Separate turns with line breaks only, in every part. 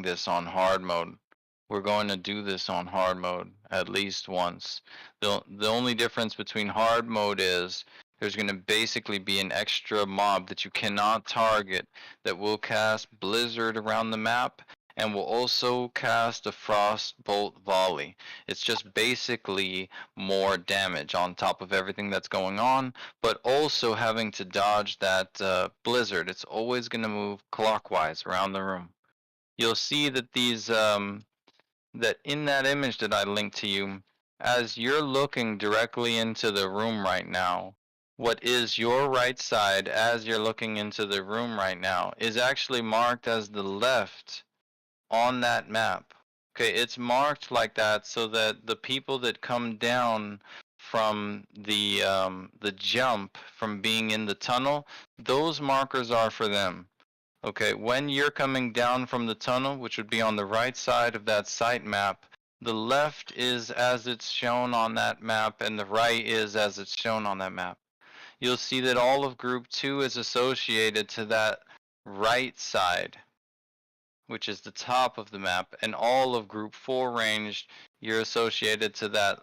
this on hard mode. We're going to do this on hard mode at least once. The only difference between hard mode is there's going to basically be an extra mob that you cannot target that will cast Blizzard around the map and will also cast a Frostbolt volley. It's just basically more damage on top of everything that's going on, but also having to dodge that Blizzard. It's always going to move clockwise around the room. You'll see that these that in that image that I linked to you, as you're looking directly into the room right now, what is your right side as you're looking into the room right now is actually marked as the left on that map. Okay, it's marked like that so that the people that come down from the jump from being in the tunnel, those markers are for them. Okay, when you're coming down from the tunnel, which would be on the right side of that site map, the left is as it's shown on that map and the right is as it's shown on that map. You'll see that all of group 2 is associated to that right side, which is the top of the map, and all of group 4 ranged, you're associated to that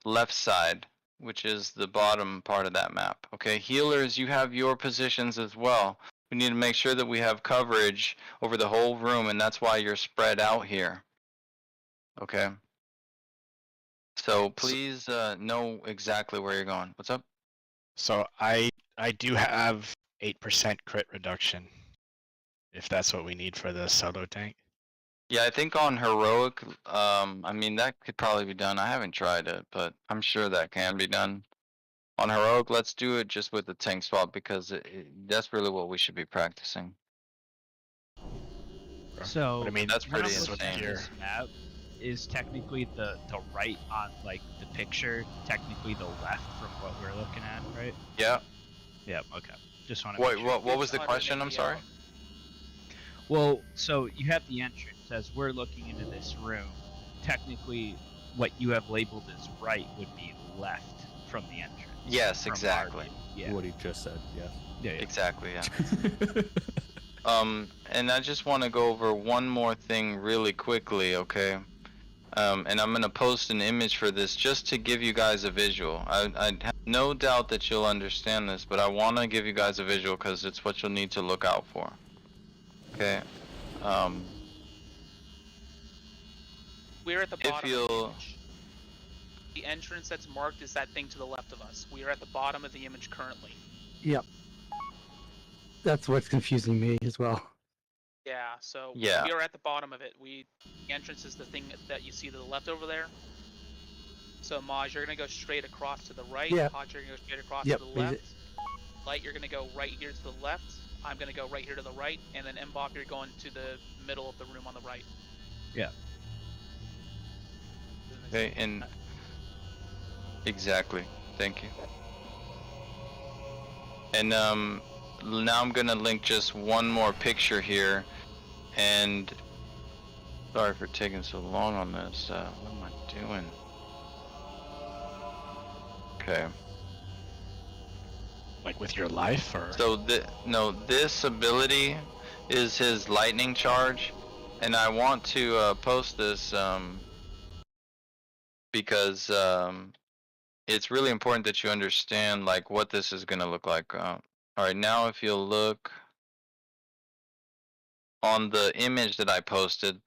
left side, which is the bottom part of that map. Okay, healers, you have your positions as well. We need to make sure that we have coverage over the whole room, and that's why you're spread out here. Okay. So please know exactly where you're going. What's up?
So I do have 8% crit reduction, if that's what we need for the solo tank.
Yeah, I think on heroic, I mean that could probably be done. I haven't tried it, but I'm sure that can be done. On heroic, let's do it just with the tank swap because that's really what we should be practicing.
So
but I mean
that's pretty
insane.
insane.
This map is technically the right on like the picture, technically the left from what we're looking at, right?
Yeah.
Yeah. Okay. Just want to.
Wait, what was the question? I'm sorry.
Well, so you have the entrance as we're looking into this room. Technically, what you have labeled as right would be left from the entrance.
Yes, exactly.
Yeah. What he just said, yes.
Yeah.
Exactly, yeah. And I just want to go over one more thing really quickly, okay? And I'm going to post an image for this just to give you guys a visual. I have no doubt that you'll understand this, but I want to give you guys a visual because it's what you'll need to look out for. Okay?
We're at the bottom of the image. The entrance that's marked is that thing to the left of us. We are at the bottom of the image currently.
Yep. That's what's confusing me as well.
Yeah, so
yeah.
We are at the bottom of it. The entrance is the thing that you see to the left over there. So Maj, you're gonna go straight across to the right.
Yeah.
Hot, you're gonna go straight across to the left. Light, you're gonna go right here to the left. I'm gonna go right here to the right, and then Mbop, you're going to the middle of the room on the right.
Yeah.
Okay, and exactly. Thank you. And now I'm gonna link just one more picture here, and sorry for taking so long on this. What am I doing? Okay.
Like with your life, or?
So no, this ability is his lightning charge, and I want to post this because it's really important that you understand like what this is gonna look like. Alright, now if you'll look on the image that I posted,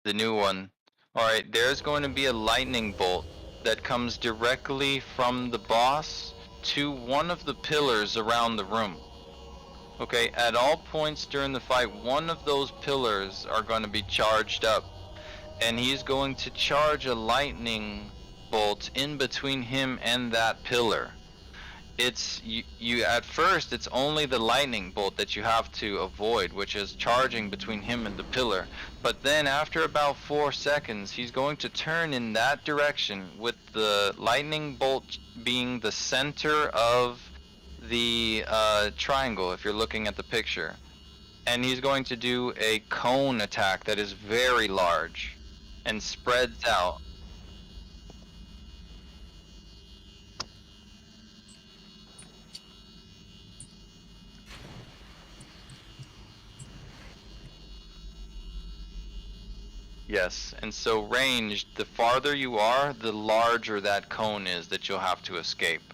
the new one, alright, there's going to be a lightning bolt that comes directly from the boss to one of the pillars around the room. Okay, at all points during the fight, one of those pillars are going to be charged up, and he's going to charge a lightning bolt in between him and that pillar. It's you at first it's only the lightning bolt that you have to avoid, which is charging between him and the pillar, but then after about 4 seconds he's going to turn in that direction with the lightning bolt being the center of the triangle if you're looking at the picture, and he's going to do a cone attack that is very large and spreads out. Yes, and so ranged, the farther you are, the larger that cone is that you'll have to escape.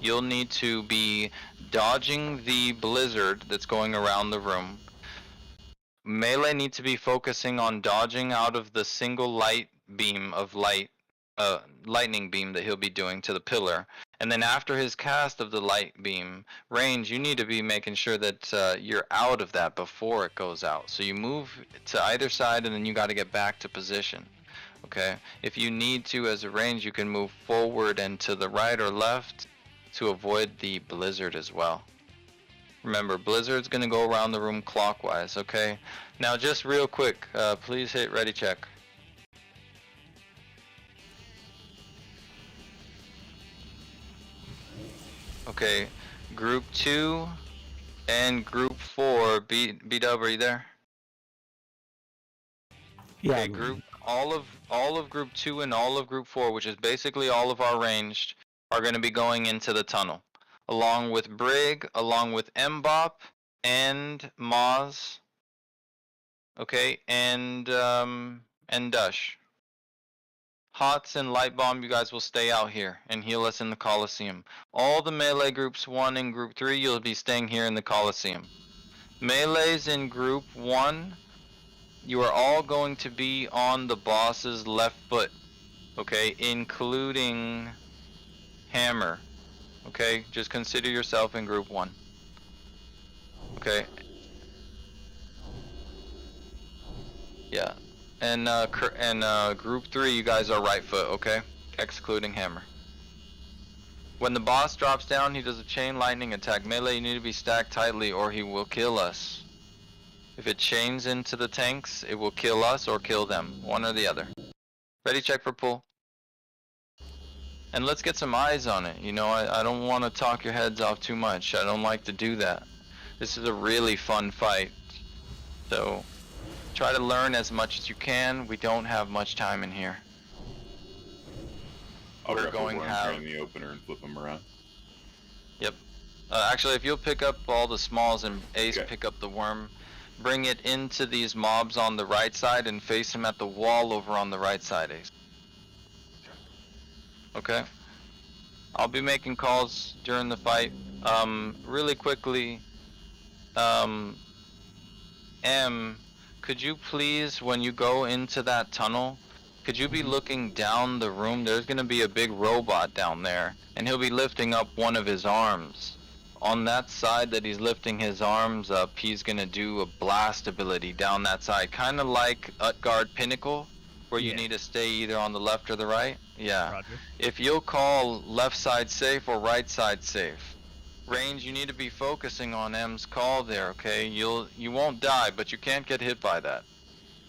You'll need to be dodging the blizzard that's going around the room. Melee needs to be focusing on dodging out of the single light beam of lightning beam that he'll be doing to the pillar. And then after his cast of the light beam, range, you need to be making sure that you're out of that before it goes out. So you move to either side and then you got to get back to position. Okay? If you need to as a range, you can move forward and to the right or left to avoid the blizzard as well. Remember, blizzard's going to go around the room clockwise, okay? Now just real quick, please hit ready check. Okay, group 2 and group 4, B-Dub, are you there?
Yeah.
Okay, all of group 2 and all of group 4, which is basically all of our ranged, are going to be going into the tunnel, along with Brig, along with Mbop and Maz, okay, and Dush. Hots and Light Bomb, you guys will stay out here and heal us in the Coliseum. All the melee groups 1 and group 3, you'll be staying here in the Coliseum. Melees in group 1, you are all going to be on the boss's left foot, okay, including Hammer, okay? Just consider yourself in group 1, okay? Yeah. And group 3, you guys are right foot, okay? Excluding Hammer. When the boss drops down, he does a chain lightning attack. Melee, you need to be stacked tightly or he will kill us. If it chains into the tanks, it will kill us or kill them. One or the other. Ready check for pull. And let's get some eyes on it. You know, I don't want to talk your heads off too much. I don't like to do that. This is a really fun fight. So try to learn as much as you can. We don't have much time in here.
We're going to have in the opener and flip them around.
Yep. Actually, if you'll pick up all the smalls and Ace pick up the worm, bring it into these mobs on the right side and face him at the wall over on the right side, Ace. Okay. I'll be making calls during the fight. Really quickly, M, could you please, when you go into that tunnel, could you be looking down the room? There's going to be a big robot down there, and he'll be lifting up one of his arms. On that side that he's lifting his arms up, he's going to do a blast ability down that side, kind of like Utgard Pinnacle, where you need to stay either on the left or the right. Yeah.
Roger.
If you'll call left side safe or right side safe. Range, you need to be focusing on M's call there, okay? You won't die, but you can't get hit by that.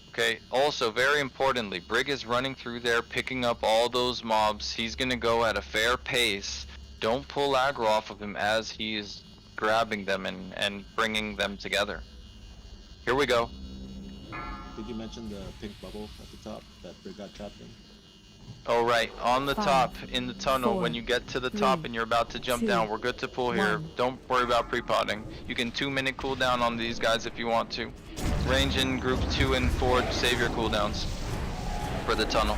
Okay, also very importantly, Brig is running through there picking up all those mobs. He's gonna go at a fair pace. Don't pull aggro off of him as he's grabbing them and bringing them together. Here we go.
Did you mention the pink bubble at the top that Brig got trapped in?
Oh right, on the
5,
top, in the tunnel,
4,
when you get to the top
3,
and you're about to jump
2,
down, we're good to pull here.
1.
Don't worry about pre-potting. You can 2-minute cooldown on these guys if you want to. Range in groups 2 and 4, save your cooldowns for the tunnel.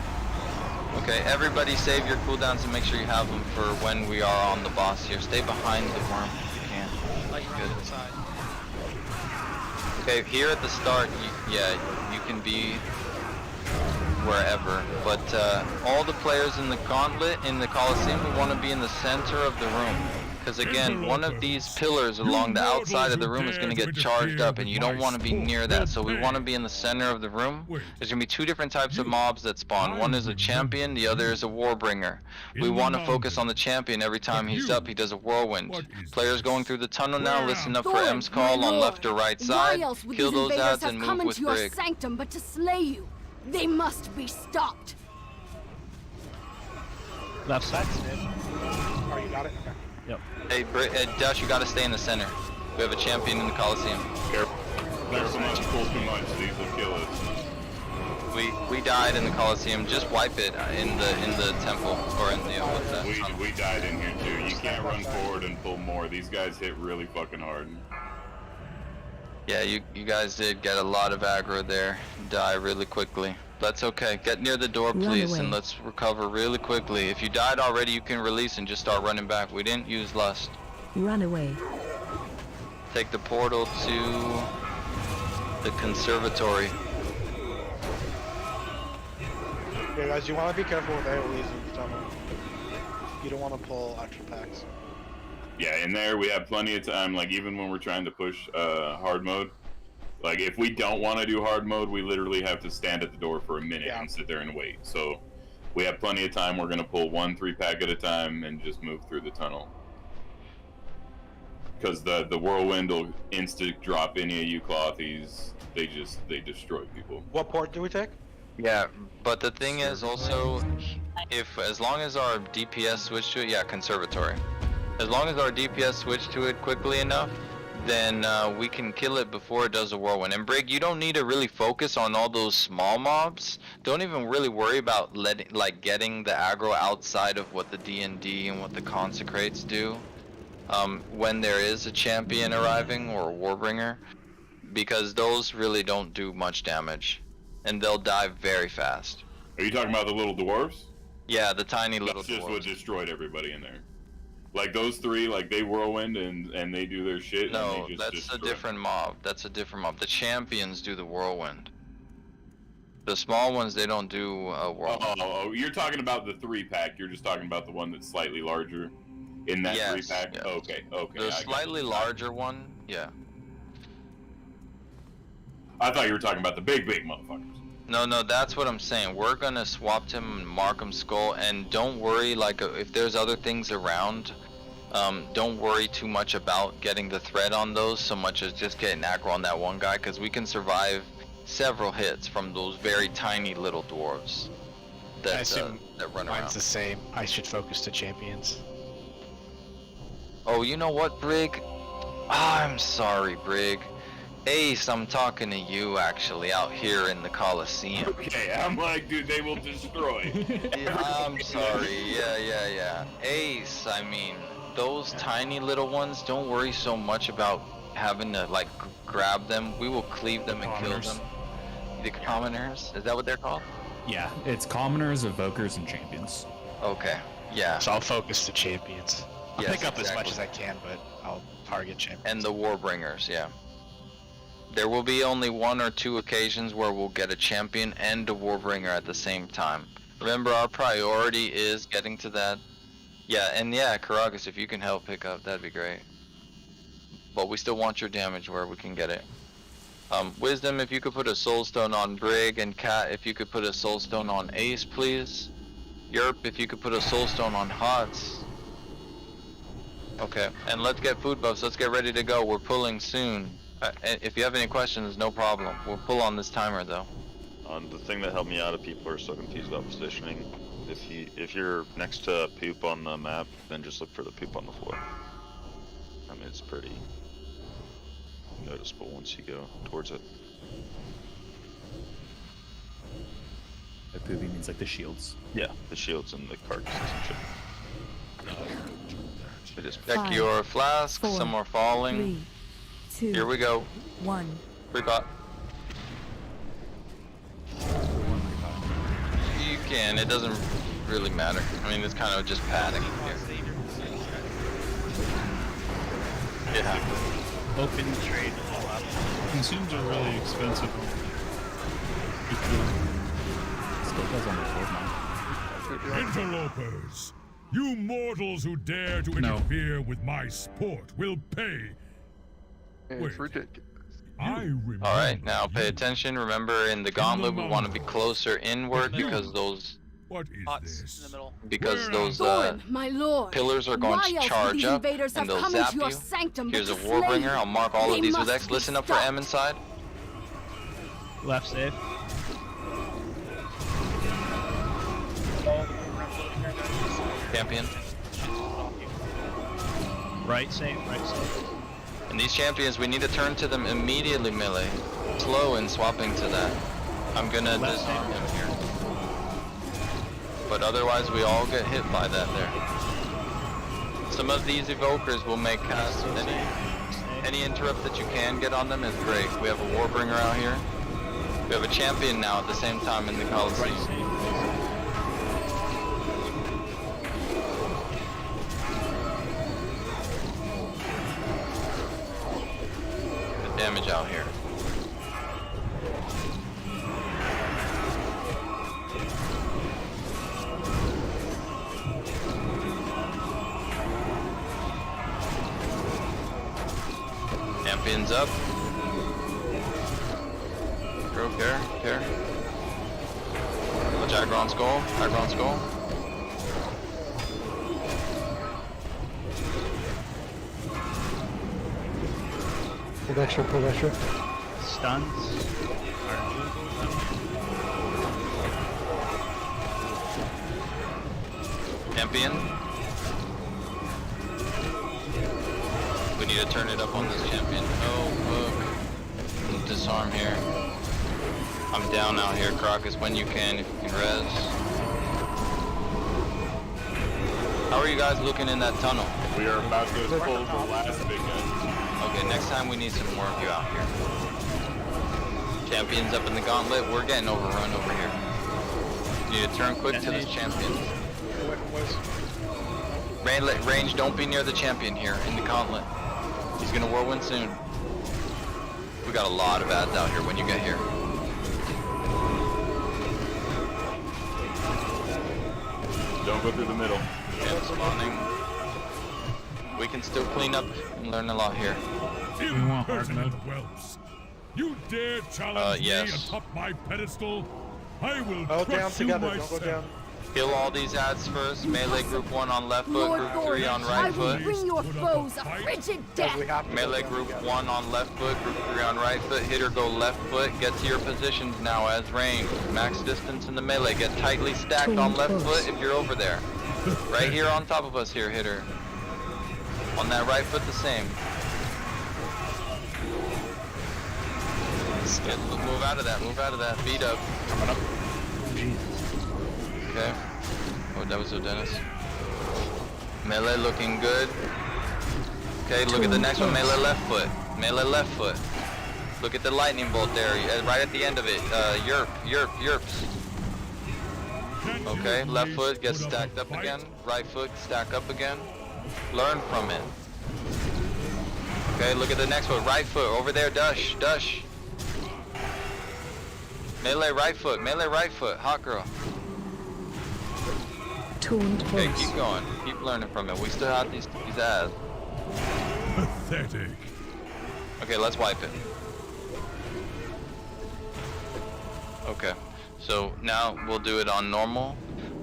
Okay, everybody save your cooldowns and make sure you have them for when we are on the boss here. Stay behind the worm if you can.
Like you're to the side.
Okay, here at the start, you can be wherever, but all the players in the gauntlet, in the Coliseum, will want to be in the center of the room. Because again, one of these pillars along the outside of the room is going to get charged up, and you don't want to be near that. So we want to be in the center of the room. There's going to be 2 different types of mobs that spawn. One is a champion, the other is a warbringer. We want to focus on the champion. Every time he's up, he does a whirlwind. Players going through the tunnel now, listen up for M's call on left or right side.
Why else would
Kill
these
those
invaders
ads
have
and
come
move with
into your
Brig.
sanctum but to slay you? They must be stopped.
Left side.
Oh, you got it? Okay.
Yep.
Hey, Dush, you gotta stay in the center. We have a champion in the Coliseum.
Careful not to pull too much, these will kill us.
We died in the Coliseum. Just wipe it in the temple or in the what's that?
We died in here too. You can't run forward and pull more. These guys hit really fucking hard.
Yeah, you guys did get a lot of aggro there. Die really quickly. That's okay. Get near the door, please, and let's recover really quickly. If you died already, you can release and just start running back. We didn't use lust.
Run away.
Take the portal to the conservatory.
Yeah, guys, you want to be careful with AoEs in the tunnel. You don't want to pull extra packs.
Yeah, in there we have plenty of time. Like even when we're trying to push hard mode, like if we don't want to do hard mode, we literally have to stand at the door for a minute and sit there and wait. So we have plenty of time. We're gonna pull 1 3-pack at a time and just move through the tunnel. Because the whirlwind will instant drop any of you clothies. They destroy people.
What port do we take?
Yeah, but the thing is also, as long as our DPS switch to it, yeah, conservatory. As long as our DPS switch to it quickly enough, then we can kill it before it does a whirlwind. And Brig, you don't need to really focus on all those small mobs. Don't even really worry about getting the aggro outside of what the D&D and what the consecrates do. When there is a champion arriving or a warbringer, because those really don't do much damage, and they'll die very fast.
Are you talking about the little dwarves?
Yeah, the tiny little dwarves.
That's just what destroyed everybody in there. Like those 3, like they whirlwind and they do their shit.
No,
and they just
that's a different mob. That's a different mob. The champions do the whirlwind. The small ones, they don't do a whirlwind.
Oh, you're talking about the 3-pack. You're just talking about the one that's slightly larger in that 3-pack?
Yes.
Okay.
The slightly larger one, yeah.
I thought you were talking about the big motherfuckers.
No, that's what I'm saying. We're gonna swap him and mark him skull, and don't worry, like, if there's other things around, don't worry too much about getting the thread on those so much as just getting aggro on that one guy, because we can survive several hits from those very tiny little dwarves that run around.
Mine's the same. I should focus to champions.
Oh, you know what, Brig? I'm sorry, Brig. Ace, I'm talking to you actually out here in the Coliseum.
Okay, I'm like, dude, they will destroy.
Yeah, I'm sorry. Yeah. Ace, I mean, those tiny little ones, don't worry so much about having to like grab them. We will cleave them and kill them. The commoners? Is that what they're called?
Yeah, it's commoners, evokers, and champions.
Okay. Yeah.
So I'll focus to champions. I'll
Yes,
pick up as much
exactly.
as I can, but I'll target champions.
And the Warbringers, yeah. There will be only 1 or 2 occasions where we'll get a champion and a Warbringer at the same time. Remember, our priority is getting to that. Yeah, and yeah, Karakas, if you can help pick up, that'd be great. But we still want your damage where we can get it. Wisdom, if you could put a Soulstone on Brig, and Cat, if you could put a Soulstone on Ace, please. Yerp, if you could put a Soulstone on Hots. Okay, and let's get food buffs. Let's get ready to go. We're pulling soon. If you have any questions, no problem. We'll pull on this timer though.
The thing that helped me out, if people are so confused about positioning, if you're next to poop on the map, then just look for the poop on the floor. I mean, it's pretty noticeable once you go towards it.
The poopy means like the shields.
Yeah, the shields and the carcasses and shit.
Check your flask.
4,
Some more falling.
3, 2,
Here we go.
1.
Free pot. You can. It doesn't really matter. I mean, it's kind of just padding here. Yeah.
Open trade.
Consumes are really expensive. Still does on the board now.
Interlopers! You mortals who dare to interfere with my sport will pay.
It's ridiculous.
I remember.
Alright, now pay attention. Remember, in the gauntlet, we want to be closer inward because those...
What is
Hots in the middle.
Because those
Thorn, my lord.
pillars are going
Why
to
else would
charge
these
up,
invaders
and
have
they'll
come
zap
into your
you.
sanctum
Here's a
but to slay
Warbringer.
you?
I'll mark all
They
of these with
must
X.
be
Listen up for
stopped.
M inside.
Left safe.
Champion.
Right safe.
And these champions, we need to turn to them immediately, melee. Slow in swapping to that. I'm gonna disarm him here. But otherwise, we all get hit by that there. Some of these evokers will make casts with any Any interrupt that you can get on them is great. We have a Warbringer out here. We have a champion now at the same time in the Coliseum. Good damage out here. Champion's up. Go, care. Watch aggro on skull.
Pull extra.
Stuns.
Champion. We need to turn it up on this champion. Oh, look. Disarm here. I'm down out here, Karakas, when you can, if you can res. How are you guys looking in that tunnel?
We are about to pull the last big guy.
Okay, next time we need some more of you out here. Champions up in the gauntlet. We're getting overrun over here. You need to turn quick to this champion. Range, don't be near the champion here in the gauntlet. He's gonna whirlwind soon. We got a lot of ads out here when you get here.
Don't go through the middle.
Yeah, spawning. We can still clean up and learn a lot here.
Impertinent whelps. You dare challenge me
yes.
atop my pedestal? I will
Go down
crush you
together,
myself.
don't go down.
Kill all these ads first. Melee group 1 on left foot,
Lord
group 3 on
I
right
will
foot.
bring your foes a frigid death.
Melee group 1 on left foot, group 3 on right foot. Hitter go left foot. Get to your positions now as range. Max distance in the melee. Get tightly stacked on left foot if you're over there. Right here on top of us here, hitter. On that right foot the same. Good. Move out of that, beat up.
Coming up.
Okay. Oh, that was Dennis. Melee looking good. Okay, look at the next one, melee left foot. Look at the lightning bolt there, right at the end of it. Yerps. Okay, left foot gets stacked up again. Right foot stack up again. Learn from it. Okay, look at the next one, right foot, over there, dush. Melee right foot, hot girl. Okay, keep going, keep learning from it. We still have these ads.
Pathetic.
Okay, let's wipe it. Okay, so now we'll do it on normal,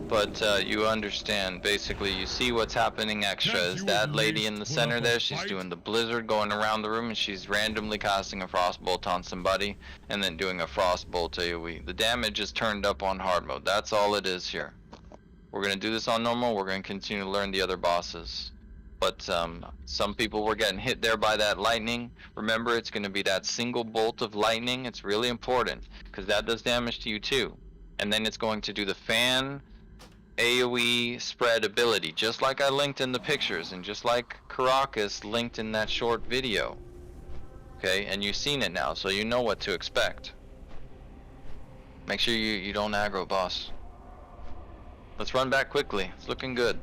but you understand, basically you see what's happening extra is that lady in the center there, she's doing the blizzard going around the room and she's randomly casting a frostbolt on somebody and then doing a frostbolt to AoE. The damage is turned up on hard mode, that's all it is here. We're going to do this on normal, we're going to continue to learn the other bosses. But some people were getting hit there by that lightning. Remember, it's going to be that single bolt of lightning. It's really important because that does damage to you too. And then it's going to do the fan AoE spread ability, just like I linked in the pictures and just like Karakas linked in that short video. Okay, and you've seen it now, so you know what to expect. Make sure you don't aggro, boss. Let's run back quickly. It's looking good.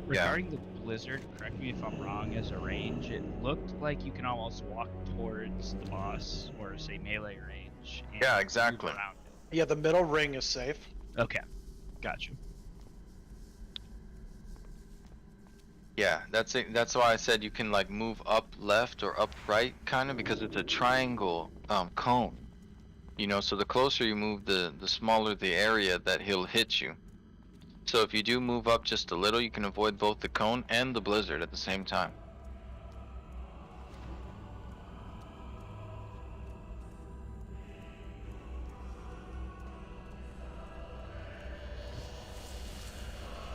Regarding the blizzard, correct me if I'm wrong, as a range, it looked like you can almost walk towards the boss, or say melee range. And
yeah, exactly.
move around it.
Yeah, the middle ring is safe.
Okay, gotcha.
Yeah, that's it. That's why I said you can like move up left or up right, kind of, because it's a triangle cone. You know, so the closer you move, the smaller the area that he'll hit you. So if you do move up just a little, you can avoid both the cone and the blizzard at the same time.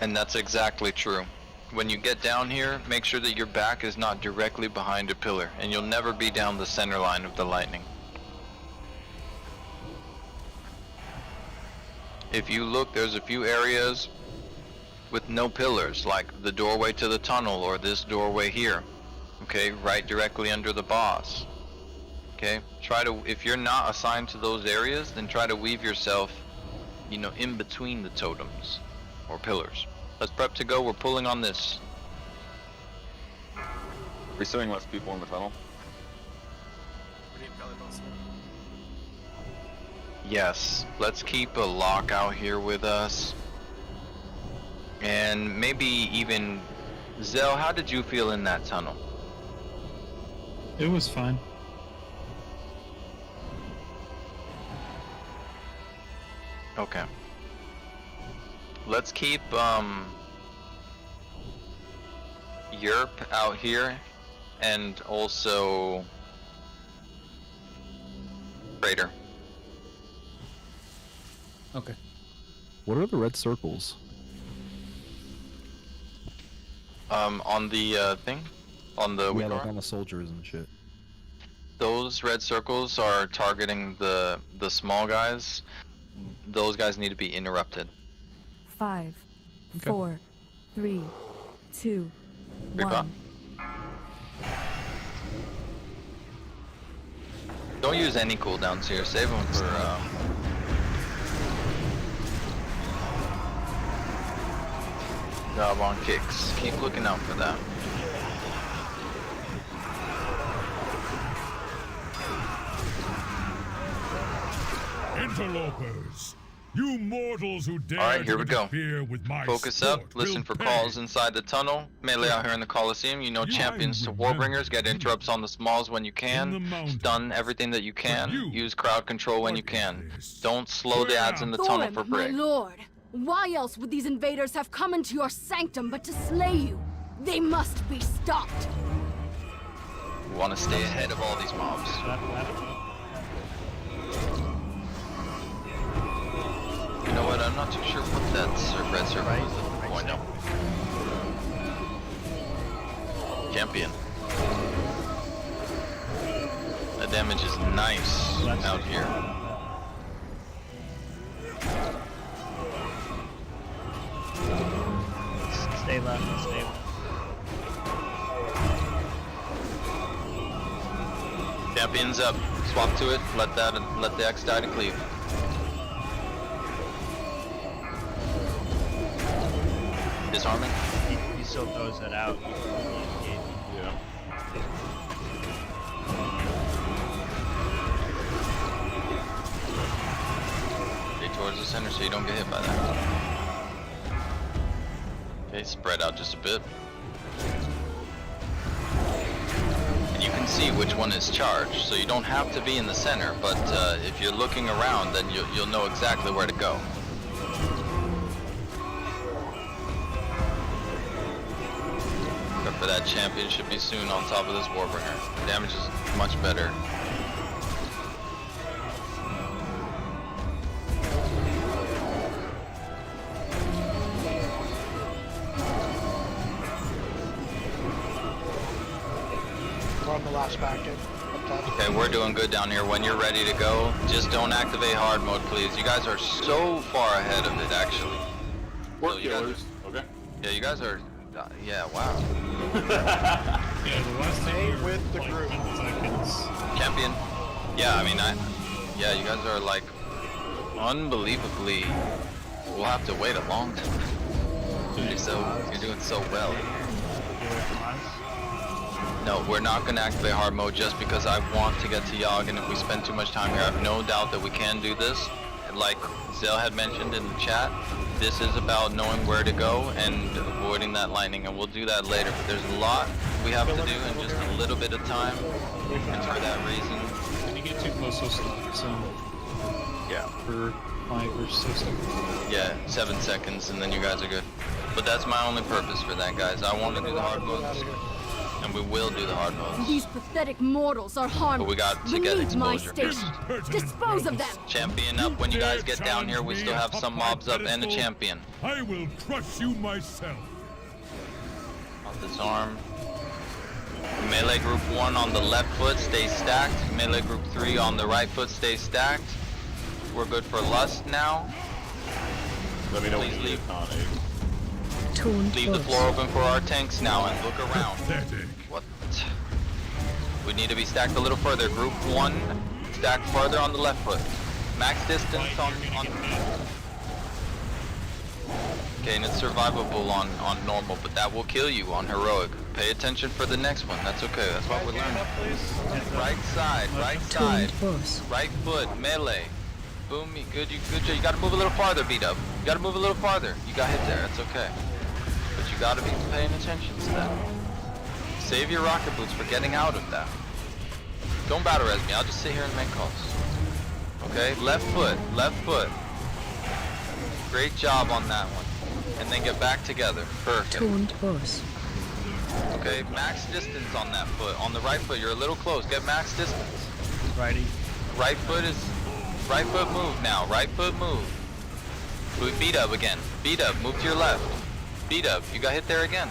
And that's exactly true. When you get down here, make sure that your back is not directly behind a pillar, and you'll never be down the center line of the lightning. If you look, there's a few areas with no pillars, like the doorway to the tunnel or this doorway here. Okay, right directly under the boss. Okay, try to, if you're not assigned to those areas, then try to weave yourself, you know, in between the totems or pillars. Let's prep to go, we're pulling on this.
Are we sending less people in the tunnel?
Yes, let's keep a lock out here with us. And maybe even, Zell, how did you feel in that tunnel?
It was fine.
Okay. Let's keep Yerp out here, and also Raider.
Okay. What are the red circles?
On the thing? On the
yeah, like on the soldiers and shit.
Those red circles are targeting the small guys. Those guys need to be interrupted.
5, 4, 3, 2, 1.
Don't use any cooldowns here. Save them for job on kicks. Keep looking out for that.
Interlopers, you mortals who dare
Alright, here
to
we go.
interfere with my
Focus up,
sport
listen
will
for
pay.
calls inside the tunnel. Melee out here in the Coliseum, you know, champions to Warbringers, get interrupts on the smalls when you can, stun everything that you can, use crowd control when you can. Don't slow the ads in the tunnel for
my
break.
lord, why else would these invaders have come into your sanctum but to slay you? They must be stopped.
We want to stay ahead of all these mobs. You know what, I'm not too sure what that red circle is at the point now. Champion. The damage is nice out here.
Stay left, stay left.
Champion's up. Swap to it. Let the X die to cleave. Disarming.
He still throws it out.
Yeah.
Stay towards the center so you don't get hit by that. Okay, spread out just a bit. And you can see which one is charged, so you don't have to be in the center, but if you're looking around, then you'll know exactly where to go. But for that champion should be soon on top of this Warbringer. Damage is much better.
We're on the last packet.
Okay, we're doing good down here. When you're ready to go, just don't activate hard mode, please. You guys are so far ahead of it, actually.
Work killers. Okay.
Yeah, you guys are. Yeah, wow.
Yeah, the last thing
with the
like
group.
10 seconds.
Champion. Yeah, I mean, yeah, you guys are like unbelievably. We'll have to wait a long time. You're doing so well. No, we're not going to activate hard mode just because I want to get to Yogg, and if we spend too much time here, I have no doubt that we can do this. Like Zell had mentioned in the chat, this is about knowing where to go and avoiding that lightning, and we'll do that later, but there's a lot we have to do in just a little bit of time, and for that reason...
When you get too close,
yeah.
For 5 or 6 seconds.
Yeah, 7 seconds, and then you guys are good. But that's my only purpose for that, guys. I want to do the hard mode. And we will do the hard modes.
These pathetic mortals are harmless.
But we got to get
Beneath my
exposure
station.
first.
Dispose of them.
Champion up when you guys get down here. We still have some mobs up and a champion.
I will crush you myself.
I'll disarm. Melee group 1 on the left foot, stay stacked. Melee group 3 on the right foot, stay stacked. We're good for lust now.
Let me know
Please
when
leave.
Leave
the floor open for our tanks now and look around.
Pathetic.
What? We need to be stacked a little further. Group 1, stack further on the left foot. Max distance on. Okay, and it's survivable on normal, but that will kill you on heroic. Pay attention for the next one. That's okay. That's what we're learning. Right side, right side. Right foot, melee. Boom, good, good job. You gotta move a little farther, beat up. You gotta move a little farther. You got hit there, it's okay. But you gotta be paying attention to that. Save your rocket boots for getting out of that. Don't battle res me, I'll just sit here and make calls. Okay, left foot, left foot. Great job on that one. And then get back together. Perfect. Okay, max distance on that foot. On the right foot, you're a little close. Get max distance.
Righty.
Right foot move now. Right foot move. We beat up again. Beat up. Move to your left. Beat up. You got hit there again.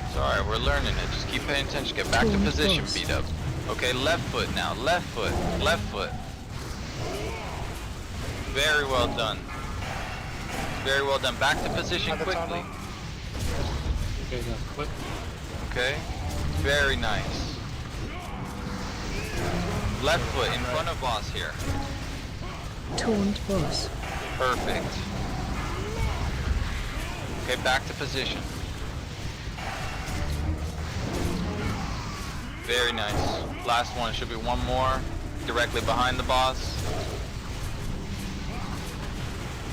It's alright, we're learning it. Just keep paying attention. Get back to position. Beat up. Okay, left foot now. Left foot. Left foot. Very well done. Very well done. Back to position quickly.
Okay, got quick.
Okay. Very nice. Left foot in front of boss here. Perfect. Okay, back to position. Very nice. Last one. Should be one more. Directly behind the boss.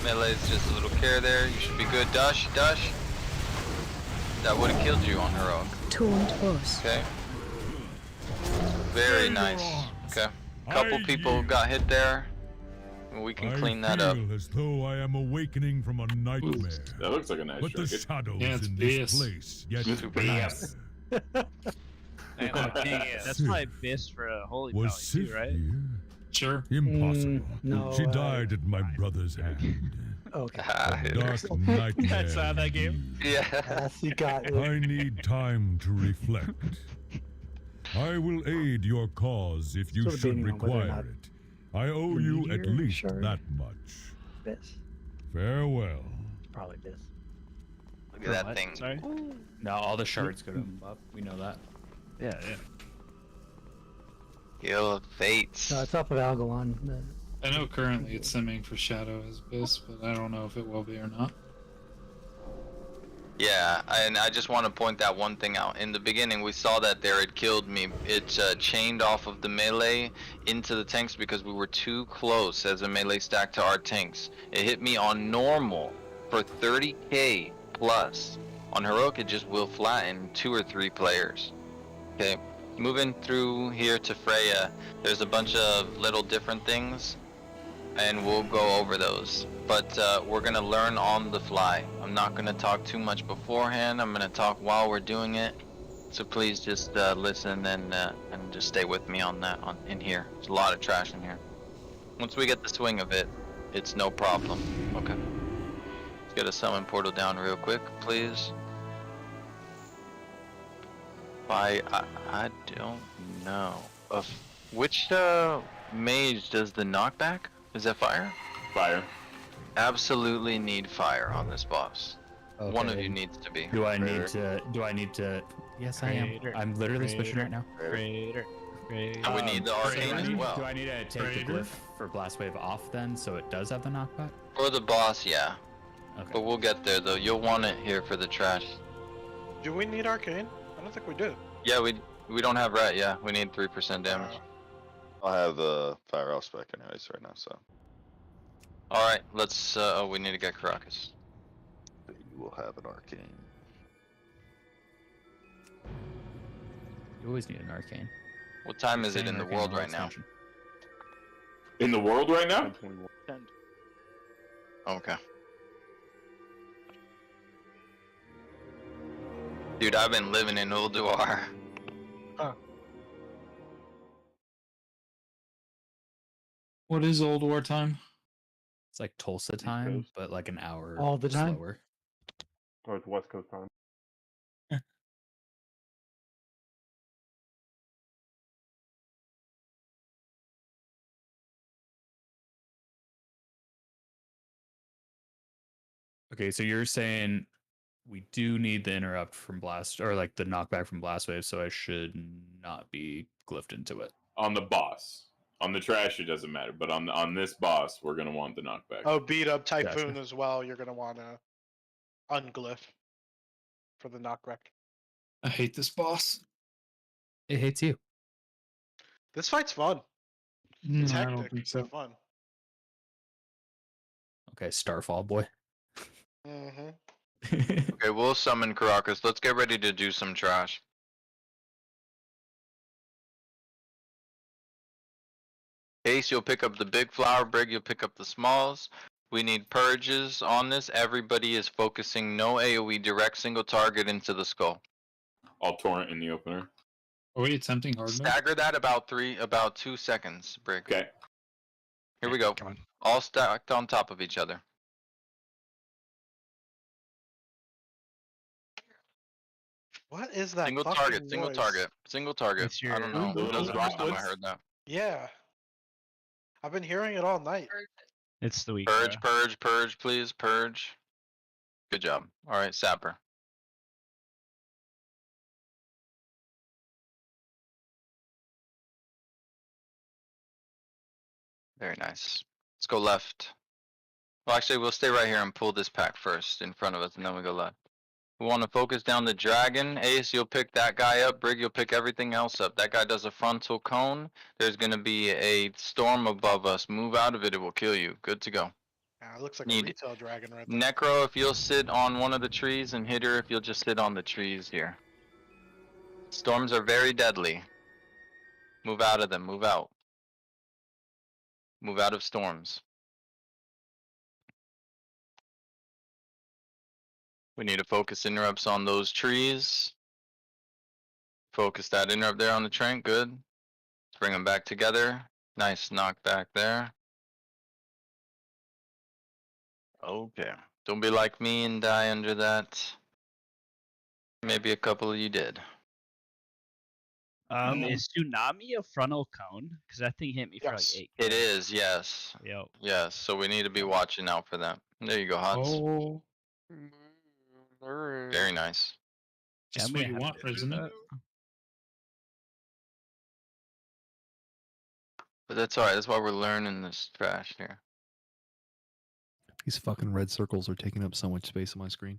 Melee's just a little care there. You should be good. Dush. That would have killed you on heroic. Okay. Very nice. Okay. Couple people got hit there. We can clean that up.
I feel as though I am awakening from a nightmare.
That looks like a nice
But the
jacket.
shadows
Yeah, it's
in
BS.
this place yet
BS.
That's my best for a holy
was
valley
Sif
too, right?
here?
Sure.
Impossible.
no,
She died at my brother's hand.
Okay.
A dark nightmare.
That's how that game.
Yeah.
Yes, you got it.
I need time to reflect. I will aid your cause if you
Sort of
should
leaning on whether or
require
not
it. I owe
the
you at
meteor
least
shard.
that much.
This.
Farewell.
Probably this.
Look at that
What?
thing.
Sorry?
No, all the shards go to him, Bob. We know that.
Yeah.
Guild of Fates.
No, it's off of Algalon.
I know currently it's simming for Shadow as Abyss, but I don't know if it will be or not.
Yeah, and I just want to point that one thing out. In the beginning, we saw that there had killed me. It chained off of the melee into the tanks because we were too close as a melee stack to our tanks. It hit me on normal for 30k plus. On heroic, it just will flatten 2 or 3 players. Okay, moving through here to Freya, there's a bunch of little different things, and we'll go over those. But we're gonna learn on the fly. I'm not gonna talk too much beforehand. I'm gonna talk while we're doing it. So please just listen and just stay with me on that. In here, there's a lot of trash in here. Once we get the swing of it, it's no problem. Okay. Let's get a summon portal down real quick, please. I don't know. Which mage does the knockback? Is that fire?
Fire.
Absolutely need fire on this boss.
Okay.
One of you needs to be.
Do I need to? Yes, I am.
Raider.
I'm literally switching right now.
Raider.
And we need the arcane as well.
Do I need to take the glyph for Blast Wave off then, so it does have the knockback?
For the boss, yeah.
Okay.
But we'll get there though. You'll want it here for the trash.
Do we need Arcane? I don't think we do.
Yeah, we don't have rat. Yeah, we need 3% damage.
I'll have the fire off spec anyways right now, so.
All right, let's. Oh, we need to get Karakas.
You will have an arcane.
You always need an arcane.
What time is it in the
Arcane
world
all
right now?
extension.
In the world right now?
Okay. Dude, I've been living in Ulduar.
What is Old War time?
It's like Tulsa time, but like an hour
All the time?
slower.
Or it's West Coast time.
Okay, so you're saying we do need the interrupt from blast, or like the knockback from blast wave, so I should not be glyphed into it.
On the boss. On the trash, it doesn't matter, but on this boss, we're gonna want the knockback.
Oh, beat up Typhoon
Gotcha.
as well. You're gonna want to unglyph for the knockback.
I hate this boss.
It hates you.
This fight's fun. It's
I
hectic,
don't think so.
but fun.
Okay, Starfall boy.
Mm-hmm.
Okay, we'll summon Karakas. Let's get ready to do some trash. Ace, you'll pick up the big flower. Brig, you'll pick up the smalls. We need purges on this. Everybody is focusing no AoE, direct single target into the skull.
I'll torrent in the opener.
Are we attempting hard mode?
Stagger that about 2 seconds, Brig.
Okay.
Here we go.
Come on.
All stacked on top of each other.
What is that?
Single
fucking
target, single
noise?
target, single target.
It's
I don't know.
your-
That was the last time I heard that.
Yeah. I've been hearing it all night.
It's the week.
Purge, purge, purge, please, purge. Good job. All right, Sapper. Very nice. Let's go left. Well, actually, we'll stay right here and pull this pack first in front of us, and then we go left. We want to focus down the dragon. Ace, you'll pick that guy up. Brig, you'll pick everything else up. That guy does a frontal cone. There's going to be a storm above us. Move out of it. It will kill you. Good to go.
Yeah, it looks like
Need
a
it.
retail dragon right there.
Necro, if you'll sit on one of the trees, and Hitter, if you'll just sit on the trees here. Storms are very deadly. Move out of them. Move out. Move out of storms. We need to focus interrupts on those trees. Focus that interrupt there on the Trent. Good. Let's bring them back together. Nice knockback there. Okay. Don't be like me and die under that. Maybe a couple of you did.
Is Tsunami a frontal cone? Because that thing hit me for like
Yes.
8.
It is, yes.
Yep.
Yes, so we need to be watching out for that. There you go, Hots.
Oh,
Very nice.
that's
Yeah,
what
we
you
have
want,
to do
isn't it?
that.
But that's alright, that's why we're learning this trash here.
These fucking red circles are taking up so much space on my screen.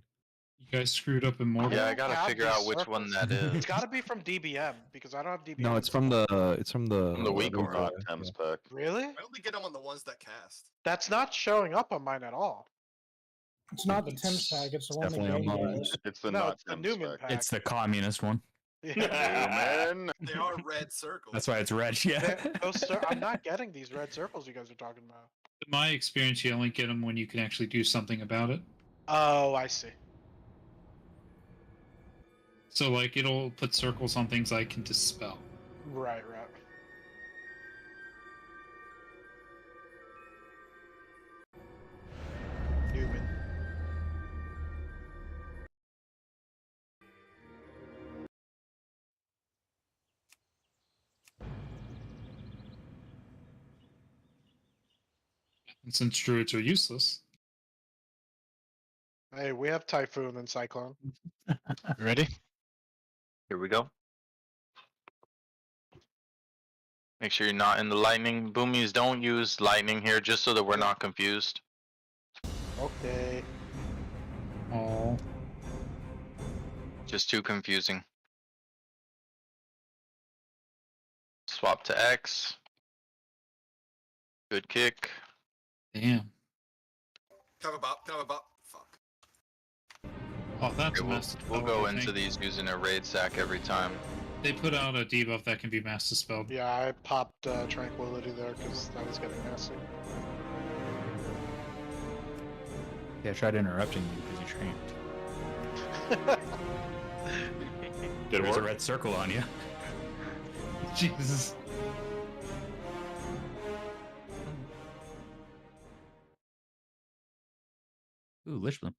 You guys screwed up Immortal.
Yeah, I gotta
have
figure
these
out which one that
circles.
is.
It's got to be from DBM because I don't have DBM.
No, it's from the
From the week
Or
or
not Thames pack.
Really?
I only get them on the ones that cast.
That's not showing up on mine at all.
It's not the Thames pack, it's the one that
definitely on
Gabe
mine.
has.
It's the
No,
not
it's the
Thames
Newman
pack.
pack.
It's the communist one.
Man.
They are red circles.
That's why it's red. Yeah.
I'm not getting these red circles you guys are talking about.
In my experience, you only get them when you can actually do something about it.
Oh, I see.
So, like, it'll put circles on things I can dispel.
Right. Newman.
And since druids are useless,
Hey, we have Typhoon and Cyclone.
Ready?
Here we go. Make sure you're not in the lightning. Boomies, don't use lightning here just so that we're not confused.
Okay.
oh,
Just too confusing. Swap to X. Good kick.
damn.
Come about. Fuck.
Oh, that's
Okay,
a master
we'll
spell,
go
I
into
think.
these using a raid sack every time.
They put out a debuff that can be mass dispelled.
Yeah, I popped Tranquility there because that was getting nasty.
Yeah, I tried interrupting you because you trained.
Did it
There's a
work?
red circle on you.
Jesus.
Ooh, Lich Bloom.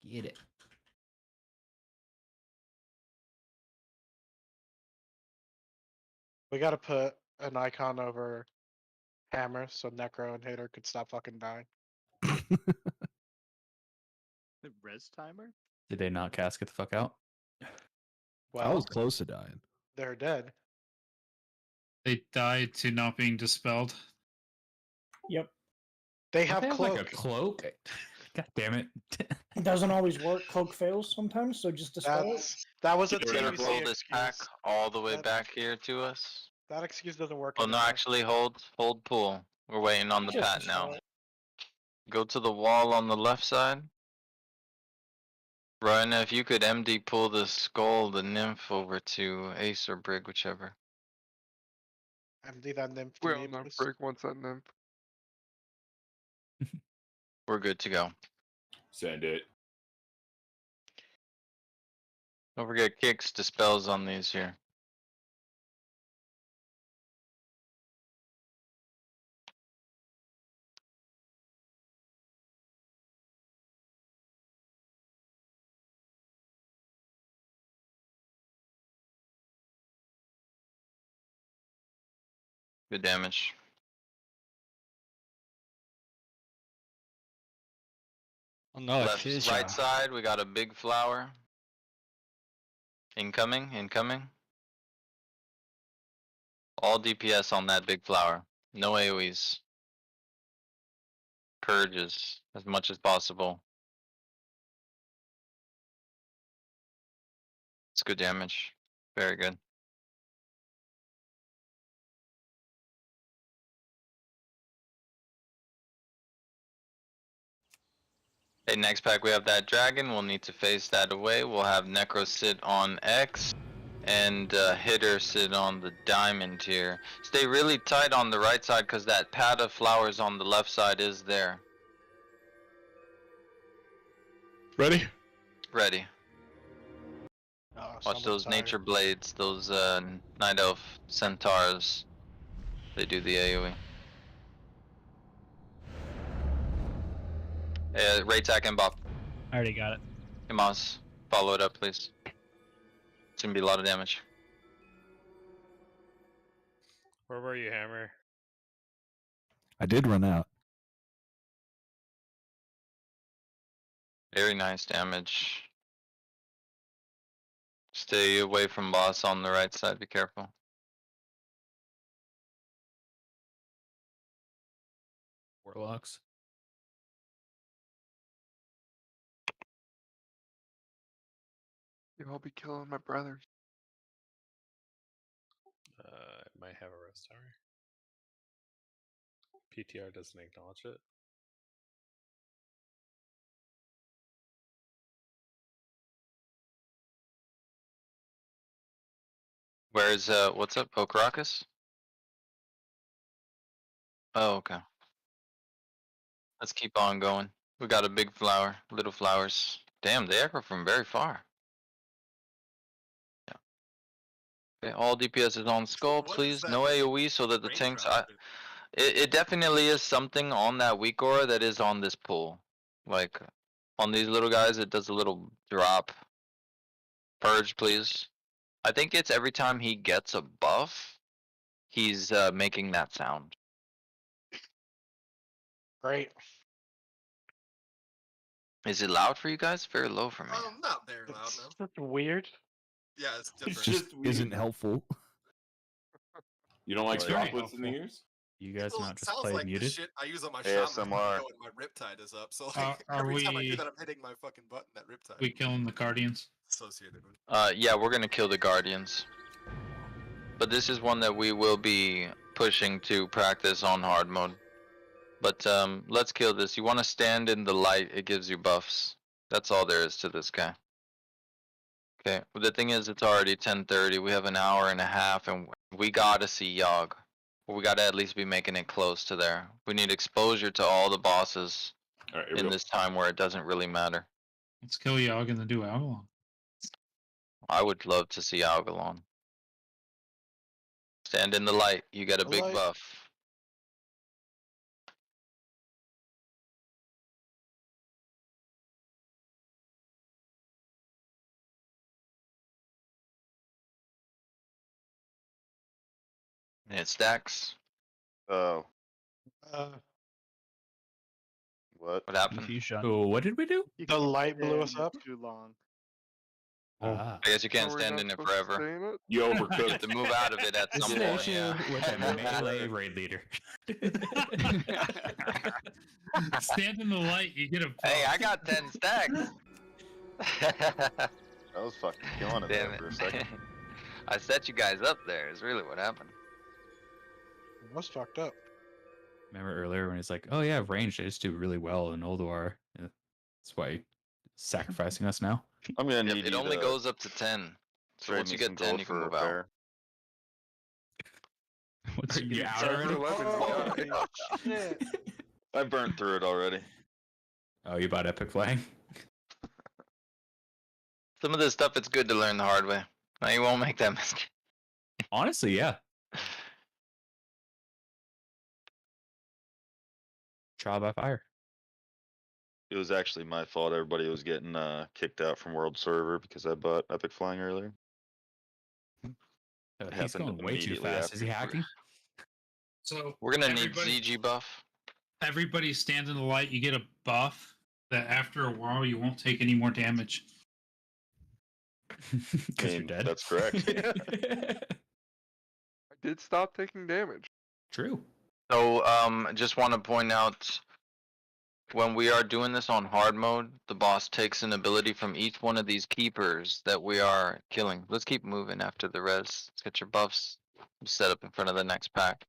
Get it.
We gotta put an icon over Hammer so Necro and Hater could stop fucking dying.
The res timer?
Did they not cast get the fuck out?
Well,
I was close to dying.
they're dead.
They died to not being dispelled.
Yep.
They
Don't
have
they have
cloak.
like a cloak. God damn it.
It doesn't always work. Cloak fails sometimes, so just dispel it.
That was a
We're gonna
TBC
roll this pack
excuse.
all the way
That-
back here to us.
That excuse doesn't work.
Oh no,
anymore.
actually hold pool. We're waiting on the
Just
pat now.
dispel it.
Go to the wall on the left side. Ryan, if you could MD pull the skull, the nymph over to Ace or Brig, whichever.
MD that nymph to
We're
me,
on that
please.
break once that nymph.
We're good to go.
Send it.
Don't forget kicks, dispels on these here. Good damage.
Oh no,
Left, right side, we got a big flower. Incoming. All DPS on that big flower. No AoEs. Purges as much as possible. It's good damage. Very good. Okay, next pack we have that dragon. We'll need to face that away. We'll have Necro sit on X and Hitter sit on the diamond here. Stay really tight on the right side because that pad of flowers on the left side is there.
Ready?
Ready.
Oh,
Watch
someone's
those
tired.
nature blades, those night elf centaurs. They do the AoE. Ray tack and bop.
I already got it.
Hey Moss, follow it up please. It's gonna be a lot of damage.
Where were you, Hammer?
I did run out.
Very nice damage. Stay away from boss on the right side, be careful.
Warlocks.
I'll be killing my brothers.
It might have a rest tower. PTR doesn't acknowledge it.
Where's what's up, Karakas? Oh, okay. Let's keep on going. We got a big flower, little flowers. Damn, they echo from very far. Yeah. Okay, all DPS is on skull, please. No AoE so that the tanks. It definitely is something on that weak aura that is on this pool. Like on these little guys, it does a little drop. Purge, please. I think it's every time he gets a buff, he's making that sound.
Great.
Is it loud for you guys? Very low for me.
Not very loud, no.
That's weird.
Yeah, it's
It
different.
just isn't helpful.
You don't like
Well, yeah.
droplets in the ears?
You guys
Well,
not
it
just
sounds
play
like the
muted?
shit I use on my shaman
ASMR.
when my riptide is up. So like,
Are
every time I do
we-
that, I'm hitting my fucking button. That riptide.
We killing the Guardians.
Associated with.
Yeah, we're gonna kill the Guardians. But this is one that we will be pushing to practice on hard mode. But let's kill this. You want to stand in the light, it gives you buffs. That's all there is to this guy. Okay, well, the thing is it's already 10:30. We have an hour and a half and we gotta see Yogg. We gotta at least be making it close to there. We need exposure to all the bosses in this time where it doesn't really matter.
Let's kill Yogg and then do Avalon.
I would love to see Algalon. Stand in the light. You get a
The
big
light.
buff. And it stacks.
Oh,
Uh,
what?
What happened?
Confusion.
Oh, what did we do?
the light blew us up.
Too long.
Ah.
I guess you can't
Are we
stand
not
in it
supposed to
forever.
stay in it?
You
You
overcooked.
have to move out of it at
This
some
is an
point.
issue
Yeah.
with a melee raid leader.
Stand in the light, you get a.
Hey, I got 10 stacks.
That was fucking killing it
Damn
there
it.
for a second.
I set you guys up there, is really what happened.
It was fucked up.
Remember earlier when he's like, "Oh yeah, ranged, I just do really well in Ulduar." Yeah, that's why he's sacrificing us now.
I'm gonna
Yep,
need
it
you
only
to
goes up to 10. So
trade
once
me
you
some
get 10,
gold
you can
for a
move out.
repair.
What's
Are you out
Seven
already?
11's got
Shit.
I burnt through it already.
Oh, you bought Epic Flying?
Some of this stuff, it's good to learn the hard way. Now you won't make that mistake.
Honestly, yeah. Trial by fire.
It was actually my fault. Everybody was getting kicked out from World Server because I bought Epic Flying earlier. It
He's
happened
going way too
immediately
fast. Is he
after.
hacking?
So
We're gonna need
everybody-
ZG buff.
Everybody stands in the light, you get a buff that after a while you won't take any more damage.
Because you're dead.
That's correct.
I did stop taking damage.
True.
So, just want to point out, when we are doing this on hard mode, the boss takes an ability from each one of these keepers that we are killing. Let's keep moving after the res. Let's get your buffs set up in front of the next pack.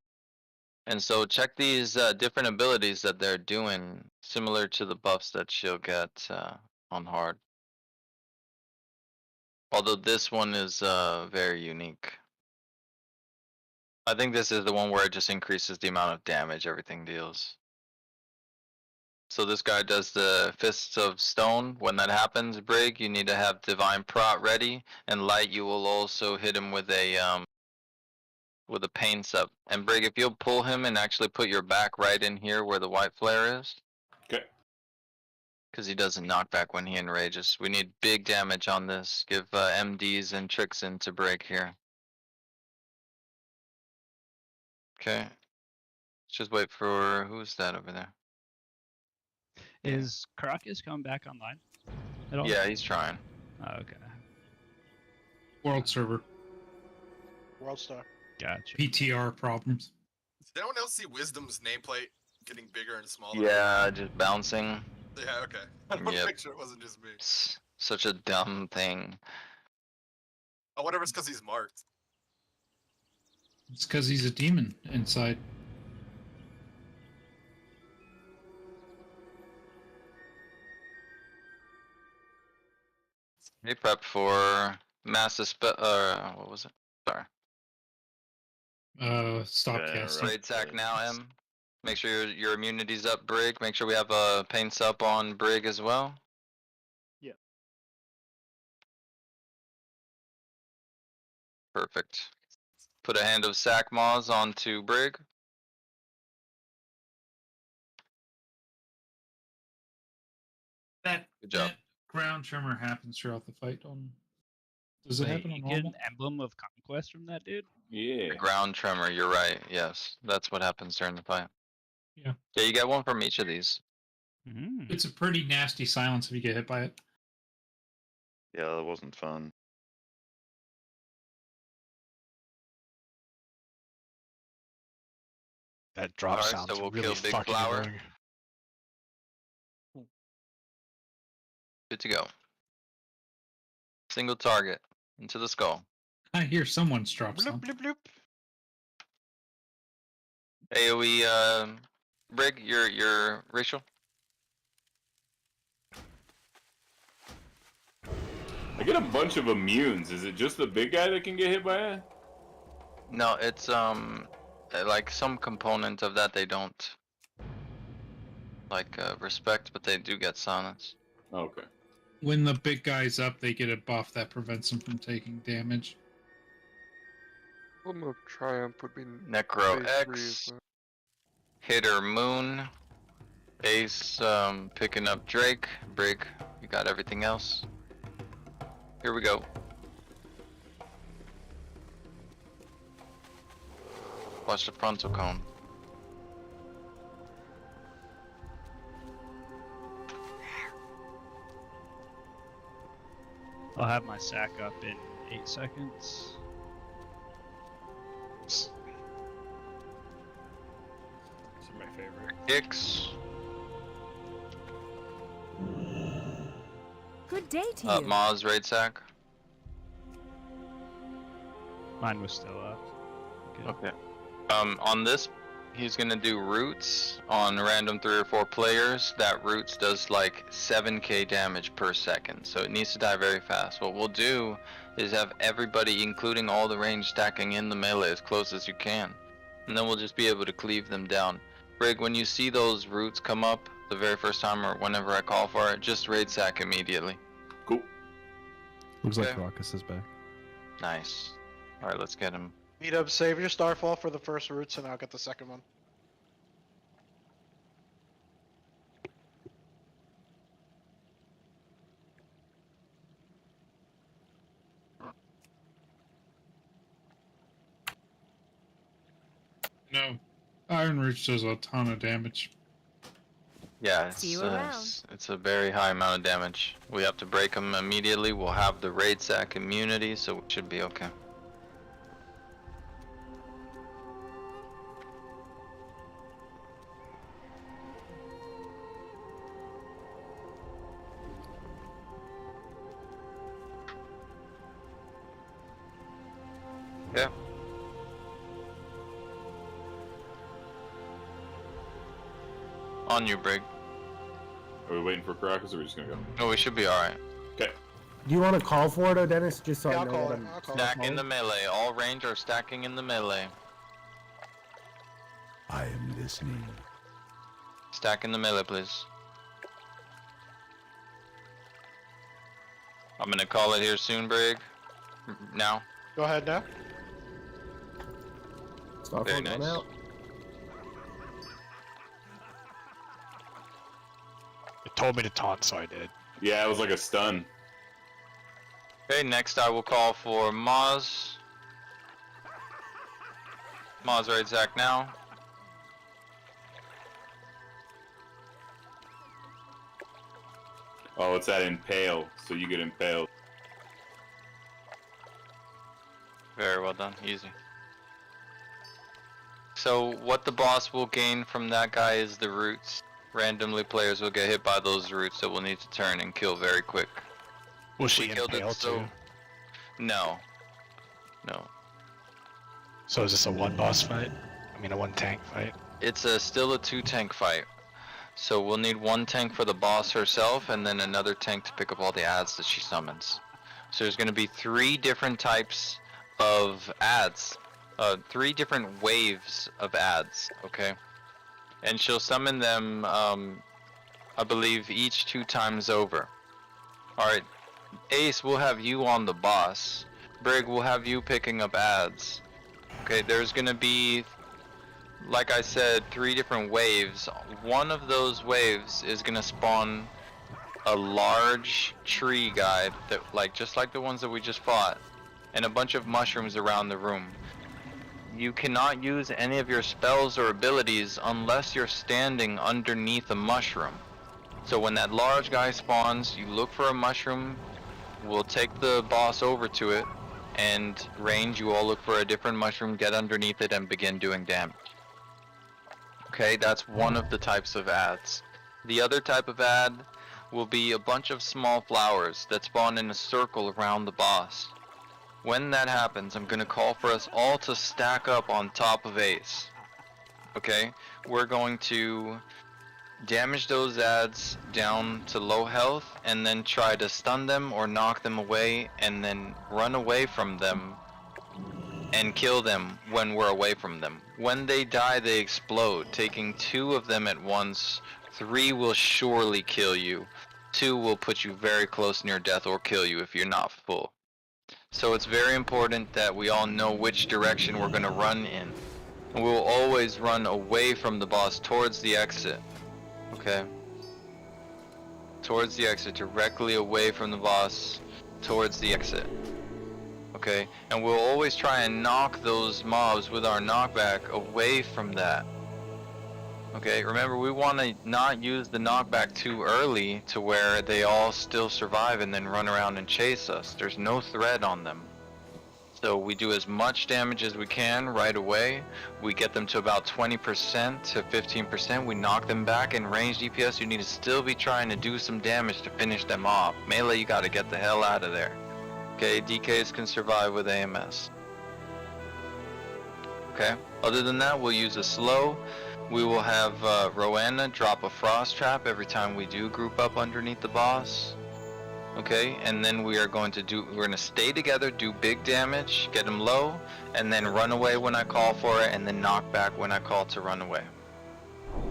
And so check these different abilities that they're doing, similar to the buffs that she'll get on hard. Although this one is very unique. I think this is the one where it just increases the amount of damage everything deals. So this guy does the Fists of Stone. When that happens, Brig, you need to have Divine Prot ready, and Light, you will also hit him with a Pain Sub. And Brig, if you'll pull him and actually put your back right in here where the white flare is.
Okay.
Because he doesn't knock back when he enrages. We need big damage on this. Give MDs and tricks in to Brig here. Okay. Let's just wait for, who's that over there?
Is Karakas coming back online at all?
Yeah, he's trying.
Oh, okay.
World Server.
World Star.
Gotcha.
PTR problems.
Did anyone else see Wisdom's nameplate getting bigger and smaller?
Yeah, just bouncing.
Yeah, okay. I want to
Yep.
make sure it wasn't just me.
Such a dumb thing.
Oh, whatever, it's because he's marked.
It's because he's a demon inside.
He prepped for massive what was it? Sorry.
Stop casting.
Raid sack now, M. Make sure your immunity's up, Brig. Make sure we have a pain sup on Brig as well.
Yeah.
Perfect. Put a hand of sack maws onto Brig.
That,
Good job.
that ground tremor happens throughout the fight. Does it
Wait,
happen on
you get
normal?
an emblem of conquest from that dude?
Yeah.
The ground tremor, you're right. Yes, that's what happens during the fight.
Yeah.
Yeah, you get one from each of these.
It's a pretty nasty silence if you get hit by it.
Yeah, that wasn't fun.
That drop
Alright,
sounds
so we'll
really
kill Big
fucking
Flower.
annoying.
Good to go. Single target into the skull.
I hear someone's drop sound.
Bloop, bloop.
AoE, Brig, your racial.
I get a bunch of immunes. Is it just the big guy that can get hit by it?
No, it's like some component of that they don't like respect, but they do get silence.
Okay.
when the big guy's up, they get a buff that prevents them from taking damage.
Emblem of Triumph would be
Necro
phase 3
X.
as well.
Hitter Moon. Ace picking up Drake. Brig, you got everything else? Here we go. Watch the frontal cone.
I'll have my sack up in 8 seconds.
These are my favorite.
X.
Good day to you.
Maz, raid sack.
Mine was still up. Good.
Okay. On this, he's gonna do roots on random 3 or 4 players. That roots does like 7k damage per second, so it needs to die very fast. What we'll do is have everybody, including all the range, stacking in the melee as close as you can, and then we'll just be able to cleave them down. Brig, when you see those roots come up the very first time or whenever I call for it, just raid sack immediately.
Cool.
Looks like
Okay.
Karakas is back.
Nice. All right, let's get him.
Beat up, save your Starfall for the first roots, and I'll get the second one.
No, Iron Reach does a ton of damage.
Yeah,
See you around.
it's a very high amount of damage. We have to break them immediately. We'll have the raid sack immunity, so we should be okay. Yeah. On you, Brig.
Are we waiting for Karakas or are we just gonna go?
No, we should be alright.
Okay.
Do you want to call for it, though, Dennis? Just so
Yeah,
I
I'll
know
call
what
it.
I'm
I'll call it.
Stack in the melee. All range are stacking in the melee.
I am listening.
Stack in the melee, please. I'm gonna call it here soon, Brig. Now.
Go ahead now.
Starfall
Very
going
nice.
out.
It told me to taunt, so I did.
Yeah, it was like a stun.
Okay, next I will call for Maz. Maz raid sack now.
Oh, it's that impale, so you get impaled.
Very well done, easy. So what the boss will gain from that guy is the roots. Randomly players will get hit by those roots that will need to turn and kill very quick.
Will she
We killed it
impale
so-
too?
No. No.
So is this a one boss fight? I mean a one tank fight?
It's still a 2 tank fight. So we'll need 1 tank for the boss herself and then another tank to pick up all the adds that she summons. So there's going to be 3 different types of adds. 3 different waves of adds, okay? And she'll summon them, I believe, each 2 times over. Alright, Ace, we'll have you on the boss. Brig, we'll have you picking up adds. Okay, there's going to be, like I said, 3 different waves. One of those waves is gonna spawn a large tree guy that, just like the ones that we just fought, and a bunch of mushrooms around the room. You cannot use any of your spells or abilities unless you're standing underneath a mushroom. So when that large guy spawns, you look for a mushroom, we'll take the boss over to it, and range, you all look for a different mushroom, get underneath it, and begin doing damage. Okay, that's one of the types of adds. The other type of add will be a bunch of small flowers that spawn in a circle around the boss. When that happens, I'm gonna call for us all to stack up on top of Ace. Okay, we're going to damage those adds down to low health and then try to stun them or knock them away and then run away from them and kill them when we're away from them. When they die, they explode. Taking 2 of them at once, 3 will surely kill you. 2 will put you very close near death or kill you if you're not full. So it's very important that we all know which direction we're going to run in. And we will always run away from the boss towards the exit. Okay? Towards the exit, directly away from the boss, towards the exit. Okay? And we'll always try and knock those mobs with our knockback away from that. Okay, remember we want to not use the knockback too early to where they all still survive and then run around and chase us. There's no threat on them. So we do as much damage as we can right away. We get them to about 20% to 15%. We knock them back. In ranged DPS, you need to still be trying to do some damage to finish them off. Melee, you got to get the hell out of there. Okay, DKs can survive with AMS. Okay, other than that, we'll use a slow. We will have Rowena drop a frost trap every time we do group up underneath the boss. Okay, and then we're going to stay together, do big damage, get them low, and then run away when I call for it, and then knock back when I call to run away.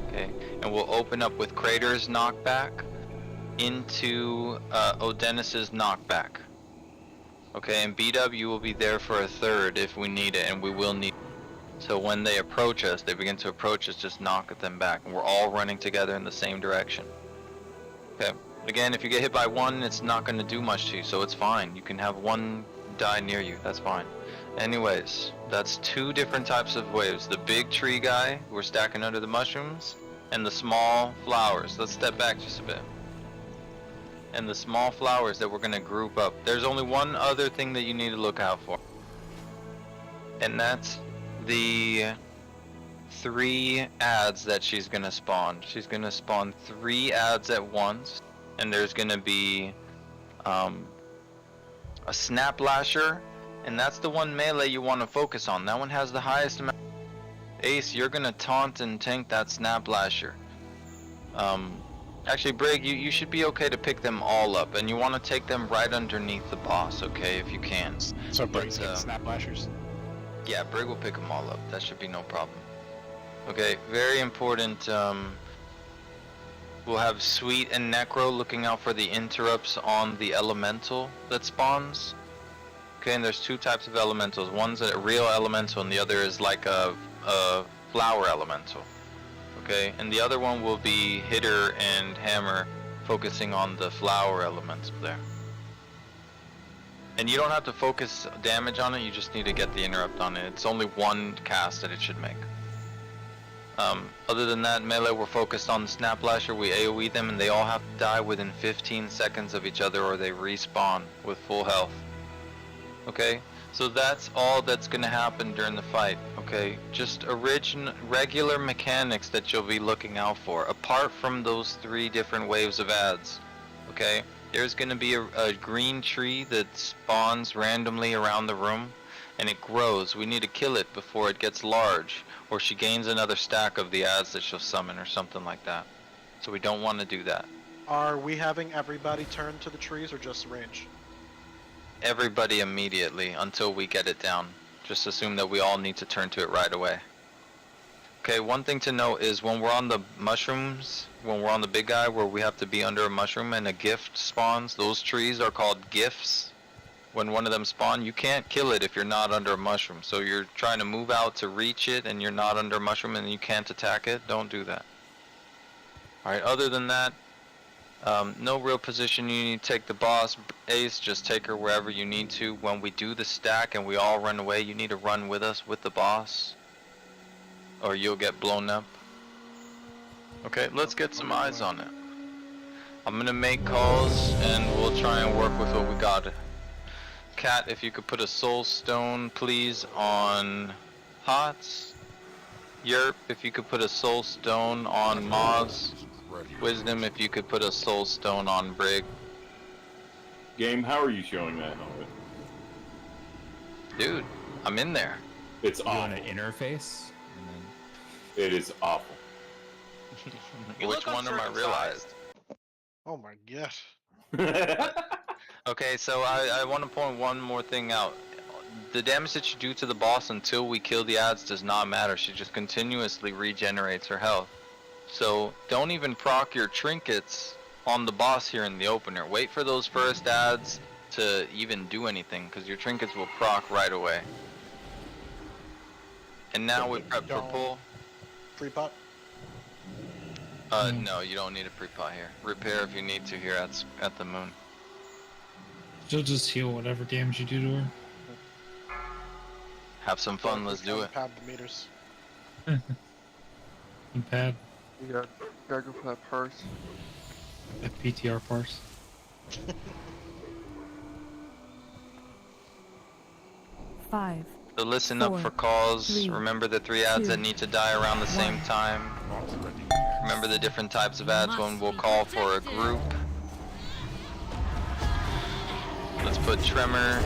Okay, and we'll open up with Crater's knockback into Odenis's knockback. Okay, and BW will be there for a third if we need it, and we will need it. So when they approach us, they begin to approach us, just knock them back. And we're all running together in the same direction. Okay. Again, if you get hit by one, it's not going to do much to you, so it's fine. You can have one die near you. That's fine. Anyways, that's 2 different types of waves. The big tree guy, we're stacking under the mushrooms, and the small flowers. Let's step back just a bit. And the small flowers that we're going to group up. There's only one other thing that you need to look out for. And that's the 3 ads that she's gonna spawn. She's gonna spawn 3 ads at once, and there's gonna be a snap lasher, and that's the one melee you want to focus on. That one has the highest amount. Ace, you're gonna taunt and tank that snap lasher. Actually, Brig, you should be okay to pick them all up, and you want to take them right underneath the boss, okay, if you can.
So Brig's getting snap lashers?
Yeah, Brig will pick them all up. That should be no problem. Okay, very important. We'll have Sweet and Necro looking out for the interrupts on the elemental that spawns. Okay, and there's 2 types of elementals. One's a real elemental, and the other is like a flower elemental. Okay, and the other one will be Hitter and Hammer, focusing on the flower elemental there. And you don't have to focus damage on it, you just need to get the interrupt on it. It's only 1 cast that it should make. Other than that, melee, we're focused on the Snap Lasher. We AoE them, and they all have to die within 15 seconds of each other, or they respawn with full health. Okay? So that's all that's going to happen during the fight. Okay? Just regular mechanics that you'll be looking out for, apart from those 3 different waves of ads. Okay? There's going to be a green tree that spawns randomly around the room, and it grows. We need to kill it before it gets large, or she gains another stack of the ads that she'll summon or something like that. So we don't want to do that.
Are we having everybody turn to the trees or just range?
Everybody immediately until we get it down. Just assume that we all need to turn to it right away. Okay, one thing to note is when we're on the mushrooms, when we're on the big guy where we have to be under a mushroom and a gift spawns, those trees are called gifts. When one of them spawn, you can't kill it if you're not under a mushroom. So you're trying to move out to reach it and you're not under a mushroom and you can't attack it, don't do that. Alright, other than that, no real position you need to take the boss. Ace, just take her wherever you need to. When we do the stack and we all run away, you need to run with us with the boss, or you'll get blown up. Okay, let's get some eyes on it. I'm gonna make calls and we'll try and work with what we got. Cat, if you could put a soul stone please on Hots. Yerp, if you could put a soul stone on Moz. Wisdom, if you could put a soul stone on Brig.
Game, how are you showing that helmet?
Dude, I'm in there.
It's awful.
On an interface?
It is awful.
Which one am I realized?
Oh my gosh.
Okay, so I want to point one more thing out. The damage that you do to the boss until we kill the ads does not matter. She just continuously regenerates her health. So don't even proc your trinkets on the boss here in the opener. Wait for those first ads to even do anything, because your trinkets will proc right away. And now we prep for pull.
Pre-pot?
No, you don't need a pre-pot here. Repair if you need to here at the moon.
She'll just heal whatever damage you do to her.
Have some fun, let's do it.
Pad the meters.
And pad.
You gotta go for that parse.
That PTR parse.
Five.
So listen up for calls.
3,
Remember the 3 ads that need to die around the same time. Remember the different types of ads when we'll call for a group. Let's put Tremor.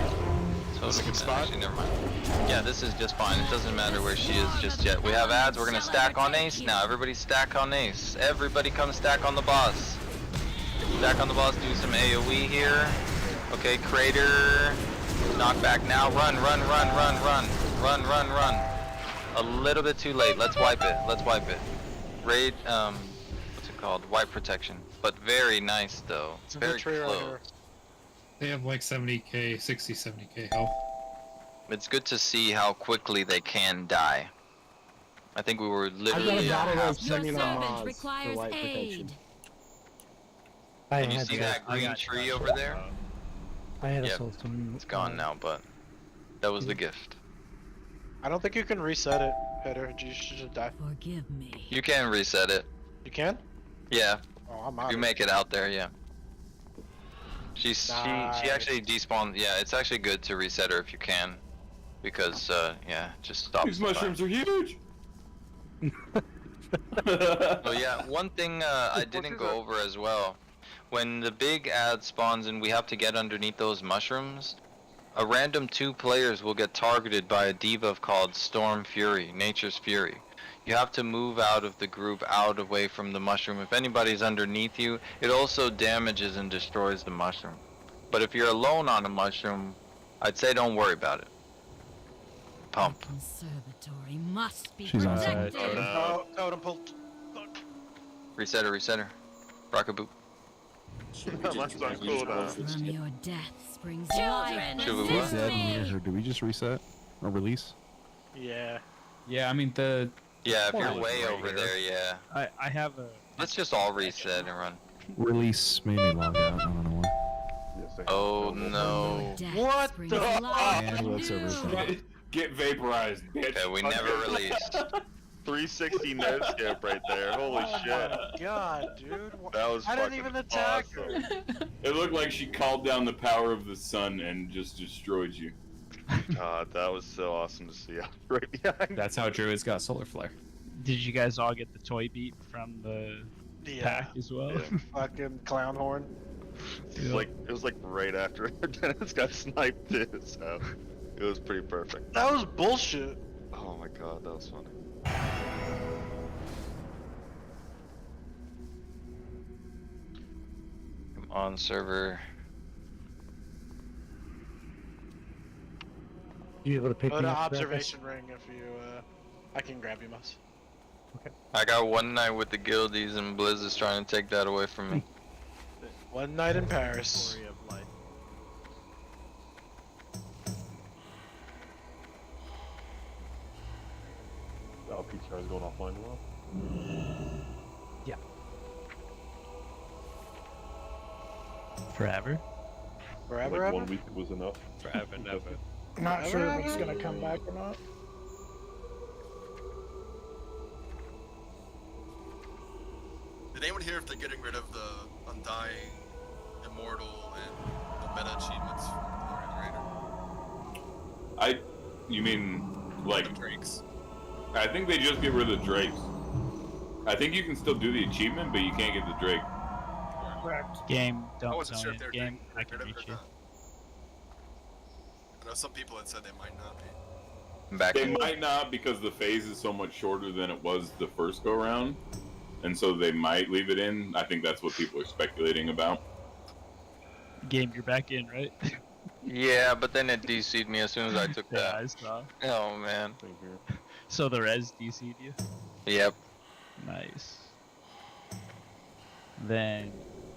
So actually, never mind. Yeah, this is just fine. It doesn't matter where she is just yet. We have ads. We're gonna stack on Ace now. Everybody stack on Ace. Everybody come stack on the boss. Stack on the boss. Do some AOE here. Okay, Crater. Knockback now. Run, run, run, run, run. Run, run, run. A little bit too late. Let's wipe it. Let's wipe it. Raid, what's it called? Wipe protection. But very nice though. It's very close.
They have like 70k, 60, 70k health.
It's good to see how quickly they can die. I think we were literally
requires aid.
Can you see that green tree over there?
I had a
Yep.
soulstone.
It's gone now, but that was the gift.
I don't think you can reset it, Header. You should just die.
Forgive me.
You can reset it.
You can?
Yeah.
Oh, I'm out.
If you make it out there, yeah. She
Nice.
actually despawned. Yeah, it's actually good to reset her if you can, because yeah, just stop.
These mushrooms are huge.
Oh yeah, one thing I didn't go over as well. When the big ad spawns and we have to get underneath those mushrooms, a random 2 players will get targeted by a debuff called Storm Fury, Nature's Fury. You have to move out of the group, out away from the mushroom. If anybody's underneath you, it also damages and destroys the mushroom. But if you're alone on a mushroom, I'd say don't worry about it. Pump.
Conservatory must be
She's on
protected.
side.
Oh, totem pole.
Reset her, reset her. Rock a boot.
Mine's on cooldown.
From your death springs
Children,
life.
Should we
Is that near, or do we just reset or release?
Yeah.
Yeah, I mean the.
Yeah, if you're
Well,
way
right
over
here.
there, yeah.
I have a.
Let's just all reset and run.
Release made me log out. I don't know why.
Oh no.
What the
And what's over
Get vaporized, bitch.
Okay, we never released.
360 no scope right there. Holy
Oh
shit.
my god, dude.
That was
I didn't
fucking
even attack
awesome.
her.
It looked like she called down the power of the sun and just destroyed you.
God, that was so awesome to see. Right behind.
That's how Druids got solar flare.
Did you guys all get the toy beat from the pack as well?
Yeah.
Fucking clown horn.
It was like right after Dennis got sniped too, so it was pretty perfect.
That was bullshit.
Oh my god, that was funny.
Come on, server.
You able to pick
Go
me
to
up?
observation ring if you, I can grab you, Mouse.
I got one night with the guildies and Blizz is trying to take that away from me.
One night in Paris.
Story of life.
Oh, PTR is going offline well.
Yeah.
Forever?
Forever,
Like
ever?
1 week was enough.
Forever, never.
Not sure if it's gonna come back or not.
Did anyone hear if they're getting rid of the Undying, Immortal, and the meta achievements from Glory Creator?
You mean like
The drakes.
I think they just get rid of the drakes. I think you can still do the achievement, but you can't get the drake.
Correct.
Game,
I
don't
wasn't
tell
sure
me.
if they were
Game,
getting
I can
rid of it
reach
or
you.
not. I know some people had said they might not be.
Back
They
in.
might not because the phase is so much shorter than it was the first go round, and so they might leave it in. I think that's what people are speculating about.
Game, you're back in, right?
Yeah, but then it DC'd me as soon as I took
Yeah,
that.
I saw.
Oh man.
Same here.
So the res DC'd you?
Yep.
Nice. Then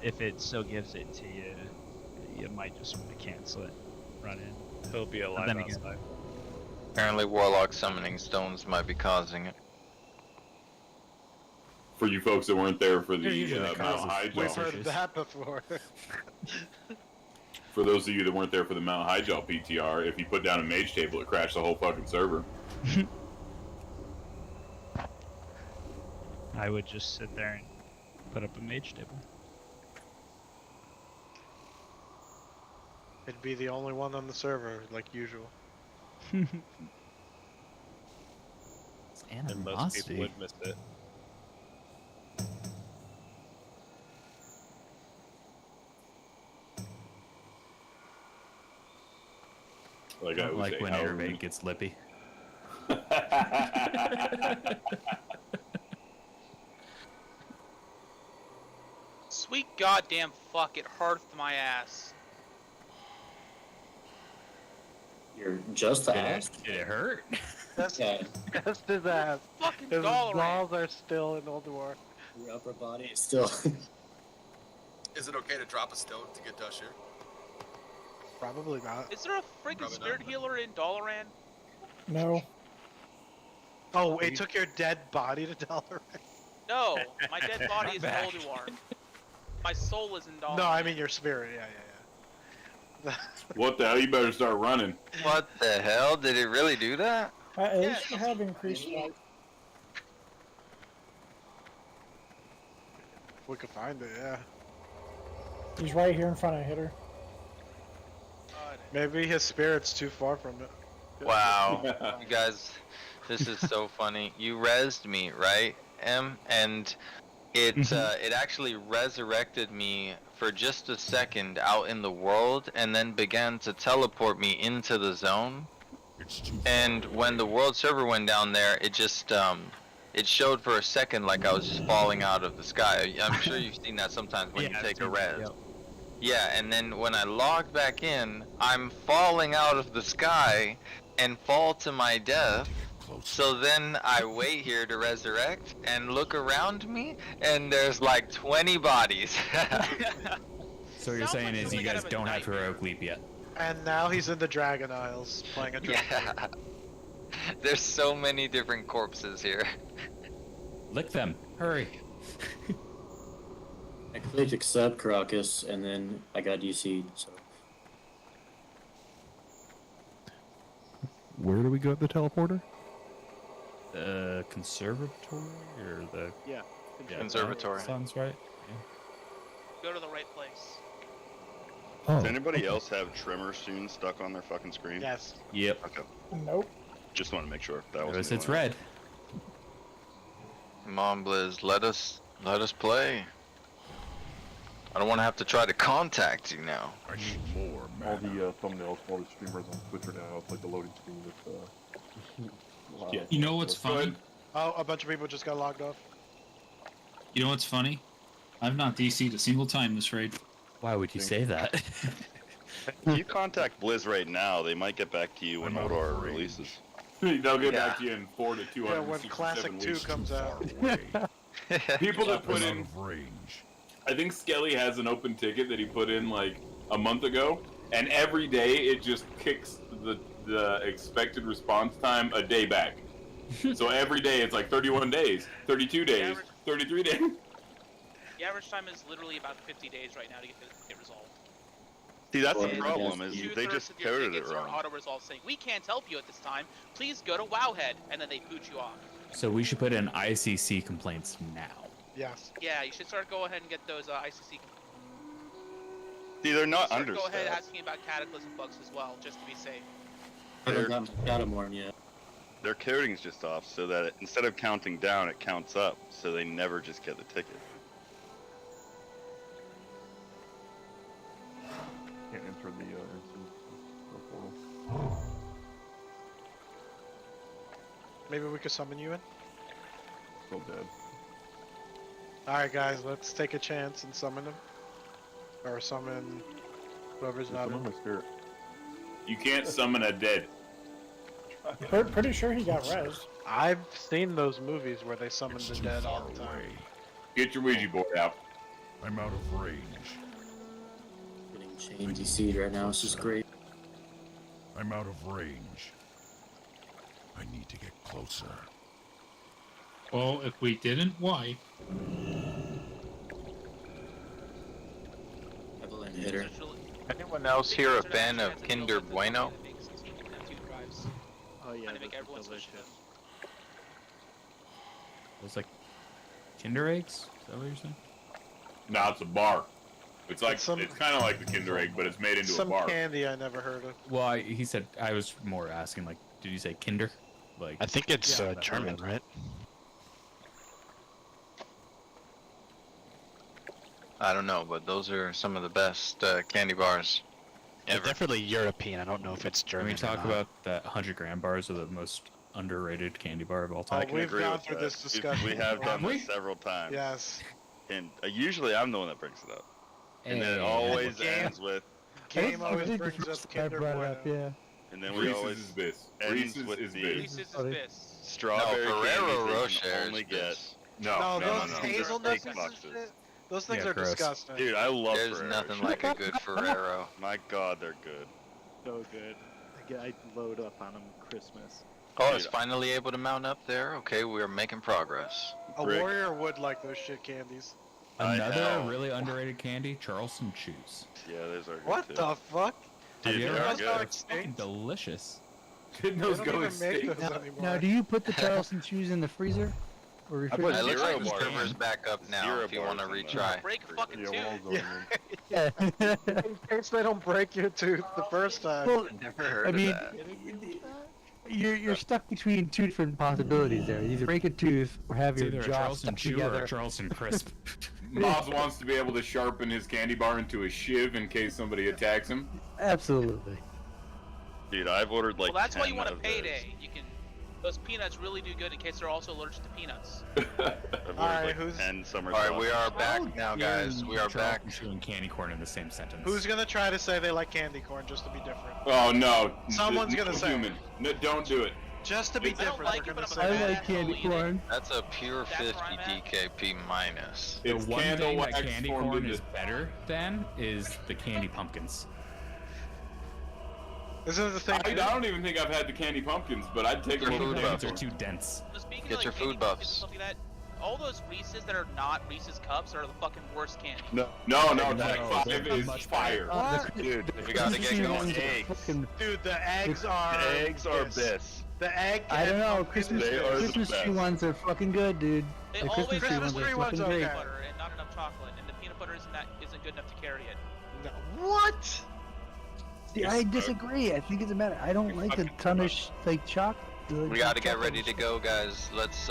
if it still gives it to you, you might just want to cancel it, run in.
He'll be alive
then again-
outside.
Apparently, Warlock summoning stones might be causing it.
For you folks that weren't there for
They're usually
the
the
Mount
causes.
High
We've
Jump,
heard that before.
for those of you that weren't there for the Mount High Jump PTR, if you put down a mage table, it crashed the whole fucking server.
I would just sit there and put up a mage table.
It'd be the only one on the server, like usual.
And most people
Animosity.
would miss it.
Like I
Don't
would
like
say,
when
however
Airbait
many-
gets lippy.
Sweet goddamn fuck, it hearthed my ass.
You're just ass.
Did it hurt?
That's
Yeah,
just his ass.
Fucking
His
Dalaran.
balls are still in Ulduar.
your upper body is still.
Is it okay to drop a stone to get Dush here?
Probably not.
Is there a freaking
Probably
spirit
not.
healer in Dalaran?
No.
Oh, it took your dead body to Dalaran?
No, my dead body
I'm
is
back.
in Ulduar. My soul is in Dalaran.
No, I mean your spirit. Yeah.
What the hell? You better start running.
What the hell? Did it really do that?
At least you have increased life.
If we could find it, yeah.
He's right here in front of Hitter.
Maybe his spirit's too far from it.
Wow. You guys, this is so funny. You rezzed me, right, Em? And it it actually resurrected me for just a second out in the world, and then began to teleport me into the zone. And when the world server went down there, it just it showed for a second like I was just falling out of the sky. I'm sure you've seen that sometimes when you take a res.
Yep.
Yeah, and then when I logged back in, I'm falling out of the sky and fall to my death. So then I wait here to resurrect and look around me, and there's like 20 bodies.
So what you're saying is you guys don't have heroic leap yet.
And now he's in the Dragon Isles playing a dragon.
Yeah. There's so many different corpses here.
Lick them. Hurry.
I clicked accept Karakas, and then I got DC'd. So
Where do we go at the teleporter?
The conservatory or the
Yeah.
Conservatory.
Sounds right.
Go to the right place.
Oh.
Does anybody else have Tremor soon stuck on their fucking screen?
Yes.
Yep.
Okay.
Nope.
Just want to make sure that was.
Notice it's red.
Come on, Blizz, let us play. I don't want to have to try to contact you now.
I need more
All
mana.
the thumbnails for all the streamers on Twitter now, it's like the loading screen with
Yeah.
You know what's funny?
Oh, a bunch of people just got logged off.
You know what's funny? I've not DC'd a single time this raid.
Why would you say that?
If you contact Blizz right now, they might get back to you when
I'm out of
Ulduar
range.
releases.
They'll get back to you in 4 to
Yeah,
267
when Classic 2
weeks.
comes out.
People that
I'm
put
out
in,
of range.
I think Skelly has an open ticket that he put in like a month ago, and every day it just kicks the expected response time a day back. So every day it's like 31 days, 32 days, 33 days.
The average time is literally about 50 days right now to get resolved.
See, that's the
Well,
problem.
yes.
Is they
Two-thirds
just
of your
coded it
tickets are
wrong.
auto-resolved saying, we can't help you at this time. Please go to Wowhead, and then they boot you off.
So we should put in ICC complaints now.
Yes.
Yeah, you should start go ahead and get those ICC.
See, they're not
Start go ahead
understaffed.
asking about Cataclysm bugs as well, just to be safe.
I haven't got him one yet.
Their coding's just off, so that instead of counting down, it counts up, so they never just get the ticket.
can't enter the instant portal.
Maybe we could summon you in?
Still dead.
Alright guys, let's take a chance and summon him. Or summon whoever's not
Summon
in.
my spirit.
You can't summon a dead.
Pretty sure he got res.
I've seen those movies where they summon the dead all the time.
Get your Ouija board out.
I'm out of range.
Getting chain DC'd right now. This is great.
I'm out of range. I need to get closer.
Well, if we didn't wipe,
Hitter.
Anyone else here a fan of Kinder Bueno?
Oh yeah,
to make everyone switch them.
It's like Kinder eggs? Is that what you're saying?
No, it's a bar. It's like it's kind of like the Kinder Egg, but it's made into a
Some
bar.
candy I never heard of.
Well, he said, I was more asking, like, did you say Kinder? Like,
I think it's German, right?
I don't know, but those are some of the best candy bars
They're
ever.
definitely European. I don't know if it's German.
When we talk about that 100-gram bars are the most underrated candy bar of all time.
Oh,
I can
we've
agree
gone
with
through
that.
this discussion.
We have
before.
done this several times.
Yes.
And usually I'm the one that brings it up. And then it
Hey.
always ends with.
Game always brings up Kinder Bueno.
Yeah.
And then we
Reese's
always
is this.
ends
Reese's
with
is
the
this.
Reese's is this.
strawberry
No,
candies
Ferrero
that you
Rocher
can
is
only
this.
get.
No,
those
no.
hazelnuts
Steak
and
boxes.
shit. Those things
Yeah,
are
gross.
disgusting.
Dude, I love
There's
Ferrero
nothing
Rocher.
like a good Ferrero.
My god, they're good.
So good. I load up on them Christmas.
Oh, it's finally able to mount up there? Okay, we're making progress.
A
Rick.
warrior would like those shit candies.
Another
know.
really underrated candy, Charleston Chews.
Yeah, those are good
What
too.
the fuck?
Have
Dude,
you
they're
ever
Those
good.
go
Fucking
extinct.
delicious.
Didn't
They
those
don't
go
even make
extinct?
those anymore.
Now, do you put the Charleston chews in the freezer? Or
I put
It
refrigerator?
looks like
zero
the
bars.
server's back up now
Zero
if you want to
bars in the
retry.
Break a fucking
Yeah, we're all
tooth.
going in.
Yeah.
In case they don't break your tooth the first time.
Well,
Never heard
I
of
mean,
that.
you're stuck between two different possibilities there. Either break a tooth or have
It's
your
either a
jaw
Charleston
stuck
Chew or
together.
a Charleston Crisp.
Moz wants to be able to sharpen his candy bar into a shiv in case somebody attacks him.
Absolutely.
Dude, I've ordered like
Well, that's why
10
you want a
of those.
payday. You can. Those peanuts really do good in case they're also allergic to peanuts.
I've ordered
Alright,
like
who's-
10 summer
Alright, we
sauces.
are back now, guys. We are back.
Charleston Chew and candy corn in the same sentence.
Who's gonna try to say they like candy corn just to be different?
Oh no!
Someone's
No
gonna say
human. No, don't do it.
Just to be
I don't
different,
like
they're
it, but
gonna
I'm
say
a
I
that.
like candy
I'll eat it.
corn.
That's a pure
That's
50
where I'm at.
DKP minus.
The
It's
one
candle
thing that
wax
candy
formed
corn
into-
is better than is the candy pumpkins.
Isn't it the thing?
I don't even think I've had the candy pumpkins, but I'd take
Your
them over
food
candy
buffs
They're
corn.
too dense.
So speaking
Get
of
your
like
food
candy pumpkins and
buffs.
stuff like that, all those Reese's that are not Reese's cups are the fucking worst candy.
No, Tech 5 is fire.
Dude,
We gotta get going.
Dude, the eggs are.
the eggs are
this.
this.
The egg.
I don't
and
know.
pumpkin
Christmas
is
They are the
Christmas tree
best.
ones are fucking good, dude.
They
The
always
Christmas
have
tree ones
Christmas
are
tree ones
fucking
are
great.
okay.
butter and not enough chocolate, and the peanut butter isn't good enough to carry it.
No. What?
See, I disagree. I think it's a matter. I don't like a ton of chocolate.
We gotta get ready to go, guys. Let's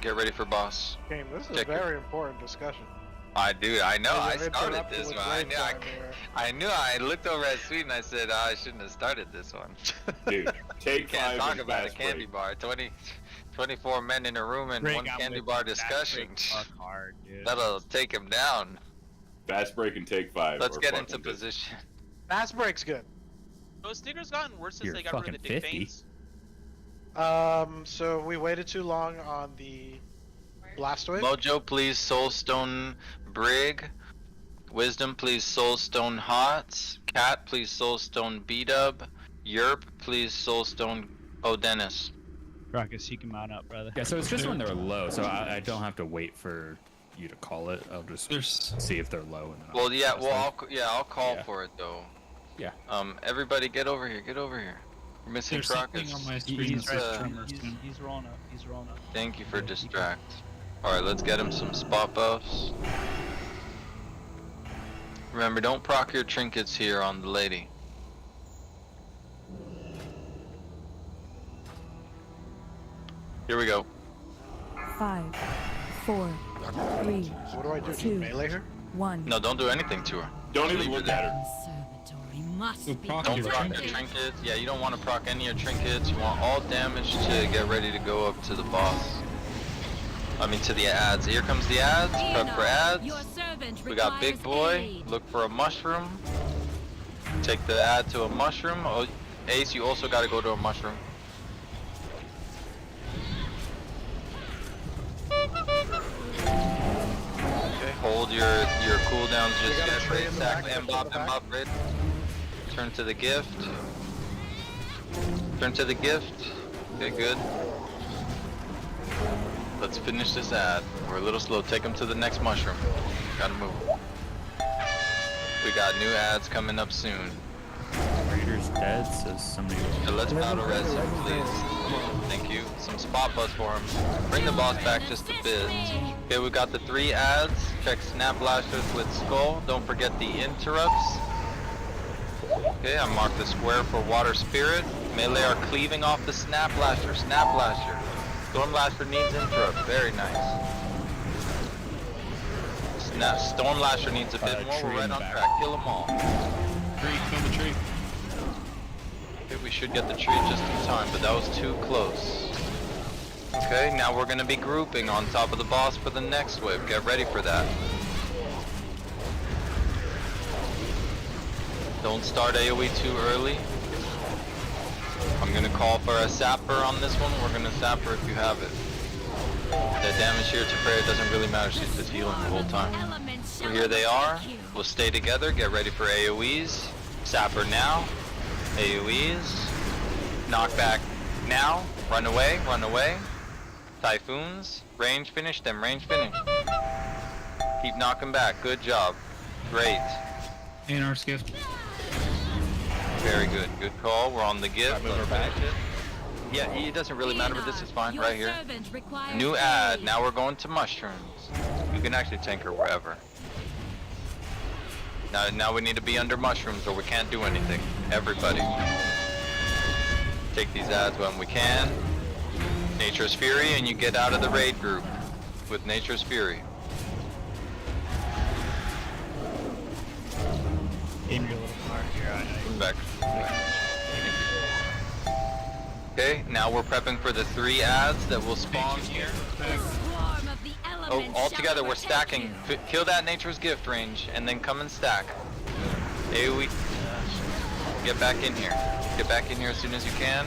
get ready for boss.
Game, this is a
Check it.
very important discussion.
I know. I
You're
started
interrupted
this
with
one.
break time here.
I knew. I looked over at Sweet and I said, I shouldn't have started this one.
Dude, Take
Can't
5
talk
is
about a
fast
candy
break.
bar. 24 men in a room and
Break
one
out
candy
with
bar
that
discussion.
break fuck hard, dude.
That'll take him down.
Fast break and Take 5.
Let's
are
get
fucking
into
good.
position.
Fast break's good.
So Stickers gotten worse since
You're
they got rid of the
fucking
dick
50.
veins.
So we waited too long on the blast wave.
Mojo, please Soulstone Brig. Wisdom, please Soulstone Hots. Cat, please Soulstone B-Dub. Yerp, please Soulstone Dennis.
Karakas, you can mount up, brother.
Yeah, so it's just when they're low, so I don't have to wait for you to call it. I'll just see if they're low. And then
Well, yeah,
cast
well,
them.
I'll call
Yeah.
for it though.
Yeah.
Everybody, get over here. Get over here. We're missing
There's something
Karakas.
on my screen
He's,
that says tremors.
He's rolling up. He's rolling up.
Thank you for distract. All right, let's get him some spot buffs. Remember, don't proc your trinkets here on the lady. Here we go.
5, 4, 3,
So what do I do? Just
2,
melee her?
1.
No, don't do anything to her.
Don't
Just
even
leave
look
her
at
there.
her.
Must
So
be
proc
Don't
your
proc your
trinkets.
trinkets. Yeah, you don't want to proc any of your trinkets. You want all damage to get ready to go up to the boss. I mean, to the ads. Here comes the ads. Prep for ads. We got Big Boy. Look for a mushroom. Take the ad to a mushroom. Oh, Ace, you also got to go to a mushroom. Okay, hold your cooldowns just
got a
yet.
tree
Raid
in the
sack,
back,
Mbop, raid. Turn to the gift. Turn to the gift. Okay, good. Let's finish this ad. We're a little slow. Take them to the next mushroom. Gotta move. We got new ads coming up soon.
Raider's dead, says somebody.
So let's battle res him, please. Thank you. Some spot buzz for him. Bring the boss back just a bit. Okay, we got the 3 ads. Check snap blasters with skull. Don't forget the interrupts. Okay, I marked the square for water spirit. Melee are cleaving off the snap blaster. Snap blaster. Storm blaster needs interrupt. Very nice. Storm blaster needs a bit more. We're right on track. Kill them all.
Tree, kill the tree.
Okay, we should get the tree just in time, but that was too close. Okay, now we're gonna be grouping on top of the boss for the next wave. Get ready for that. Don't start AoE too early. I'm gonna call for a sapper on this one. We're gonna sapper if you have it. The damage here to Freya doesn't really matter, she's just healing the whole time. So here they are. We'll stay together, get ready for AoEs. Sapper now. AoEs. Knockback now. Run away, run away. Typhoons. Range finish them, range finish. Keep knocking back, good job. Great.
Anar's gift.
Very good, good call. We're on the gift. Let's finish it. Yeah, it doesn't really matter, but this is fine, right here. New ad, now we're going to mushrooms. You can actually tank her wherever. Now we need to be under mushrooms or we can't do anything. Everybody. Take these ads when we can. Nature's Fury, and you get out of the raid group with Nature's Fury.
Aim your little car here.
Back. Okay, now we're prepping for the 3 ads that will spawn here. Oh, all together we're stacking. Kill that Nature's Gift range, and then come and stack. AoE. Get back in here. Get back in here as soon as you can.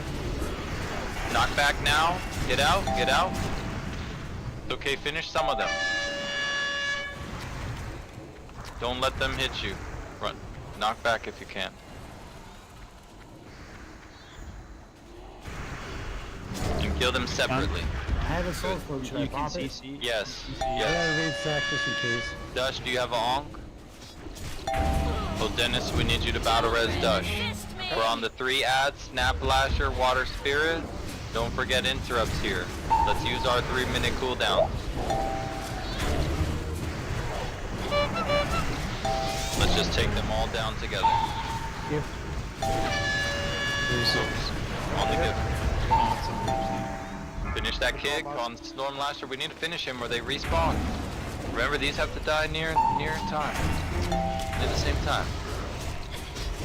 Knock back now. Get out, get out. It's okay, finish some of them. Don't let them hit you. Run. Knock back if you can. And kill them separately.
I have a soul form. Should I pop it?
Yes.
I
Yes.
got a raid sack just in case.
Dush, do you have a onk? Well, Dennis, we need you to battle res Dush. We're on the 3 ads, Snap Lasher, Water Spirit. Don't forget interrupts here. Let's use our 3-minute cooldown. Let's just take them all down together.
Gift.
On the gift. Finish that kick on Storm Lasher. We need to finish him or they respawn. Remember, these have to die near time. At the same time.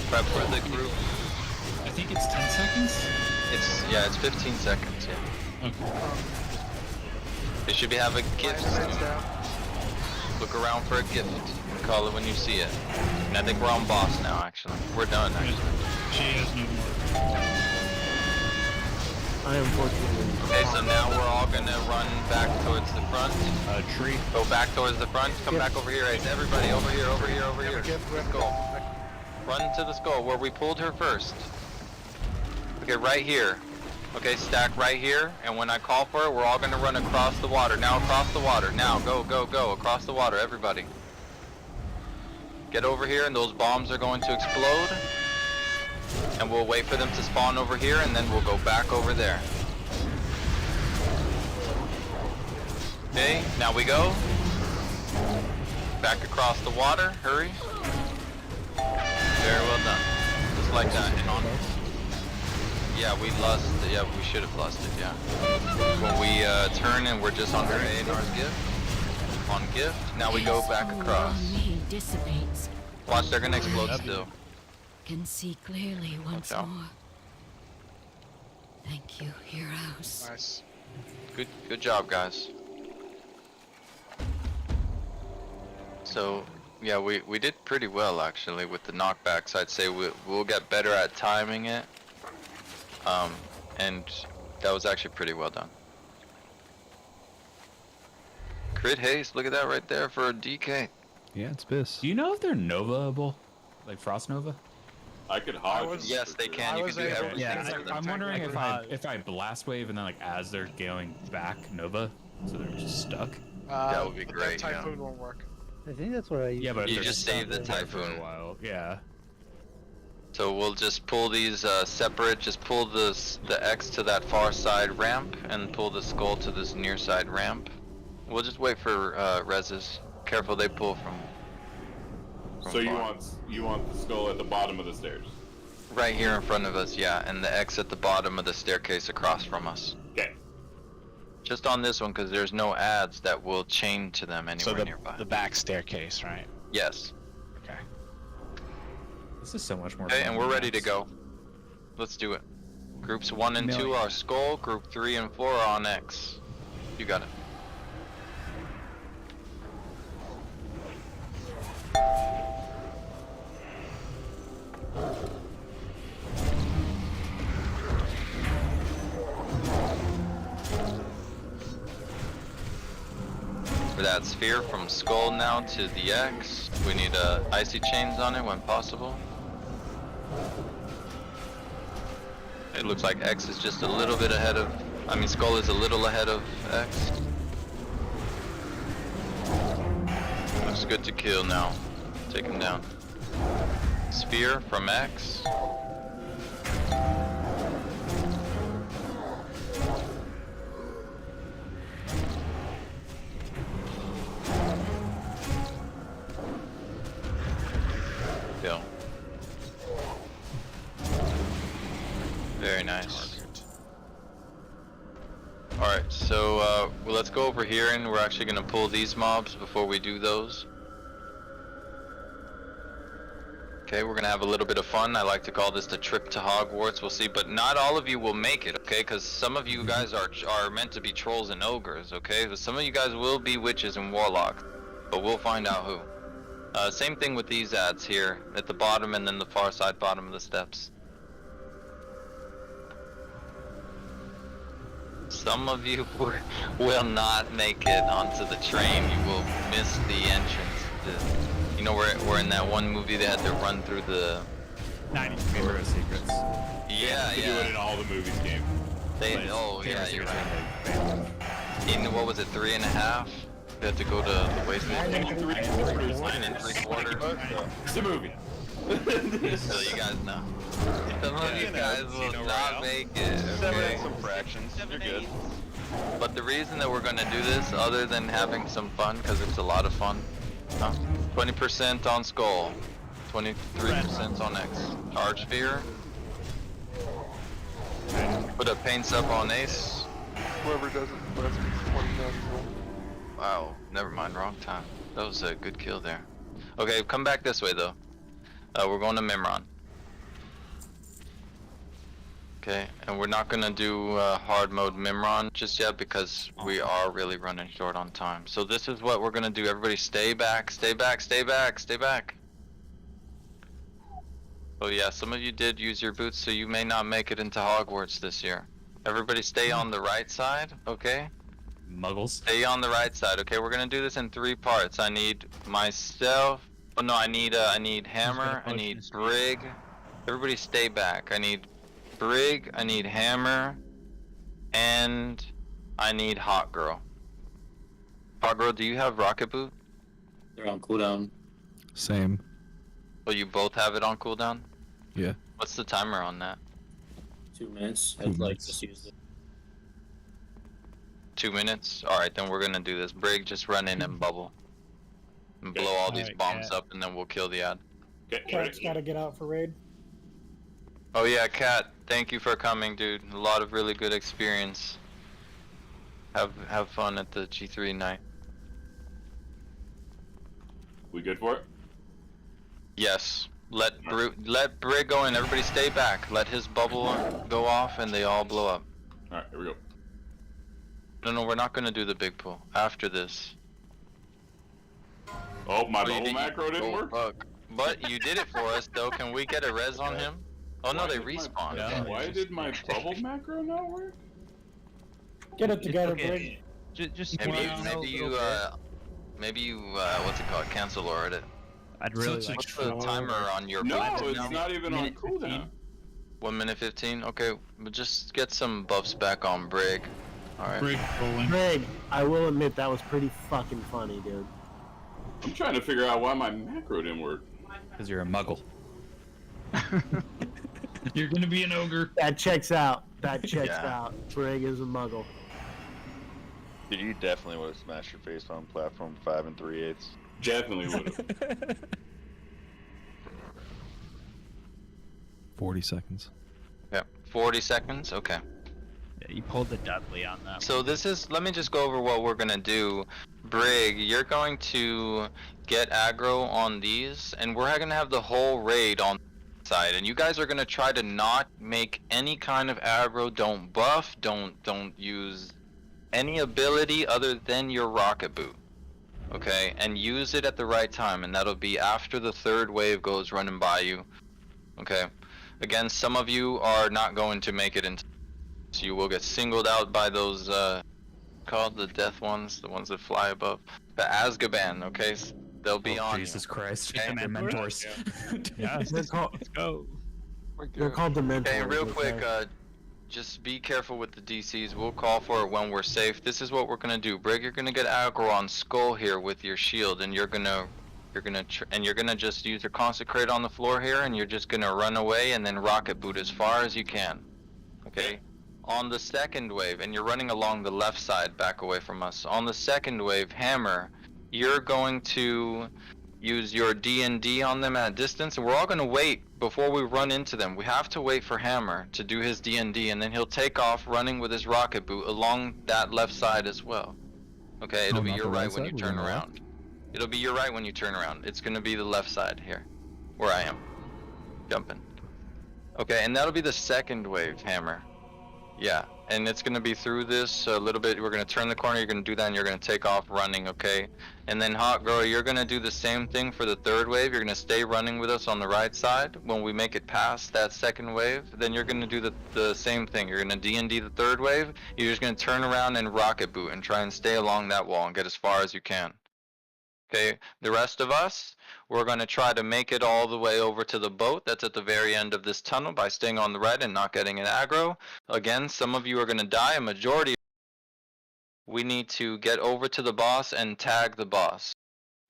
Prep for the group.
I think it's 10 seconds?
It's 15 seconds, yeah.
Okay.
They should have a gift soon. Look around for a gift. Call it when you see it. And I think we're on boss now, actually. We're done, actually.
She has no more.
I unfortunately.
Okay, so now we're all gonna run back towards the front.
Tree.
Go back towards the front. Come back over here, Ace. Everybody over here, over here, over here. Skull. Run to the skull where we pulled her first. Okay, right here. Okay, stack right here. And when I call for it, we're all gonna run across the water. Now across the water. Now, go, go, go. Across the water, everybody. Get over here and those bombs are going to explode. And we'll wait for them to spawn over here and then we'll go back over there. Okay, now we go. Back across the water, hurry. Very well done. Just like that. And on. Yeah, we lost. Yeah, we should have lost it, yeah. When we turn and we're just under A&R's gift. On gift. Now we go back across.
Dissipates.
Watch, they're gonna explode still.
Can see clearly once
out.
more. Thank you, heroes.
Nice.
Good job, guys. So, yeah, we did pretty well actually with the knockbacks. I'd say we'll get better at timing it. And that was actually pretty well done. Crit haste, look at that right there for a DK.
Yeah, it's piss.
Do you know if they're Nova-able? Like Frost Nova?
I could hog.
Yes, they can. You can do everything.
Yeah,
to them.
I'm wondering if I blast wave and then like as they're going back Nova, so they're just stuck.
That would be great.
That typhoon
Yeah.
won't work.
I think that's what I use.
Yeah, but
You
they're
just
stuck
save the
for a
typhoon.
while. Yeah.
So we'll just pull these separate. Just pull the X to that far side ramp, and pull the skull to this near side ramp. We'll just wait for reses. Careful, they pull from
So you
far.
want the skull at the bottom of the stairs?
Right here in front of us, yeah, and the X at the bottom of the staircase across from us.
Okay.
Just on this one, because there's no ads that will chain to them anywhere
So
nearby.
the back staircase, right?
Yes.
Okay.
This is so much more.
Okay,
fun
and we're
than
ready to
maps.
go. Let's do it. Groups 1 and 2
Million.
are skull. Group 3 and 4 are on X. You got it. For that sphere from skull now to the X, we need icy chains on it when possible. It looks like X is just a little bit ahead of, skull is a little ahead of X. Looks good to kill now. Take him down. Sphere from X. Kill. Very nice. Alright, so well, let's go over here and we're actually going to pull these mobs before we do those. Okay, we're going to have a little bit of fun. I like to call this the trip to Hogwarts. We'll see, but not all of you will make it, okay? Because some of you guys are meant to be trolls and ogres, okay? But some of you guys will be witches and warlocks, but we'll find out who. Same thing with these ads here at the bottom and then the far side bottom of the steps. Some of you will not make it onto the train. You will miss the entrance. You know, we're in that one movie they had to run through the
93 Mirror Secrets.
Yeah,
They do it in all the movies, game.
Yeah, you're right. In what was it, 3.5? They had to go to the basement.
9 3/4.
9 3/4.
It's a movie.
So you guys know. Some of you guys will not make it. Okay?
Some fractions. You're good.
But the reason that we're going to do this, other than having some fun, because it's a lot of fun, 20% on skull, 23% on X. Charge sphere. Put a paints up on ace.
Whoever does it, that's 20 guns.
Wow, never mind, wrong time. That was a good kill there. Okay, come back this way though. We're going to Mimron. Okay, and we're not gonna do hard mode Mimron just yet because we are really running short on time. So this is what we're gonna do. Everybody stay back, stay back, stay back, stay back. Oh yeah, some of you did use your boots, so you may not make it into Hogwarts this year. Everybody stay on the right side, okay?
Muggles.
Stay on the right side, okay? We're gonna do this in 3 parts. I need myself. Oh no, I need hammer. I need brig. Everybody stay back. I need brig. I need hammer, and I need hot girl. Hot girl, do you have rocket boot?
They're on cooldown.
Same.
Oh, you both have it on cooldown?
Yeah.
What's the timer on that?
2 minutes.
2
I'd like
minutes.
just use it.
2 minutes? Alright, then we're gonna do this. Brig, just run in and bubble. And blow all these bombs up, and then we'll kill the ad.
Cat's gotta get out for raid.
Oh yeah, Kat, thank you for coming, dude. A lot of really good experience. Have fun at the G3 night.
We good for it?
Yes. Let Brig go in. Everybody stay back. Let his bubble go off, and they all blow up.
All right, here we go.
No, we're not gonna do the big pull. After this.
Oh, my
you
bubble
did-
macro didn't work.
Fuck. But you did it for us, though. Can we get a res on him? Oh no, they respawn.
Why did my bubble macro not work?
Get it together,
Okay.
Brig.
Just
Maybe you Maybe you, what's it called? Cancel or edit.
I'd really
Such a
like
What's the timer on your
No,
boots
it's
now?
not even on cooldown.
1 minute 15. Okay, but just get some buffs back on Brig. All right.
Brig rolling.
Greg, I will admit that was pretty fucking funny, dude.
I'm trying to figure out why my macro didn't work.
Because you're a muggle.
You're gonna be an ogre.
That checks out. That checks
Yeah.
out. Greg is a muggle.
Dude, you definitely would have smashed your face on platform 5 3/8.
Definitely would have.
40 seconds.
Yeah, 40 seconds. Okay.
Yeah, you pulled the Dudley on that.
So this is, let me just go over what we're gonna do. Brig, you're going to get aggro on these, and we're gonna have the whole raid on the side, and you guys are gonna try to not make any kind of aggro. Don't buff, don't use any ability other than your rocket boot. Okay, and use it at the right time, and that'll be after the third wave goes running by you. Okay, again, some of you are not going to make it in, so you will get singled out by those called the death ones, the ones that fly above. But Azkaban, okay, they'll be on
Jesus
you.
Christ.
Okay?
They're mentors.
Yeah,
They're called,
let's go.
they're called the mentors.
Okay, real quick,
okay?
just be careful with the DCs. We'll call for it when we're safe. This is what we're gonna do. Brig, you're gonna get aggro on Skull here with your shield, and you're gonna just use your consecrate on the floor here, and you're just gonna run away and then rocket boot as far as you can. Okay. On the second wave, and you're running along the left side, back away from us. On the second wave, Hammer, you're going to use your D&D on them at distance, and we're all going to wait before we run into them. We have to wait for Hammer to do his D&D, and then he'll take off running with his rocket boot along that left side as well. Okay, it'll be
not
your
the
right
right
when you
side? We're
turn
going
around.
left?
It'll be your right when you turn around. It's going to be the left side here, where I am. Jumping. Okay, and that'll be the second wave, Hammer. Yeah, and it's gonna be through this a little bit. We're gonna turn the corner, you're gonna do that, and you're gonna take off running, okay? And then Hot Girl, you're gonna do the same thing for the third wave. You're gonna stay running with us on the right side. When we make it past that second wave, then you're gonna do the same thing. You're gonna D&D the third wave. You're just gonna turn around and rocket boot and try and stay along that wall and get as far as you can. Okay, the rest of us, we're going to try to make it all the way over to the boat that's at the very end of this tunnel by staying on the right and not getting an aggro. Again, some of you are going to die, a majority. We need to get over to the boss and tag the boss.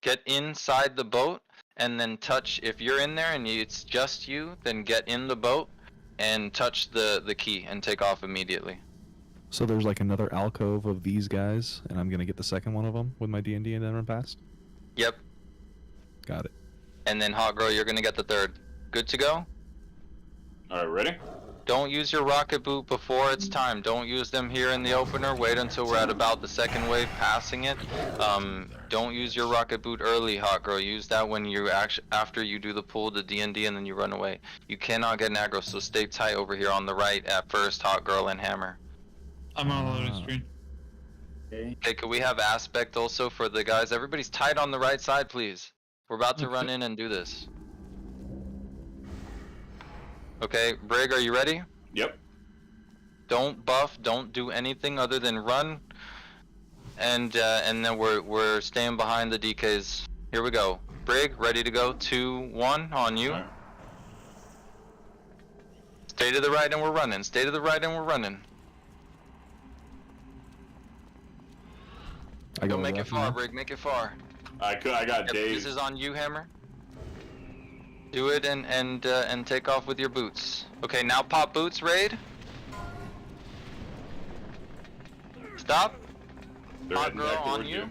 Get inside the boat and then touch, if you're in there and it's just you, then get in the boat and touch the key and take off immediately.
So there's like another alcove of these guys, and I'm gonna get the second one of them with my D&D and then run past?
Yep.
Got it.
And then Hot Girl, you're gonna get the third. Good to go?
Alright, ready?
Don't use your rocket boot before it's time. Don't use them here in the opener. Wait until we're at about the second wave, passing it. Don't use your rocket boot early, Hot Girl. Use that when you after you do the pull, the D&D, and then you run away. You cannot get an aggro, so stay tight over here on the right at first, Hot Girl and Hammer.
I'm on the loading screen.
Okay, could we have aspect also for the guys? Everybody's tight on the right side, please. We're about to run in and do this. Okay, Brig, are you ready?
Yep.
Don't buff, don't do anything other than run. And then we're staying behind the DKs. Here we go. Brig, ready to go. 2, 1, on you.
Right.
Stay to the right and we're running. Stay to the right and we're running. Don't make it far, Brig. Make it far.
I got Dave.
This is on you, Hammer. Do it and take off with your boots. Okay, now pop boots, raid. Stop.
They're
Hot
heading
Girl
back
on
towards
you.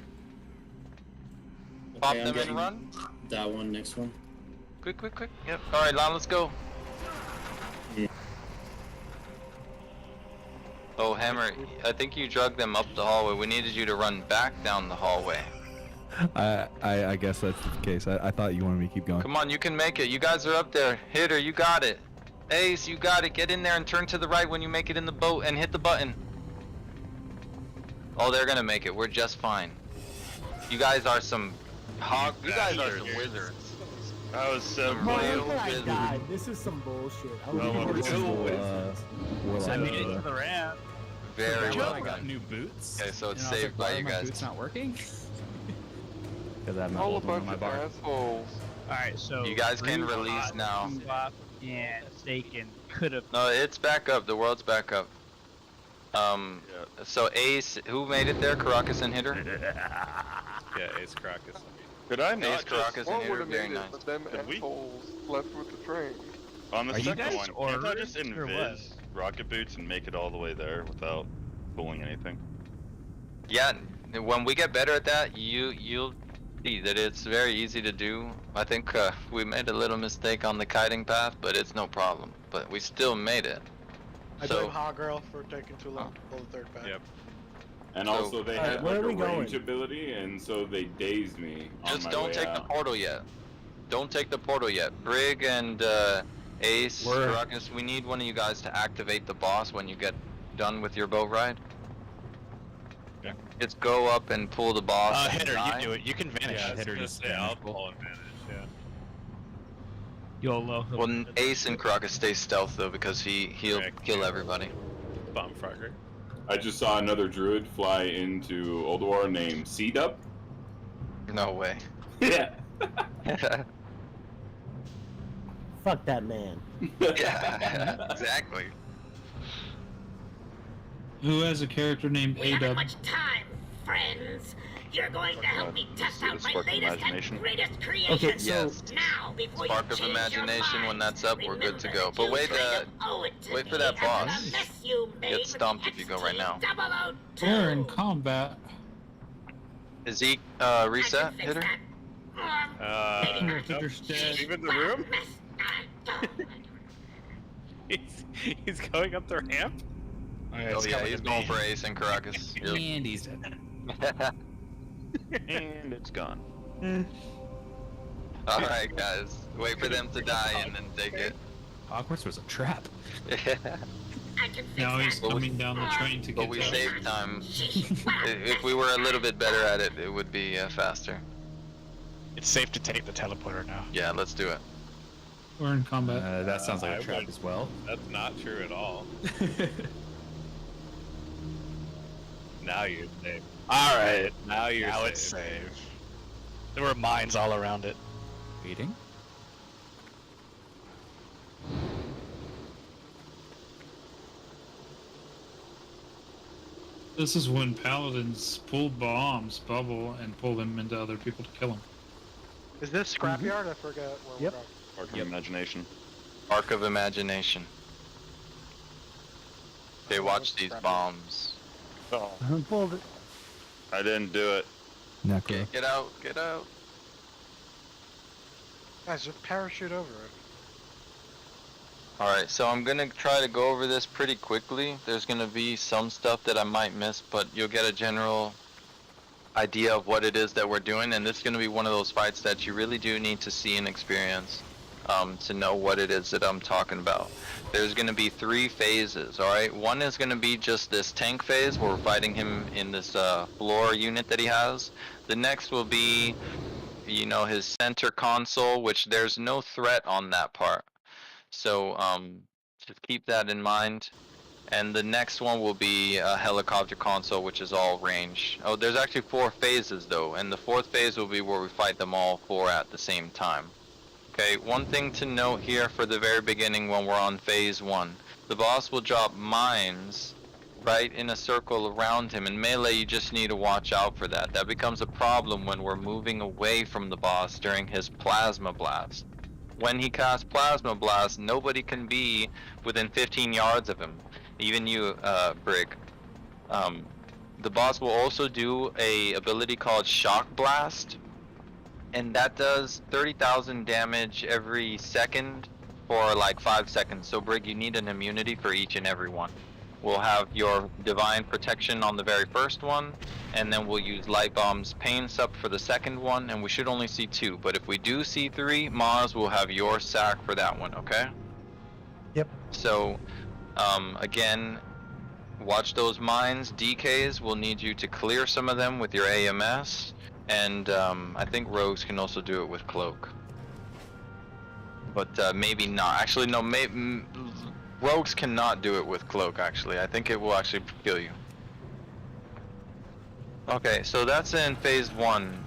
Pop
Okay, I'm
them and
getting
run.
That one, next one.
Quick. Yep. All right, Lon, let's go.
Yeah.
Oh, Hammer, I think you dragged them up the hallway. We needed you to run back down the hallway.
I guess that's the case. I thought you wanted me to keep going.
Come on, you can make it. You guys are up there. Hitter, you got it. Ace, you got it. Get in there and turn to the right when you make it in the boat and hit the button. Oh, they're gonna make it. We're just fine. You guys are some you guys are some wizards.
I was so
Some real
I
wizards.
died. This is some bullshit. I was
Well,
gonna
we're
go
still,
I made it to the ramp.
Very well
I got
done.
new boots.
Okay, so it's
And I was
saved
like,
by
why
you
are my
guys.
boots not working? Because I have my
All a
old one on
bunch
my
of
bar.
assholes.
Alright, so
You guys can
Druid,
release now.
Buff, and Staken could have.
No, it's back up. The world's back up. So Ace, who made it there? Karakas and Hitter?
Yeah, Ace Karakas.
Could I
Ace,
not
Karakas,
just...
and
One
Hitter,
would have
very
made it,
nice.
but them assholes left with the train.
On the
Are you
second
guys
one, can't I just
orange or
invis rocket boots and make it all the way there without pulling anything?
Yeah, when we get better at that, you'll see that it's very easy to do. I think we made a little mistake on the kiting path, but it's no problem. But we still made it.
I
So-
blame Hot Girl for taking too long to pull the third pack.
Yep.
And
So-
also they had
where
like
are
a
we
range
going?
ability, and so they dazed me on
Just
my
don't
way
take the
out.
portal yet. Don't take the portal yet. Brig and Ace,
We're-
Karakas, we need one of you guys to activate the boss when you get done with your boat ride.
Okay.
Just go up and pull the boss. and
Hitter,
die.
you do it. You can vanish.
Yeah, I was
Hitter
gonna
just
say,
vanish.
I'll pull advantage, yeah.
YOLO.
Well, Ace and Karakas stay stealth though because he'll
Correct.
kill everybody.
Bomb frogger.
I just saw another druid fly into Ulduar named C-Dub.
No way.
Yeah.
Fuck that man.
Yeah, exactly.
Who has a character named
We haven't
A-Dub?
much time, friends. You're going to help me test out my
Spark of
latest and
imagination.
greatest creation.
Okay, so
Yes.
Now, before
Spark
you
of
change
imagination.
your
When
mind,
that's up, we're good to go.
remember
But
that
wait,
you kind of owe it to
wait for
me
that
after
boss.
the mess you made
Get
with
stomped
the
if you go right now.
XT002.
We're in combat.
Is he reset,
Fix
Hitter?
that. Maybe not.
Hitter's dead.
Leave in the room? He's going up the ramp?
Alright,
Oh
it's
yeah,
coming
he's
to
going
me.
for Ace and Karakas. Yep.
And he's dead.
And it's gone.
Alright guys, wait for them to die and then take it.
Hogwarts was a trap.
I can fix
Now he's
that.
coming down the train to
But
get
we
us.
saved time. If we were a little bit better at it, it would be faster.
It's safe to take the teleporter now.
Yeah, let's do it.
We're in combat.
That sounds like
I
a trap
would-
as well.
That's not true at all. Now you're safe.
Alright.
Now you're
Now
safe.
it's safe. There were mines all around it.
Waiting.
This is when paladins pull bombs, bubble, and pull them into other people to kill them.
Is this Scrapyard? I forget where
Yep.
we're going.
Spark of imagination.
Arc of imagination. Okay, watch these bombs.
Oh.
Who pulled it?
I didn't do it.
Necro.
Okay, get out, get out.
Guys, just parachute over it.
Alright, so I'm gonna try to go over this pretty quickly. There's gonna be some stuff that I might miss, but you'll get a general idea of what it is that we're doing, and this is gonna be one of those fights that you really do need to see and experience to know what it is that I'm talking about. There's gonna be 3 phases, alright? One is gonna be just this tank phase where we're fighting him in this floor unit that he has. The next will be, you know, his center console, which there's no threat on that part. So just keep that in mind. And the next one will be a helicopter console, which is all range. Oh, there's actually 4 phases though, and the 4th phase will be where we fight them all 4 at the same time. Okay, one thing to note here for the very beginning when we're on phase 1. The boss will drop mines right in a circle around him. In melee, you just need to watch out for that. That becomes a problem when we're moving away from the boss during his plasma blast. When he casts Plasma Blast, nobody can be within 15 yards of him. Even you, Brig. The boss will also do a ability called Shock Blast. And that does 30,000 damage every second for like 5 seconds. So Brig, you need an immunity for each and every one. We'll have your Divine Protection on the very first one, and then we'll use Light Bomb's Pain Sup for the second one, and we should only see 2. But if we do see 3, Maz will have your sack for that one, okay?
Yep.
So, again, watch those mines. DKs, we'll need you to clear some of them with your AMS, and I think Rogues can also do it with Cloak. But maybe not. Actually, no, Rogues cannot do it with Cloak, actually. I think it will actually kill you. Okay, so that's in phase 1.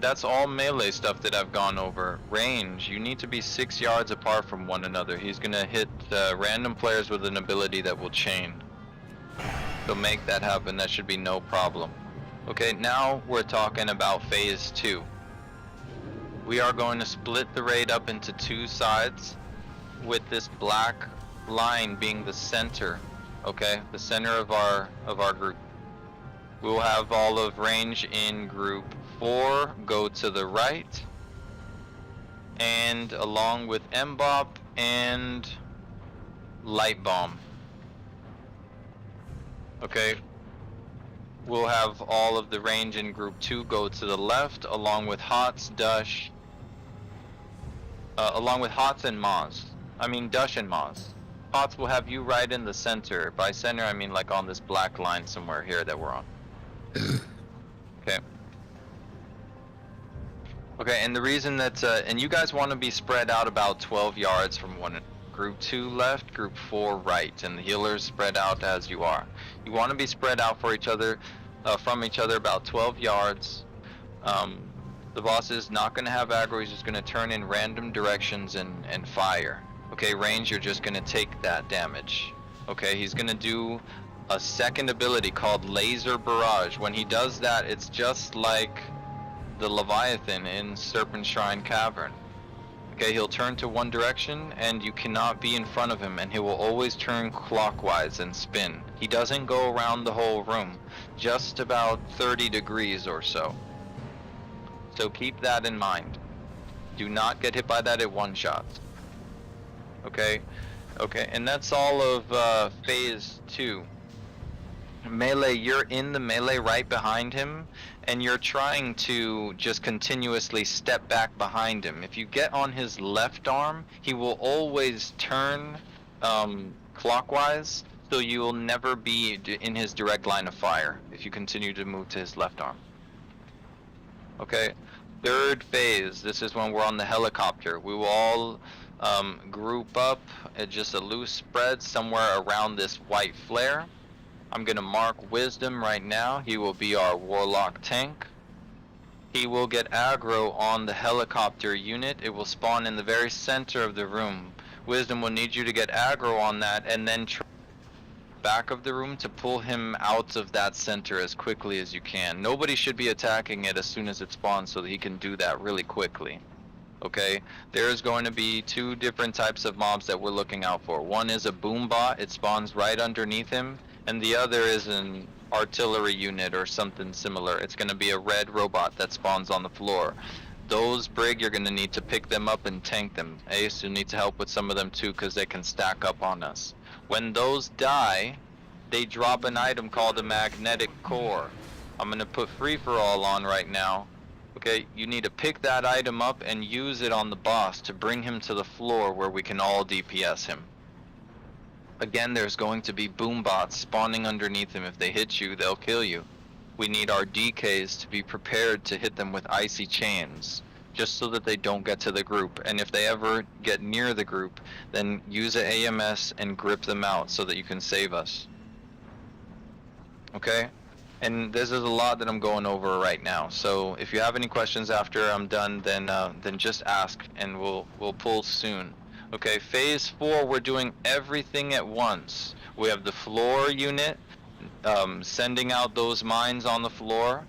That's all melee stuff that I've gone over. Range, you need to be 6 yards apart from one another. He's gonna hit random players with an ability that will chain. So make that happen, that should be no problem. Okay, now we're talking about phase 2. We are going to split the raid up into 2 sides, with this black line being the center, okay? The center of our group. We will have all of range in group 4 go to the right, and along with Mbop and Light Bomb. Okay, we'll have all of the range in group 2 go to the left, along with Hots, Dush, along with Hots and Maz. I mean Dush and Maz. Hots will have you right in the center. By center, I mean like on this black line somewhere here that we're on. Okay. Okay, and the reason that, and you guys want to be spread out about 12 yards from one. Group 2 left, group 4 right, and the healers spread out as you are. You want to be spread out for each other, from each other about 12 yards. The boss is not going to have aggro, he's just going to turn in random directions and fire. Okay, range, you're just going to take that damage. Okay, he's going to do a second ability called Laser Barrage. When he does that, it's just like the Leviathan in Serpent Shrine Cavern. Okay, he'll turn to one direction and you cannot be in front of him, and he will always turn clockwise and spin. He doesn't go around the whole room, just about 30 degrees or so. So keep that in mind. Do not get hit by that at one shot. Okay? Okay, and that's all of phase 2. Melee, you're in the melee right behind him, and you're trying to just continuously step back behind him. If you get on his left arm, he will always turn clockwise, so you will never be in his direct line of fire if you continue to move to his left arm. Okay, third phase, this is when we're on the helicopter. We will all group up at just a loose spread somewhere around this white flare. I'm gonna mark Wisdom right now. He will be our Warlock tank. He will get aggro on the helicopter unit. It will spawn in the very center of the room. Wisdom will need you to get aggro on that and then try back of the room to pull him out of that center as quickly as you can. Nobody should be attacking it as soon as it spawns so that he can do that really quickly. Okay, there's going to be 2 different types of mobs that we're looking out for. One is a boom bot, it spawns right underneath him, and the other is an artillery unit or something similar. It's going to be a red robot that spawns on the floor. Those, Brig, you're going to need to pick them up and tank them. Ace, you'll need to help with some of them too, because they can stack up on us. When those die, they drop an item called a magnetic core. I'm going to put free-for-all on right now. Okay, you need to pick that item up and use it on the boss to bring him to the floor where we can all DPS him. Again, there's going to be boom bots spawning underneath him. If they hit you, they'll kill you. We need our DKs to be prepared to hit them with icy chains, just so that they don't get to the group. And if they ever get near the group, then use an AMS and grip them out so that you can save us. Okay? And this is a lot that I'm going over right now. So if you have any questions after I'm done, then just ask and we'll pull soon. Okay, phase 4, we're doing everything at once. We have the floor unit, sending out those mines on the floor.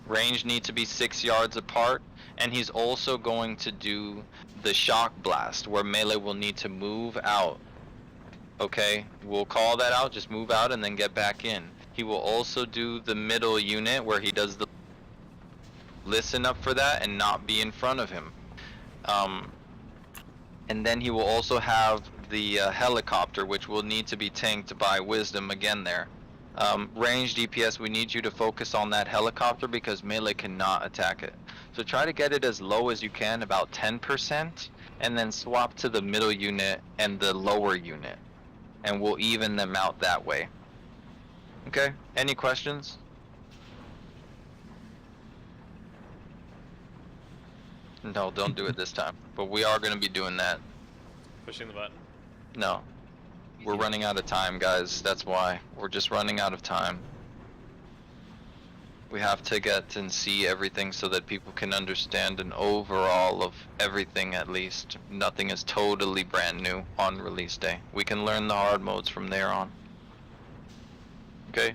Range need to be 6 yards apart. And he's also going to do the shock blast, where melee will need to move out. Okay, we'll call that out, just move out and then get back in. He will also do the middle unit, where he does the listen up for that and not be in front of him. And then he will also have the helicopter, which will need to be tanked by Wisdom again there. Range DPS, we need you to focus on that helicopter because melee cannot attack it. So try to get it as low as you can, about 10%, and then swap to the middle unit and the lower unit. And we'll even them out that way. Okay, any questions? No, don't do it this time. But we are going to be doing that.
Pushing the button?
No. We're running out of time, guys. That's why. We're just running out of time. We have to get and see everything so that people can understand an overall of everything at least. Nothing is totally brand new on release day. We can learn the hard modes from there on. Okay?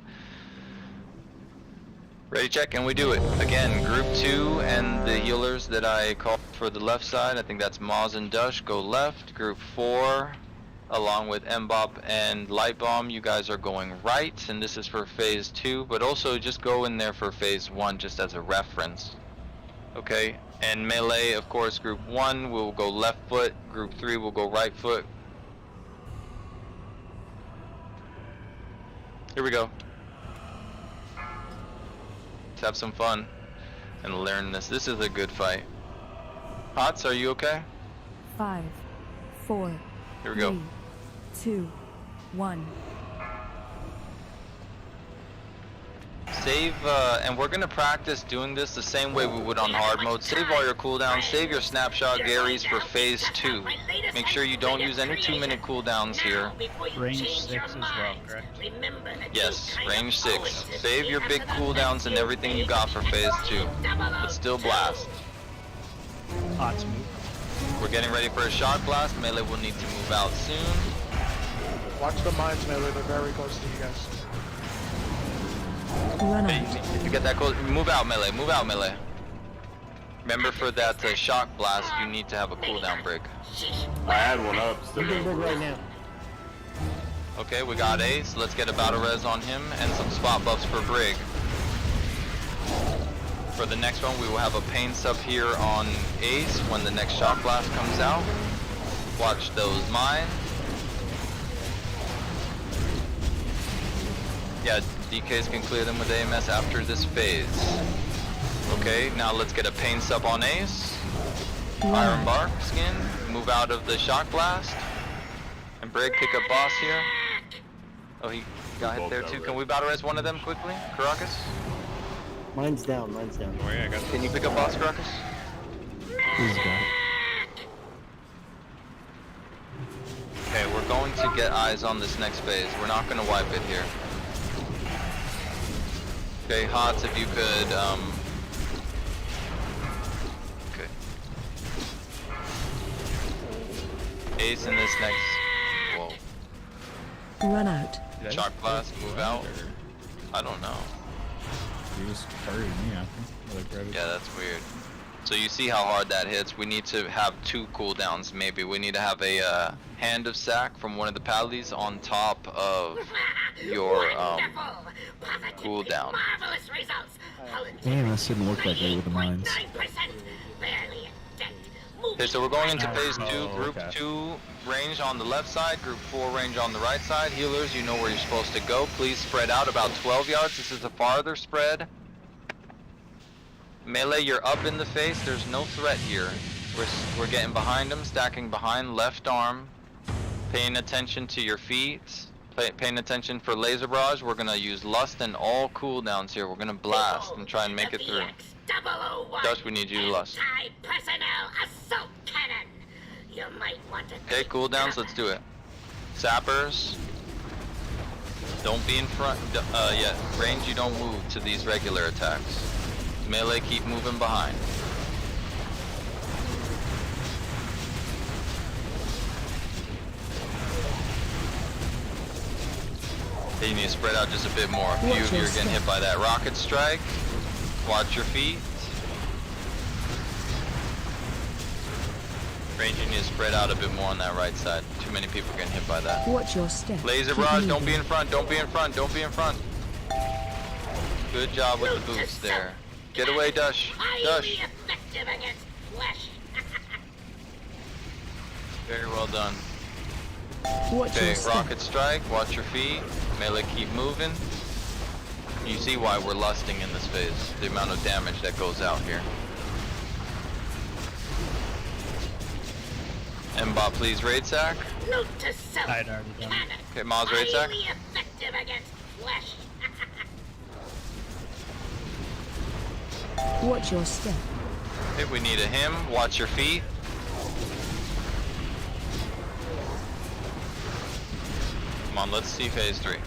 Ready, check, and we do it. Again, group 2 and the healers that I called for the left side, I think that's Maz and Dush, go left. Group 4, along with Mbop and Light Bomb, you guys are going right, and this is for phase 2, but also just go in there for phase 1 just as a reference. Okay, and melee, of course, group 1 will go left foot, group 3 will go right foot. Here we go. Let's have some fun and learn this. This is a good fight. Hots, are you okay?
5, 4,
Here we go.
3, 2, 1.
Save, and we're gonna practice doing this the same way we would on hard mode. Save all your cooldowns, save your snapshot Garys for phase 2. Make sure you don't use any 2-minute cooldowns here.
Range 6 as well, correct?
Yes, range 6. Save your big cooldowns and everything you got for phase 2. But still blast.
Hots move.
We're getting ready for a shot blast. Melee will need to move out soon.
Watch the mines, Melee. They're very close to you guys.
Run
Hey,
out.
if you get that close, move out Melee, move out Melee. Remember for that shock blast, you need to have a cooldown break.
I had one up.
You can big right now.
Okay, we got Ace. Let's get a battle res on him and some spot buffs for Brig. For the next one, we will have a pain sub here on Ace when the next shock blast comes out. Watch those mines. Yeah, DKs can clear them with AMS after this phase. Okay, now let's get a pain sub on Ace. Iron Bark skin, move out of the shock blast. And Brig, pick up boss here. Oh, he got hit there too. Can we battle res one of them quickly? Karakas?
Mine's down, mine's down.
Oh, yeah, I got
Can you pick up boss, Karakas?
He's got it.
Okay, we're going to get eyes on this next phase. We're not going to wipe it here. Okay, Hots, if you could, okay. Ace in this next, whoa.
Run out.
Shock blast, move out. I don't know.
He just targeted me after. Like right
Yeah, that's weird. So you see how hard that hits. We need to have 2 cooldowns maybe. We need to have a Hand of Sack from one of the pallies on top of your cooldown.
Damn, this didn't work that great with the mines.
Okay, so we're going into phase 2. Group 2 range on the left side, group 4 range on the right side. Healers, you know where you're supposed to go. Please spread out about 12 yards. This is a farther spread. Melee, you're up in the face. There's no threat here. We're getting behind them, stacking behind left arm. Paying attention to your feet. Paying attention for laser barrage. We're gonna use lust and all cooldowns here. We're gonna blast and try and make it through. Dush, we need you to lust. Okay, cooldowns, let's do it. Sappers. Don't be in front. Yeah, range, you don't move to these regular attacks. Melee, keep moving behind. Okay, you need to spread out just a bit more. A few of you are getting hit by that rocket strike. Watch your feet. Range, you need to spread out a bit more on that right side. Too many people are getting hit by that.
Watch your step.
Laser barrage, don't be in front, don't be in front, don't be in front. Good job with the boost there. Get away, Dush. Dush. Very well done. Okay, rocket strike, watch your feet. Melee, keep moving. You see why we're lusting in this phase. The amount of damage that goes out here. Mbot, please raid sack.
I'd already done.
Okay, Maz, raid sack.
Watch your step.
Okay, we need a him. Watch your feet. Come on, let's see phase 3.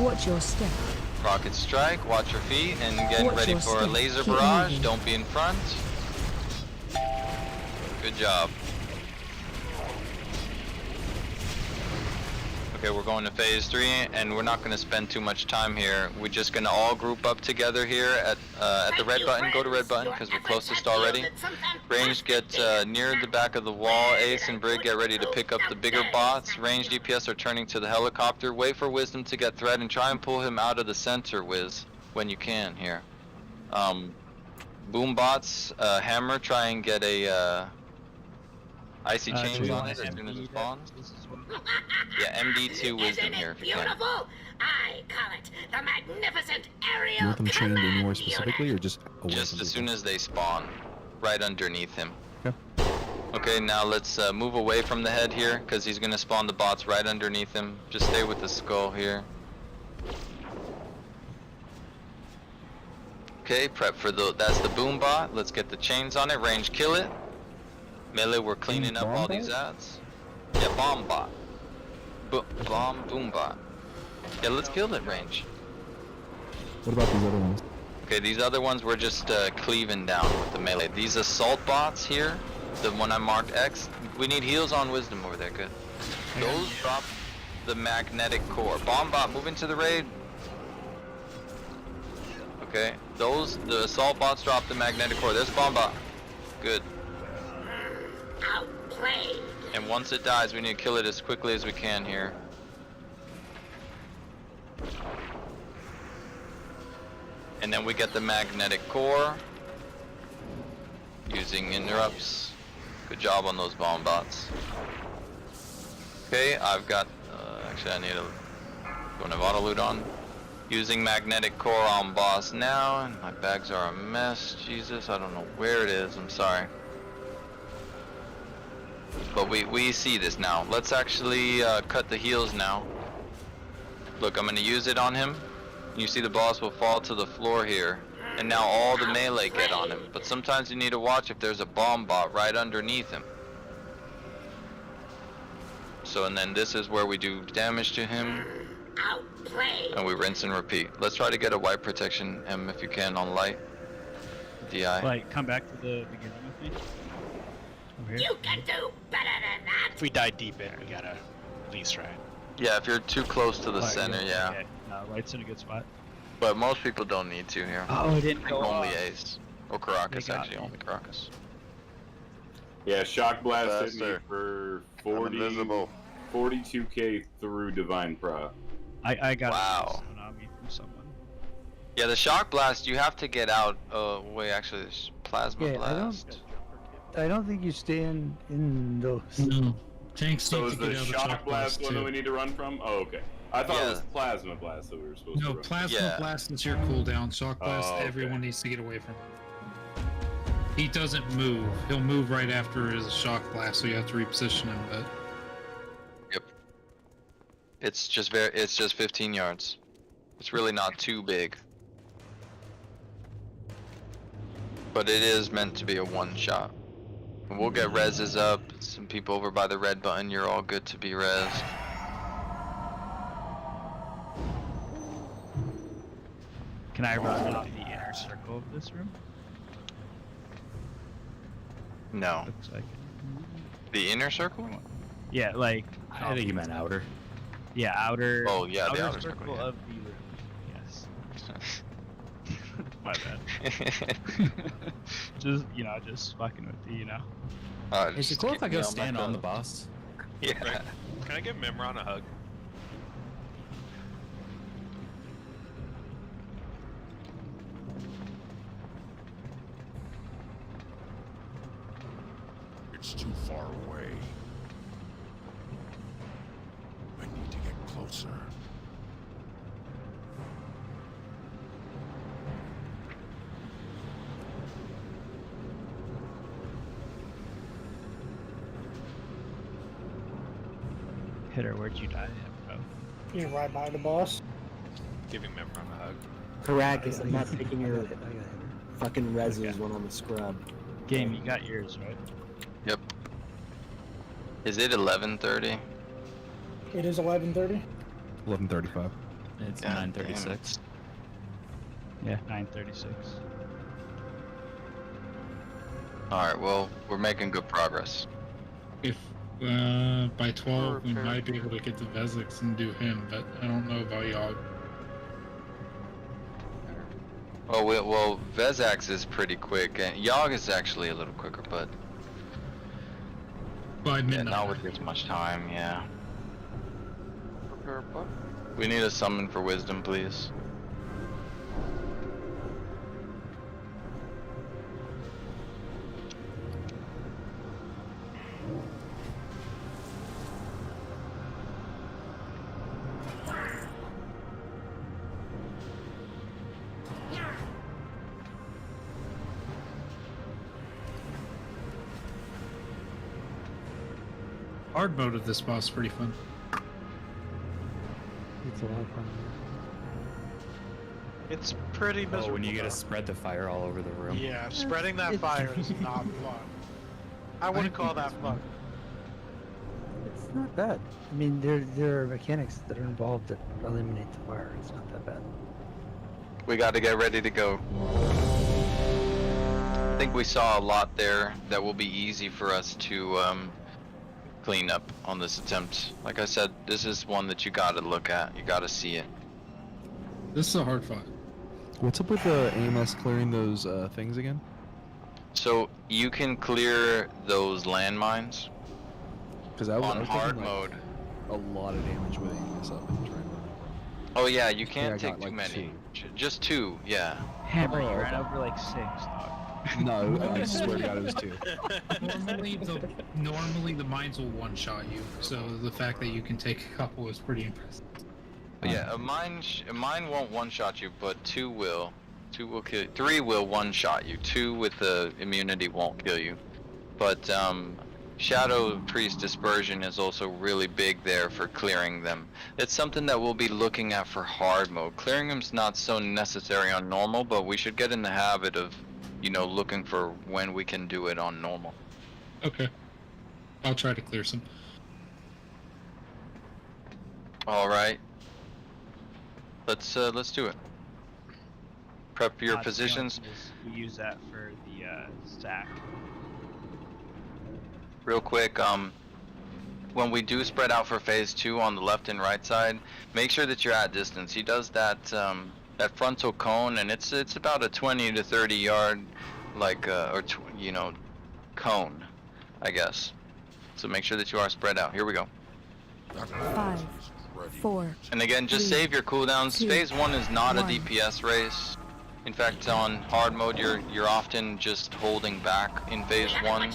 Watch your step.
Rocket strike, watch your feet, and get
Watch
ready
your
for a
step.
laser
Keep
barrage.
moving.
Don't be in front. Good job. Okay, we're going to phase 3, and we're not going to spend too much time here. We're just going to all group up together here at the red button. Go to red button because we're closest already. Range, get near the back of the wall. Ace and Brig, get ready to pick up the bigger bots. Range DPS are turning to the helicopter. Wait for Wisdom to get threat and try and pull him out of the center, Wiz, when you can here. Boom bots, Hammer, try and get a icy chains on it as soon as it spawns. Yeah, MD2 Wisdom here if you can.
Beautiful! I call it the magnificent
You
aerial
want them chained anywhere specifically, or just away
Just
from
as
people?
soon as they spawn, right underneath him.
Okay.
Okay, now let's move away from the head here, because he's going to spawn the bots right underneath him. Just stay with the skull here. Okay, prep for that's the boom bot. Let's get the chains on it. Range, kill it. Melee, we're cleaning up all these ads. Yeah, bomb bot. Bomb boom bot. Yeah, let's kill it, Range.
What about these other ones?
Okay, these other ones we're just cleaving down with the melee. These assault bots here, the one I marked X, we need heals on Wisdom over there, good. Those drop the magnetic core. Bomb bot, move into the raid. Okay, the assault bots drop the magnetic core. There's bomb bot. Good.
outplayed.
And once it dies, we need to kill it as quickly as we can here. And then we get the magnetic core using interrupts. Good job on those bomb bots. Okay, I've got, actually I need don't have auto loot on. Using magnetic core on boss now, and my bags are a mess. Jesus, I don't know where it is, I'm sorry. But we see this now. Let's actually cut the heals now. Look, I'm gonna use it on him. You see the boss will fall to the floor here. And now all the melee get on him. But sometimes you need to watch if there's a bomb bot right underneath him. So, and then this is where we do damage to him. And we rinse and repeat. Let's try to get a white protection M if you can on light. DI.
Like, come back to the beginning with me. Over here.
You can do better than that.
If we die deep in, we gotta release, right?
Yeah, if you're too close to the
Light,
center, yeah.
Okay. Light's in a good spot.
But most people don't need to here.
Oh, it didn't go
Only
off.
Ace. Or Karakas,
They got
actually.
me.
Only Karakas.
Yeah, shock blast hit me
Faster.
for
I'm invisible.
42k through divine pro.
I got
Wow.
a tsunami from someone.
Yeah, the shock blast, you have to get out. Wait, actually, there's plasma
Yeah,
blast.
I don't think you stay in those.
No. Tanks
So
need
is
to get
the
out of the
shock blast one that
too.
we need to run from? Oh, okay. I thought it
Yeah.
was plasma blast that we were supposed to
No,
run.
plasma
Yeah.
blast is your cooldown. Shock blast,
Oh, okay.
everyone needs to get away from. He doesn't move. He'll move right after his shock blast, so you have to reposition him. But
Yep. It's just 15 yards. It's really not too big. But it is meant to be a one shot. And we'll get reses up. Some people over by the red button, you're all good to be resed.
Can I run into the inner circle of this room?
No.
Looks like it.
The inner circle?
Yeah, like.
I think you meant outer.
Yeah, outer.
Oh, yeah, the outer
circle
circle, yeah.
of the room. Yes. My bad. just fucking with you,
Is it cool if I go stand on the boss?
Yeah.
Can I give Mimron a hug?
It's too far away. I need to get closer.
Hitter, where'd you die at, bro?
You're right by the boss.
Giving Mimron a hug.
Karakas, I'm not picking your fucking reses one on the scrub.
Game, you got yours, right?
Yep. Is it 11:30?
It is 11:30.
11:35.
It's
God
9:36.
Yeah, 9:36.
Alright, well, we're making good progress.
If by 12 we might be able to get to Vezix and do him, but I don't know about y'all.
Well, Vezax is pretty quick, and Yogg is actually a little quicker, but
By
yeah,
midnight.
not with as much time, yeah.
Prepare a butt.
We need a summon for wisdom, please.
Hard mode of this boss is pretty fun.
It's a lot of fun.
It's pretty miserable.
Oh, when you get
though.
to spread the fire all over the room.
Yeah, spreading that fire is not fun. I wouldn't call that fun.
It's not bad. I mean, there are mechanics that are involved that eliminate the fire. It's not that bad.
We got to get ready to go. I think we saw a lot there that will be easy for us to clean up on this attempt. Like I said, this is one that you got to look at. You got to see it.
This is a hard fight.
What's up with AMS clearing those things again?
So you can clear those landmines
Because I was
on
thinking,
hard
like,
mode.
a lot of damage with AMS up in Triton.
Oh yeah, you
I
can't
think I
take
got,
too
like,
many. Just two, yeah.
Hammer, you
Oh,
ran
okay.
over like 6, dog.
No, I swear to God, it was 2.
Normally the mines will one-shot you, so the fact that you can take a couple is pretty impressive.
But yeah, a mine won't one-shot you, but 2 will. 2 will kill you. 3 will one-shot you. 2 with the immunity won't kill you. But Shadow Priest Dispersion is also really big there for clearing them. It's something that we'll be looking at for hard mode. Clearing them's not so necessary on normal, but we should get in the habit of, you know, looking for when we can do it on normal.
Okay. I'll try to clear some.
All right. Let's do it. Prep your positions.
We use that for the stack.
Real quick, when we do spread out for phase 2 on the left and right side, make sure that you're at distance. He does that that frontal cone, and it's about a 20 to 30 yard, like cone, I guess. So make sure that you are spread out. Here we go.
5, 4.
And again, just
3,
save your cooldowns.
2,
Phase 1 is not a
1.
DPS race. In fact, on hard mode, you're often just holding back in phase 1,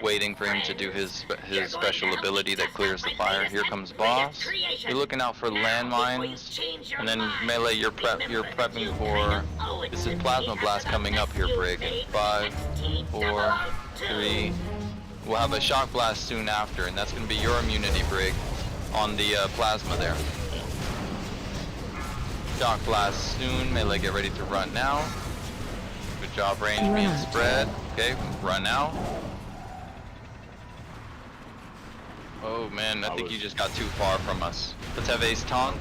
waiting for him to do his special ability that clears the fire. Here comes boss. You're looking out for landmines, and then melee. You're prepping for. This is plasma blast coming up here, Brig. 5, 4, 3. We'll have a shock blast soon after, and that's going to be your immunity, Brig, on the plasma there. Shock blast soon. Melee, get ready to run now. Good job, range being spread. Okay, run now. Oh man, I think you just got too far from us. Let's have Ace taunt.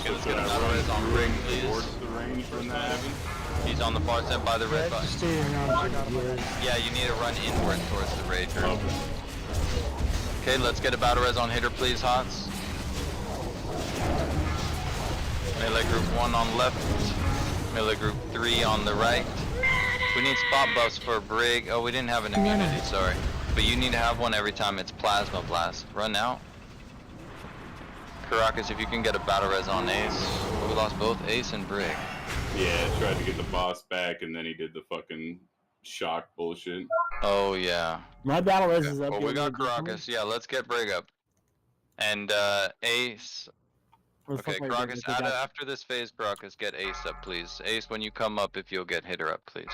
Let's get another res on Brig, please. He's on the far side by the red button. Yeah, you need to run inward towards the Rager. Okay, let's get a battle res on hitter, please, Hots. Melee group 1 on left, melee group 3 on the right. We need spot buffs for Brig. Oh, we didn't have an immunity, sorry. But you need to have one every time it's plasma blast. Run out. Karakas, if you can get a battle res on Ace. We lost both Ace and Brig.
Yeah, tried to get the boss back, and then he did the fucking shock bullshit.
Oh yeah.
My battle res is up.
Well, we got Karakas. Yeah, let's get Brig up. And Ace. Okay, Karakas, after this phase, Karakas, get Ace up, please. Ace, when you come up, if you'll get hitter up, please.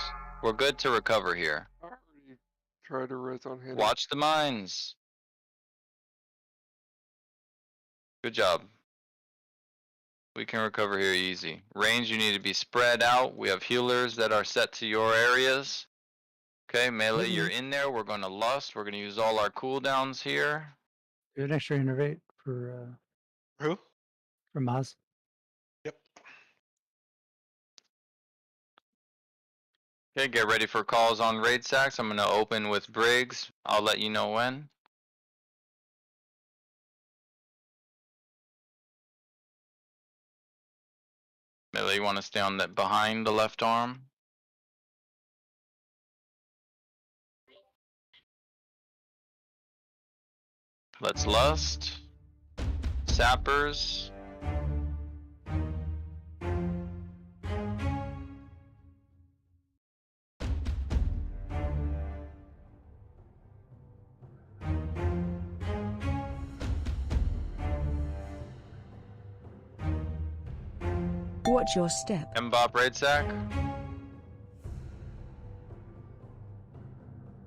We're good to recover here.
I already tried to res on him.
Watch the mines. Good job. We can recover here easy. Range, you need to be spread out. We have healers that are set to your areas. Okay, melee, you're in there. We're going to lust. We're going to use all our cooldowns here.
Do an extra innervate for
Who?
From Maz.
Yep.
Okay, get ready for calls on raid sacks. I'm gonna open with Briggs. I'll let you know when. Melee, you want to stay on that behind the left arm? Let's lust. Sappers.
Watch your step.
Mbop raid sack.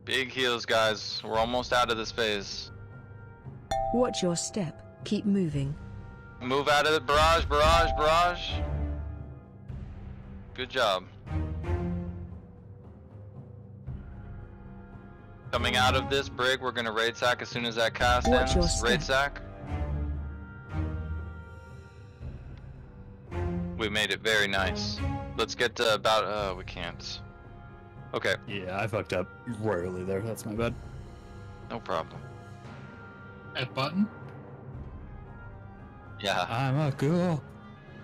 Big heals, guys. We're almost out of this phase.
Watch your step. Keep moving.
Move out of the barrage, barrage, barrage. Good job. Coming out of this brig, we're gonna raid sack as soon as that cast
Watch your
ends.
step.
Raid sack. We made it very nice. Let's get to about, we can't. Okay.
Yeah, I fucked up royally there. That's my bad.
No problem.
At button?
Yeah.
I'm a cool.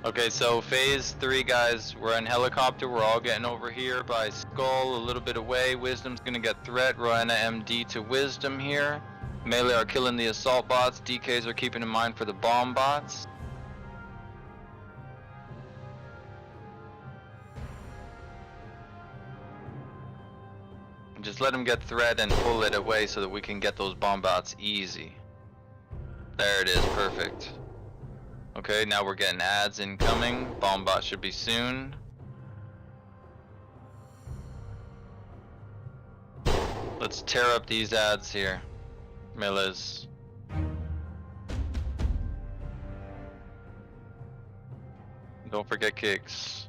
Okay, so phase 3, guys. We're in helicopter. We're all getting over here by Skull, a little bit away. Wisdom's gonna get threat. Rowena MD to Wisdom here. Melee are killing the assault bots. DKs are keeping in mind for the bomb bots. Just let them get threat and pull it away so that we can get those bomb bots easy. There it is, perfect. Okay, now we're getting ads incoming. Bomb bot should be soon. Let's tear up these ads here. Melees. Don't forget kicks.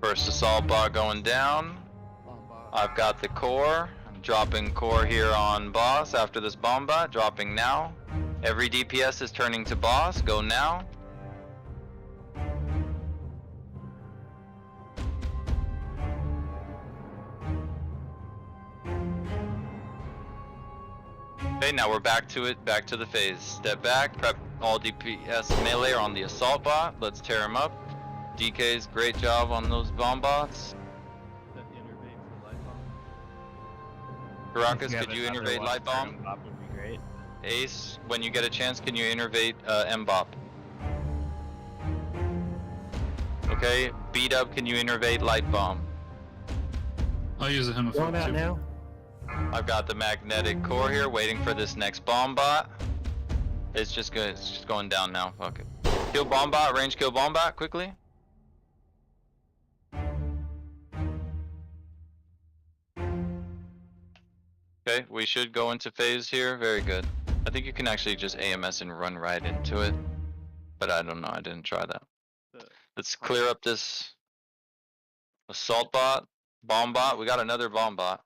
First assault bot going down. I've got the core. I'm dropping core here on boss after this bomb bot. Dropping now. Every DPS is turning to boss. Go now. Okay, now we're back to it. Back to the phase. Step back. Prep all DPS melee on the assault bot. Let's tear him up. DK's great job on those bomb bots. Karakas, could you innervate light bomb?
Would be great.
Ace, when you get a chance, can you innervate Mbop? Okay, beat up, can you innervate light bomb?
I'll use a him.
Going out now.
I've got the magnetic core here, waiting for this next bomb bot. It's just going down now. Fuck it. Kill bomb bot, range kill bomb bot quickly. Okay, we should go into phase here. Very good. I think you can actually just AMS and run right into it. But I don't know, I didn't try that. Let's clear up this assault bot, bomb bot. We got another bomb bot.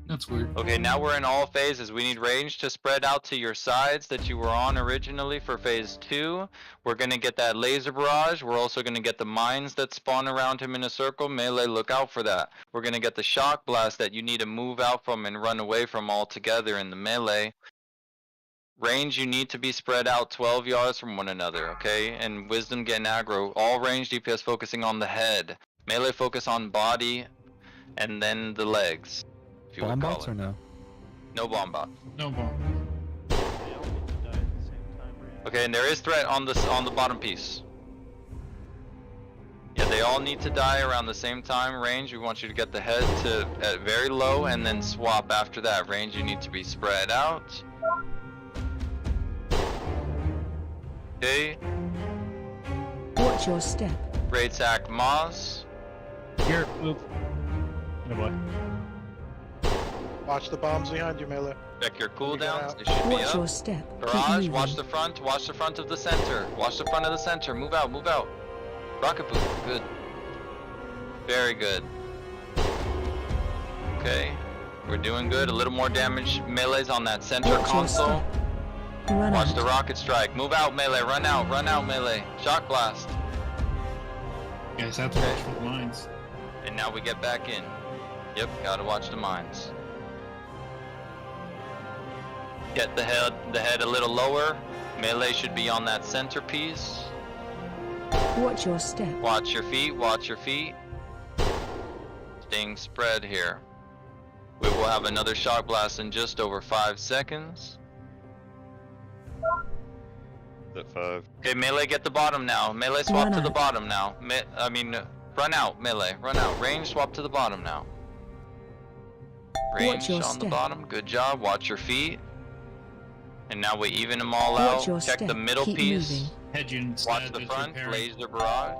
That's weird.
Okay, now we're in all phases. We need range to spread out to your sides that you were on originally for phase 2. We're gonna get that laser barrage. We're also gonna get the mines that spawn around him in a circle. Melee, look out for that. We're gonna get the shock blast that you need to move out from and run away from altogether in the melee. Range, you need to be spread out 12 yards from one another, okay? And wisdom getting aggro. All range DPS focusing on the head. Melee focus on body and then the legs. If you
Bomb
would call
bots
it.
or no?
No bomb bot.
No bomb.
Okay, and there is threat on the bottom piece. Yeah, they all need to die around the same time. Range, we want you to get the head to at very low and then swap after that. Range, you need to be spread out. Okay.
Watch your step.
Raid sack Moz.
Here, move. No boy.
Watch the bombs behind you, Melee.
Check your cooldowns. They
out.
should be
Watch
up.
your step. Keep
Barrage,
moving.
watch the front. Watch the front of the center. Watch the front of the center. Move out, move out. Rocket boost. Good. Very good. Okay. We're doing good. A little more damage. Melee's on that center
Watch your
console.
Run
Watch
out.
the rocket strike. Move out, Melee. Run out, Melee. Shock blast.
You guys have to watch for the mines.
And now we get back in. Yep, gotta watch the mines. Get the head a little lower. Melee should be on that centerpiece.
Watch your step.
Watch your feet, watch your feet. Staying spread here. We will have another shock blast in just over 5 seconds.
At 5.
Okay, Melee, get the bottom now. Melee, swap
Run
to the
out.
bottom now. Run out, Melee. Run out. Range, swap to the bottom now. Range
your
on the
step.
bottom. Good job. Watch your feet. And now we even them all
Watch
out.
your
Check the
step.
middle
Keep
piece.
moving.
Hedging
Watch
instead
the
is
front.
repairing.
Laser barrage.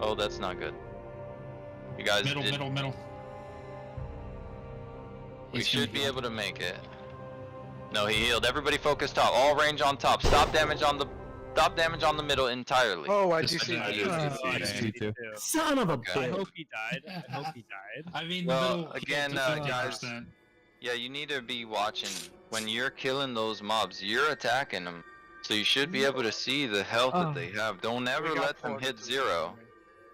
Oh, that's not good. You guys
Middle,
did.
middle.
We
He's gonna
should be
heal.
able to make it. No, he healed. Everybody focus top. All range on top. Stop damage on the middle entirely.
Oh, I
Just-
DC.
I just
Me too.
Son of a
Okay.
I
bitch.
hope he died. I hope he died.
I mean,
Well,
the middle
again,
healed to
guys,
50%.
Yeah, you need to be watching. When you're killing those mobs, you're attacking them. So you should be able to see the health that they have. Don't ever
got
let them
pulled
hit
into
zero.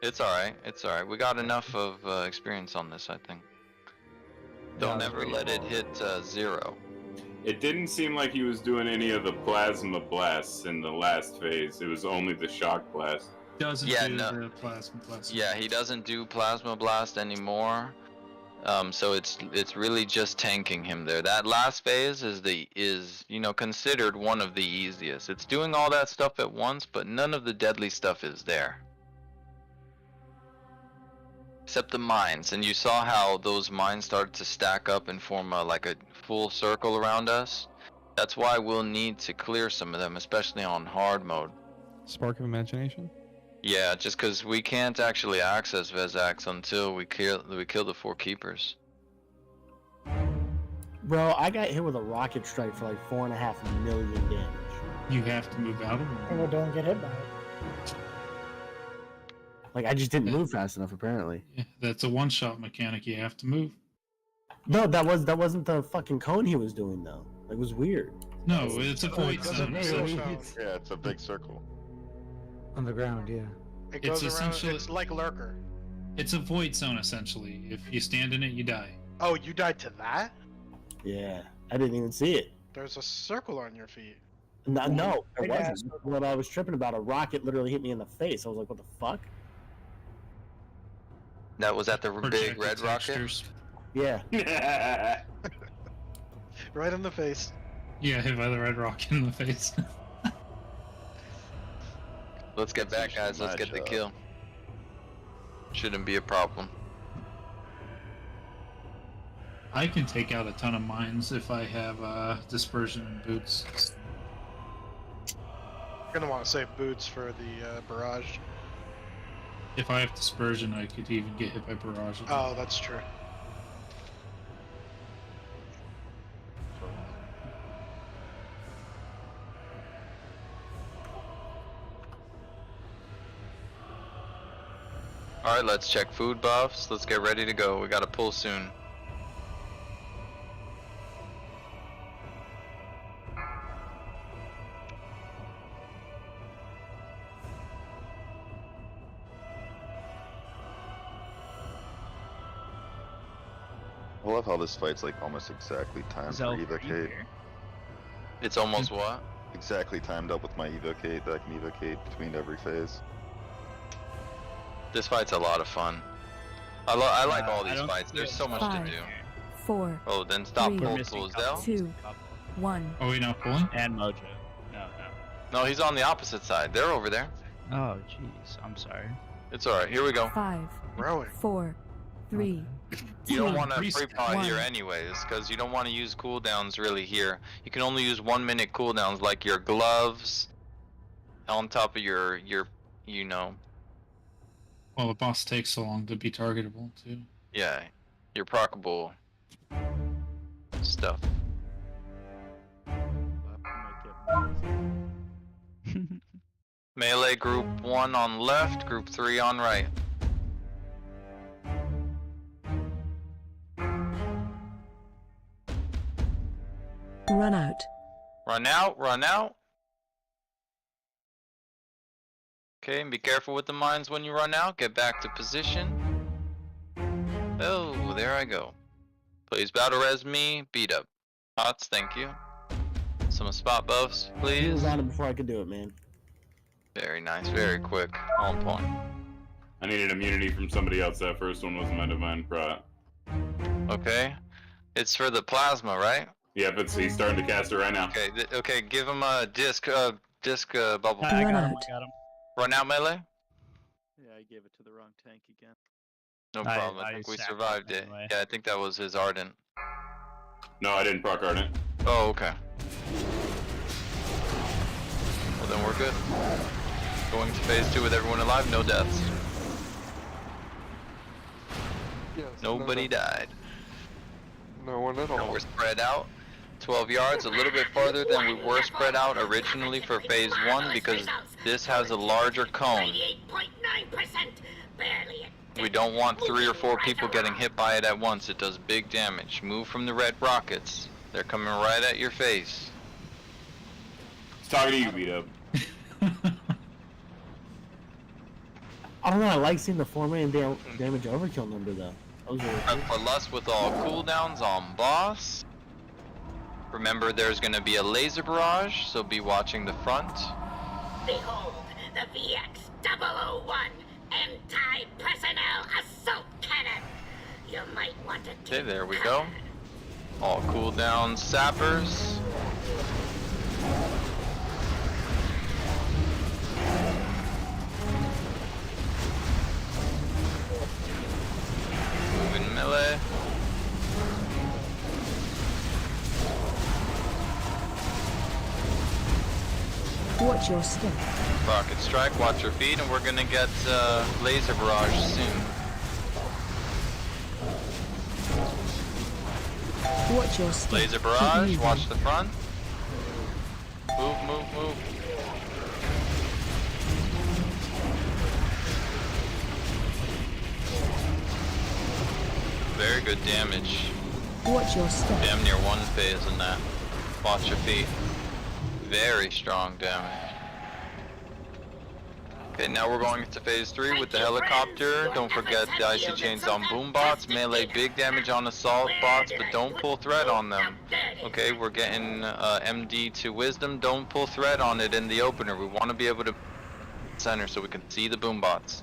the-
It's alright. It's alright. We got enough of experience on this, I think. Don't
Yeah,
ever let it hit 0.
It didn't seem like he was doing any of the plasma blasts in the last phase. It was only the shock blast.
Doesn't
Yeah,
do
no.
the plasma blast.
Yeah, he doesn't do plasma blast anymore. So it's really just tanking him there. That last phase is considered one of the easiest. It's doing all that stuff at once, but none of the deadly stuff is there. Except the mines, and you saw how those mines started to stack up and form like a full circle around us. That's why we'll need to clear some of them, especially on hard mode.
Spark of imagination.
Yeah, just because we can't actually access Vezax until we kill the 4 keepers.
Bro, I got hit with a rocket strike for like 4.5 million damage.
You have to move out of them.
Well, don't get hit by it.
Like, I just didn't move fast enough, apparently.
Yeah, that's a one-shot mechanic. You have to move.
No, that wasn't the fucking cone he was doing, though. Like, it was weird.
No, it's a void zone.
Yeah, it's a big circle.
On the ground, yeah.
It
It's
goes around.
essentially-
It's like lurker.
It's a void zone, essentially. If you stand in it, you die.
Oh, you died to that?
Yeah, I didn't even see it.
There's a circle on your feet.
No, it
Big
wasn't.
ass
That's what I was tripping about. A rocket literally hit me in the face. I was like, what the fuck?
That was at the big
Projected
red rocket.
textures.
Yeah.
Right in the face.
Yeah, hit by the red rocket in the face.
Let's get back, guys. Let's get the
matchup.
kill. Shouldn't be a problem.
I can take out a ton of mines if I have dispersion and boots.
You're gonna want to save boots for the barrage.
If I have dispersion, I could even get hit by barrage.
Oh, that's true.
Alright, let's check food buffs. Let's get ready to go. We gotta pull soon.
I love how this fight's like almost exactly timed for
Zelf,
evocate.
It's almost what?
Exactly timed up with my evocate that I can evocate between every phase.
This fight's a lot of fun. I like all
I
these
don't
fights.
see
There's
it.
so much
Five.
to do.
4,
Oh, then stop
Three.
pull
We're missing
Zell.
2, 1.
Oh, we not pulling?
And Mojo. No.
No, he's on the opposite side. They're over there.
Oh, jeez. I'm sorry.
It's alright. Here we go.
5,
Rowing.
4, 3,
You don't
2,
want to
Priest.
pre-pot here
One.
anyways, because you don't want to use cooldowns really here. You can only use 1 minute cooldowns, like your gloves, on top of your
Well, the boss takes so long to be targetable, too.
yeah, your proccable stuff. Melee group 1 on left, group 3 on right.
Run out.
Run out, run out. Okay, and be careful with the mines when you run out. Get back to position. Oh, there I go. Please battle res me. Beat up. Hots, thank you. Some spot buffs,
He
please.
was on it before I could do it, man.
Very nice, very quick. On point.
I needed immunity from somebody else. That first one was my divine prot.
Okay. It's for the plasma, right?
Yep, he's starting to cast it right now.
Okay, okay, give him a disc bubble.
I got him.
Run out melee?
Yeah, I gave it to the wrong tank again.
No problem, I think we
sacked
survived
him
it.
anyway.
Yeah, I think that was his Ardent.
No, I didn't proc Ardent.
Oh, okay. Well then we're good. Going to phase 2 with everyone alive, no deaths.
Yes,
Nobody died.
No one at all.
And we're spread out 12 yards, a little bit farther than we were spread out originally for phase 1 because this has a larger cone.
98.9%. Barely
We don't want 3 or 4 people getting hit by it at once. It does big damage. Move from the red rockets. They're coming right at your face.
It's talking to you, beat up.
I don't know, I like seeing the 4-man damage overkill number though. That was really cool.
Prep for Lust with all cooldowns on boss. Remember there's going to be a laser barrage, so be watching the front.
Behold, the VX-001 anti-personnel assault cannon. You might want to take
Okay, there we go. All cooldown sappers. Moving melee.
Watch your step.
Rocket strike, watch your feet, and we're gonna get laser barrage soon.
Watch your step.
Laser
Keep
barrage,
moving.
watch the front. Move, move, move. Very good damage.
Watch your step.
Damn near one phase in that. Watch your feet. Very strong damage. Okay, now we're going into phase 3 with the helicopter. Don't forget the icy chains on boom bots. Melee big damage on assault bots, but don't pull threat on them. Okay, we're getting MD to wisdom. Don't pull threat on it in the opener. We want to be able to center so we can see the boom bots.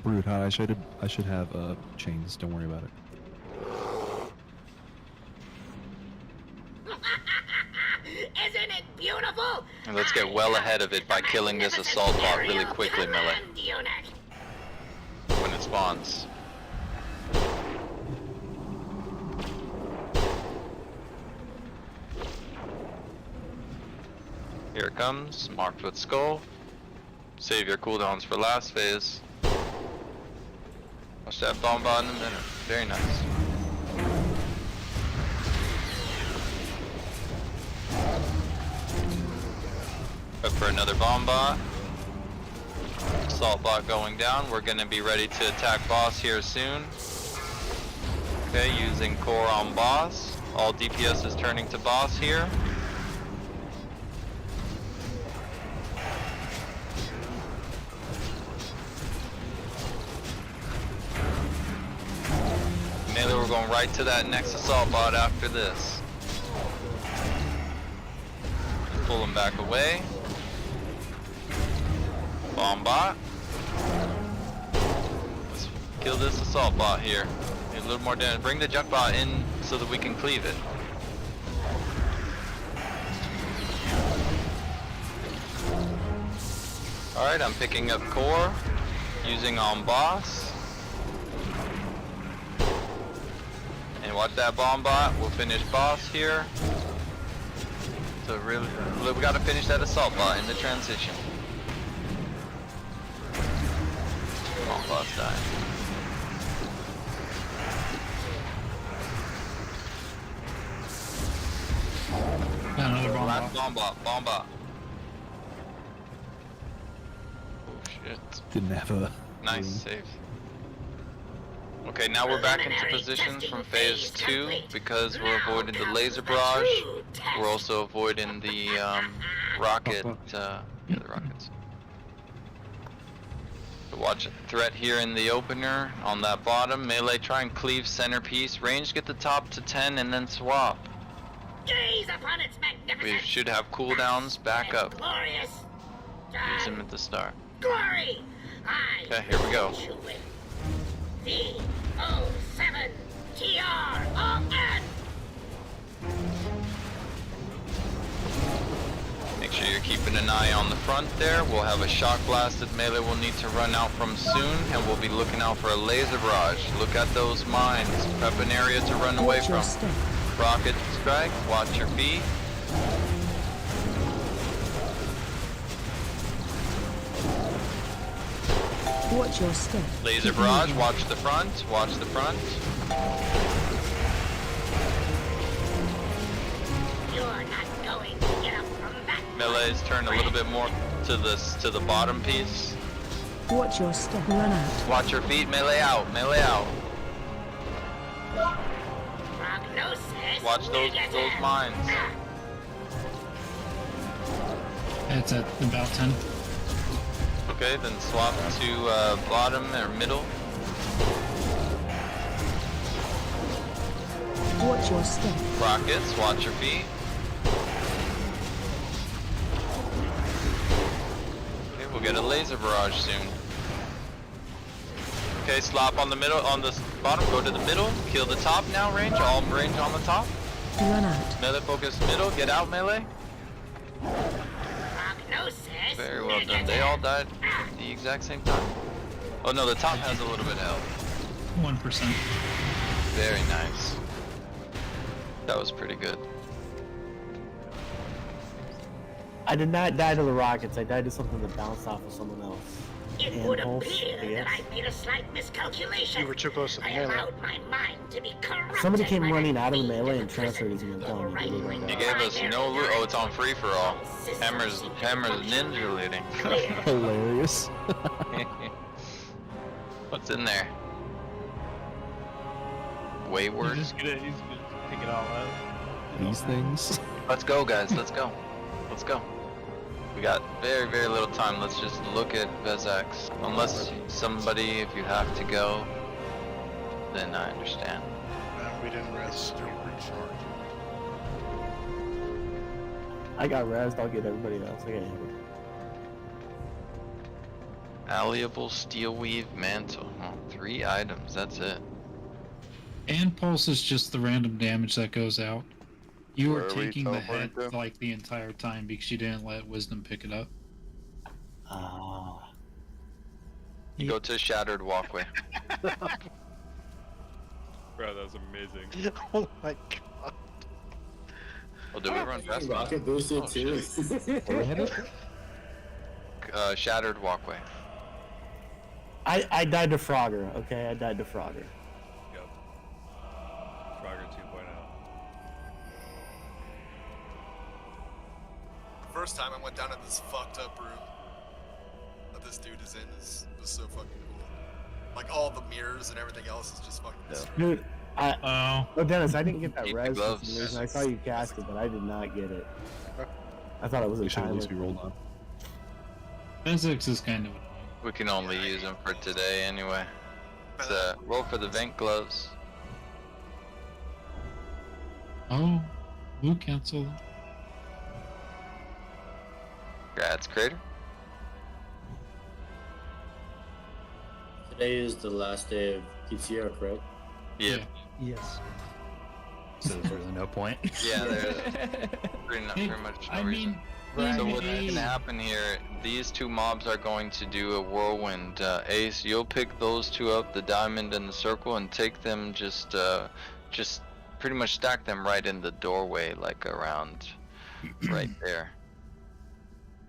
Brood, hi. I should have chains. Don't worry about it.
Isn't it beautiful?
And let's get well ahead of it by killing this assault bot really quickly, melee. When it spawns. Here it comes, marked with skull. Save your cooldowns for last phase. Watch that bomb bot in a minute. Very nice. Up for another bomb bot. Assault bot going down. We're gonna be ready to attack boss here soon. Okay, using core on boss. All DPS is turning to boss here. Melee, we're going right to that next assault bot after this. Pull him back away. Bomb bot. Let's kill this assault bot here. Get a little more damage. Bring the junk bot in so that we can cleave it. Alright, I'm picking up core. Using on boss. And watch that bomb bot. We'll finish boss here. So really, we gotta finish that assault bot in the transition. Bomb bot's dying.
Another bomb
Last bomb bot, bomb bot. Oh shit.
Didn't have a.
Nice save. Okay, now we're back into position from phase 2 because we're avoiding the laser barrage. We're also avoiding the rocket, the rockets. So watch threat here in the opener on that bottom. Melee, try and cleave centerpiece. Range, get the top to 10 and then swap.
Gaze upon its magnificence.
We should have cooldowns back up.
Glorious.
Use them at the start.
Glory.
Okay, here we go.
V07TRON.
Make sure you're keeping an eye on the front there. We'll have a shock blast that Melee will need to run out from soon, and we'll be looking out for a laser barrage. Look at those mines. Prep an area to run away from. Rocket strike. Watch your feet.
Watch your step.
Laser barrage. Watch the front. Watch the front.
You're not going to get up from that.
Melee's turn a little bit more to the bottom piece.
Watch your step. Run out.
Watch your feet. Melee out. Melee out.
Prognosis.
Watch those mines.
It's at about 10.
Okay, then swap to bottom or middle.
Watch your step.
Rockets, watch your feet. Okay, we'll get a laser barrage soon. Okay, slop on the middle, on the bottom, go to the middle, kill the top now, range, all range on the top.
Run out.
Melee focus middle, get out Melee.
Prognosis.
Very well done, they all died at the exact same time. Oh no, the top has a little bit of health.
1%.
Very nice. That was pretty good.
I did not die to the rockets. I died to something that bounced off of someone else.
It would appear that I made a slight miscalculation.
You were too close to the
I
melee.
allowed my mind to be corrupted.
Somebody came
by
running
that
out of the
fiend
melee
in
and
the prison.
transferred as he went down.
He gave us no loot. Oh, it's on free for all. Hammer's ninja looting.
Hilarious.
What's in there? Wayward.
He's gonna pick it all up.
These things.
Let's go, guys. Let's go. Let's go. We got very, very little time. Let's just look at Vezax. Unless somebody, if you have to go, then I understand.
We didn't rest.
Still recharging.
I got rezzed. I'll get everybody else. I got hammered.
Malleable steel weave mantle. Oh, 3 items. That's it.
And pulse is just the random damage that goes out. You
Where
are
are we
taking the
teleporting
hit
to?
like the entire time because you didn't let wisdom pick it up.
You go to Shattered Walkway.
Bro, that was amazing.
Oh my god.
Oh, did we run past them?
Rocket boosted
Oh,
too.
Shattered Walkway.
I died to Frogger. Okay, I died to Frogger.
Yep. Frogger 2.0.
First time I went down to this fucked up room that this dude is in was so fucking cool. Like all the mirrors and everything else is just fucking
Dude, oh, Dennis, I didn't get that
Keep the
res for
gloves.
some reason. I saw you cast it, but I did not get it. I thought it was a
We should at least be
timer.
rolled on.
Physics is kind of
We can only use them for today anyway. So, roll for the vent gloves.
Oh, we'll cancel.
Congrats, Crater.
Today is the last day of PTR, correct?
Yeah.
Yes.
So there's really no point.
Yeah, there's pretty much no reason. So what's going to happen here, these 2 mobs are going to do a whirlwind. Ace, you'll pick those 2 up, the diamond and the circle, and take them just pretty much stack them right in the doorway, like around right there.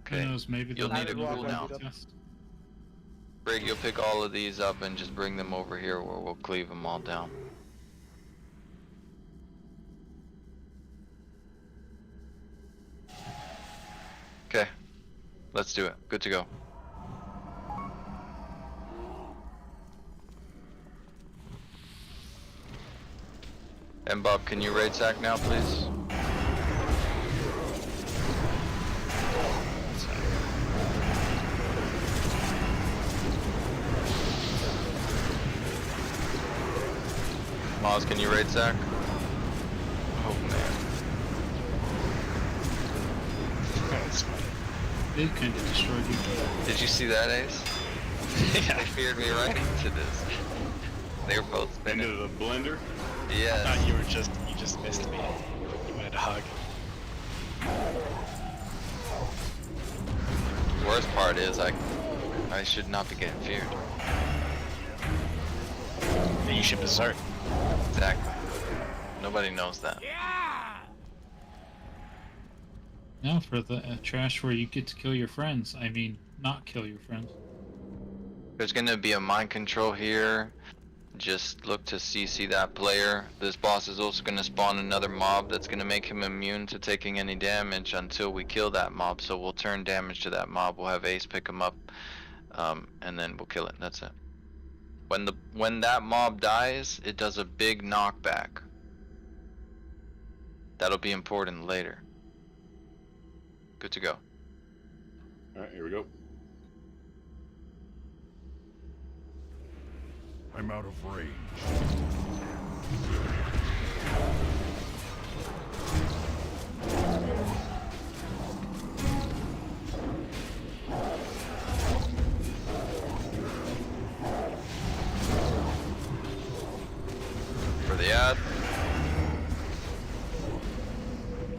Who knows, maybe
You'll
they'll
need a
do
cooldown.
test.
Brig, you'll pick all of these up and just bring them over here where we'll cleave them all down. Okay, let's do it. Good to go. And Bob, can you raid sack now, please? Moz, can you raid sack? Oh man.
That's funny.
They kind of destroyed you.
Did you see that, Ace?
Yeah.
They feared me right into this. They were both spinning.
Into the blender?
Yes.
I thought you just missed me. You wanted a hug.
The worst part is I should not be getting feared.
And you should berserk.
Exactly. Nobody knows that.
No, for the trash where you get to kill your friends. I mean, not kill your friends.
There's gonna be a mind control here. Just look to CC that player. This boss is also gonna spawn another mob that's gonna make him immune to taking any damage until we kill that mob. So we'll turn damage to that mob. We'll have Ace pick him up, and then we'll kill it. That's it. When that mob dies, it does a big knockback. That'll be important later. Good to go.
Alright, here we go.
I'm out of range.
For the ad.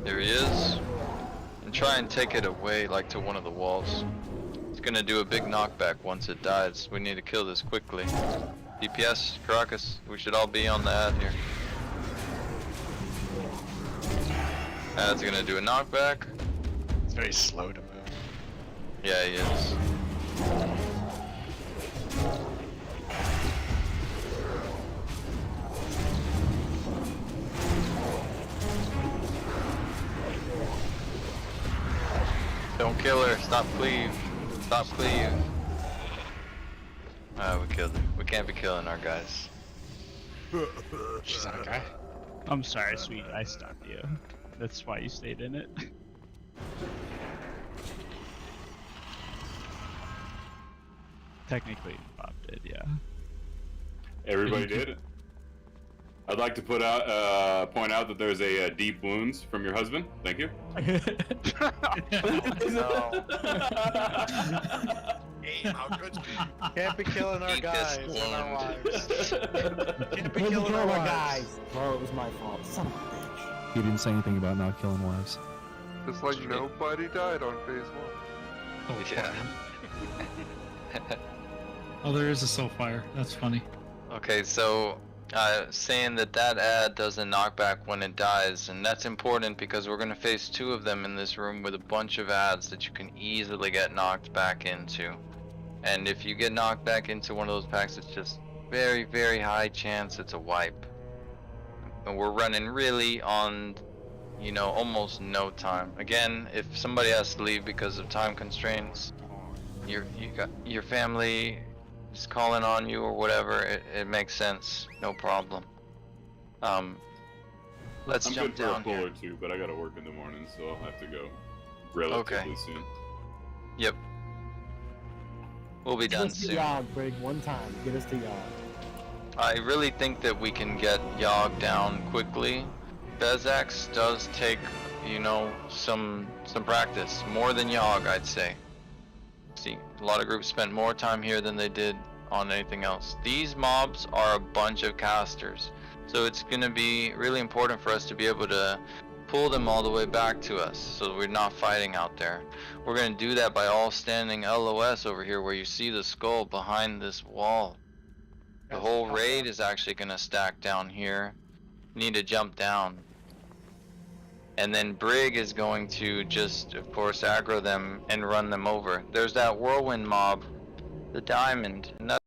There he is. And try and take it away, like to one of the walls. It's gonna do a big knockback once it dies. We need to kill this quickly. DPS, Karakas, we should all be on the ad here. Ad's gonna do a knockback.
It's very slow to move.
Yeah, he is. Don't kill her. Stop cleave. Stop cleave. We killed her. We can't be killing our guys.
She's not a guy.
I'm sorry, sweet. I stopped you. That's why you stayed in it. Technically, Bob did, yeah.
Everybody did. I'd like to point out that there's a deep wounds from your husband. Thank you.
Aim, how good you
Can't be killing our guys and our wives. Can't be killing our wives.
Well, it was my fault. Son of a bitch.
He didn't say anything about not killing wives.
Just like nobody died on phase 1.
Yeah.
Oh, there is a Soulfire. That's funny.
Okay, so saying that ad does a knockback when it dies, and that's important because we're gonna face 2 of them in this room with a bunch of ads that you can easily get knocked back into. And if you get knocked back into one of those packs, it's just very, very high chance it's a wipe. And we're running really on, you know, almost no time. Again, if somebody has to leave because of time constraints, you got your family is calling on you or whatever, it makes sense, no problem. Let's
I'm
jump
good for
down
a pull
here.
or 2, but I gotta work in the morning, so I'll have to go relatively soon.
Yep. We'll be
Get
done
us to
soon.
Yogg, Brig, one time. Get us to Yogg.
I really think that we can get Yogg down quickly. Bezax does take, you know, some practice, more than Yogg, I'd say. See, a lot of groups spent more time here than they did on anything else. These mobs are a bunch of casters, so it's gonna be really important for us to be able to pull them all the way back to us, so we're not fighting out there. We're gonna do that by all standing LOS over here, where you see the skull behind this wall. The whole raid is actually gonna stack down here. Need to jump down. And then Brig is going to just, of course, aggro them and run them over. There's that whirlwind mob, the diamond, and that's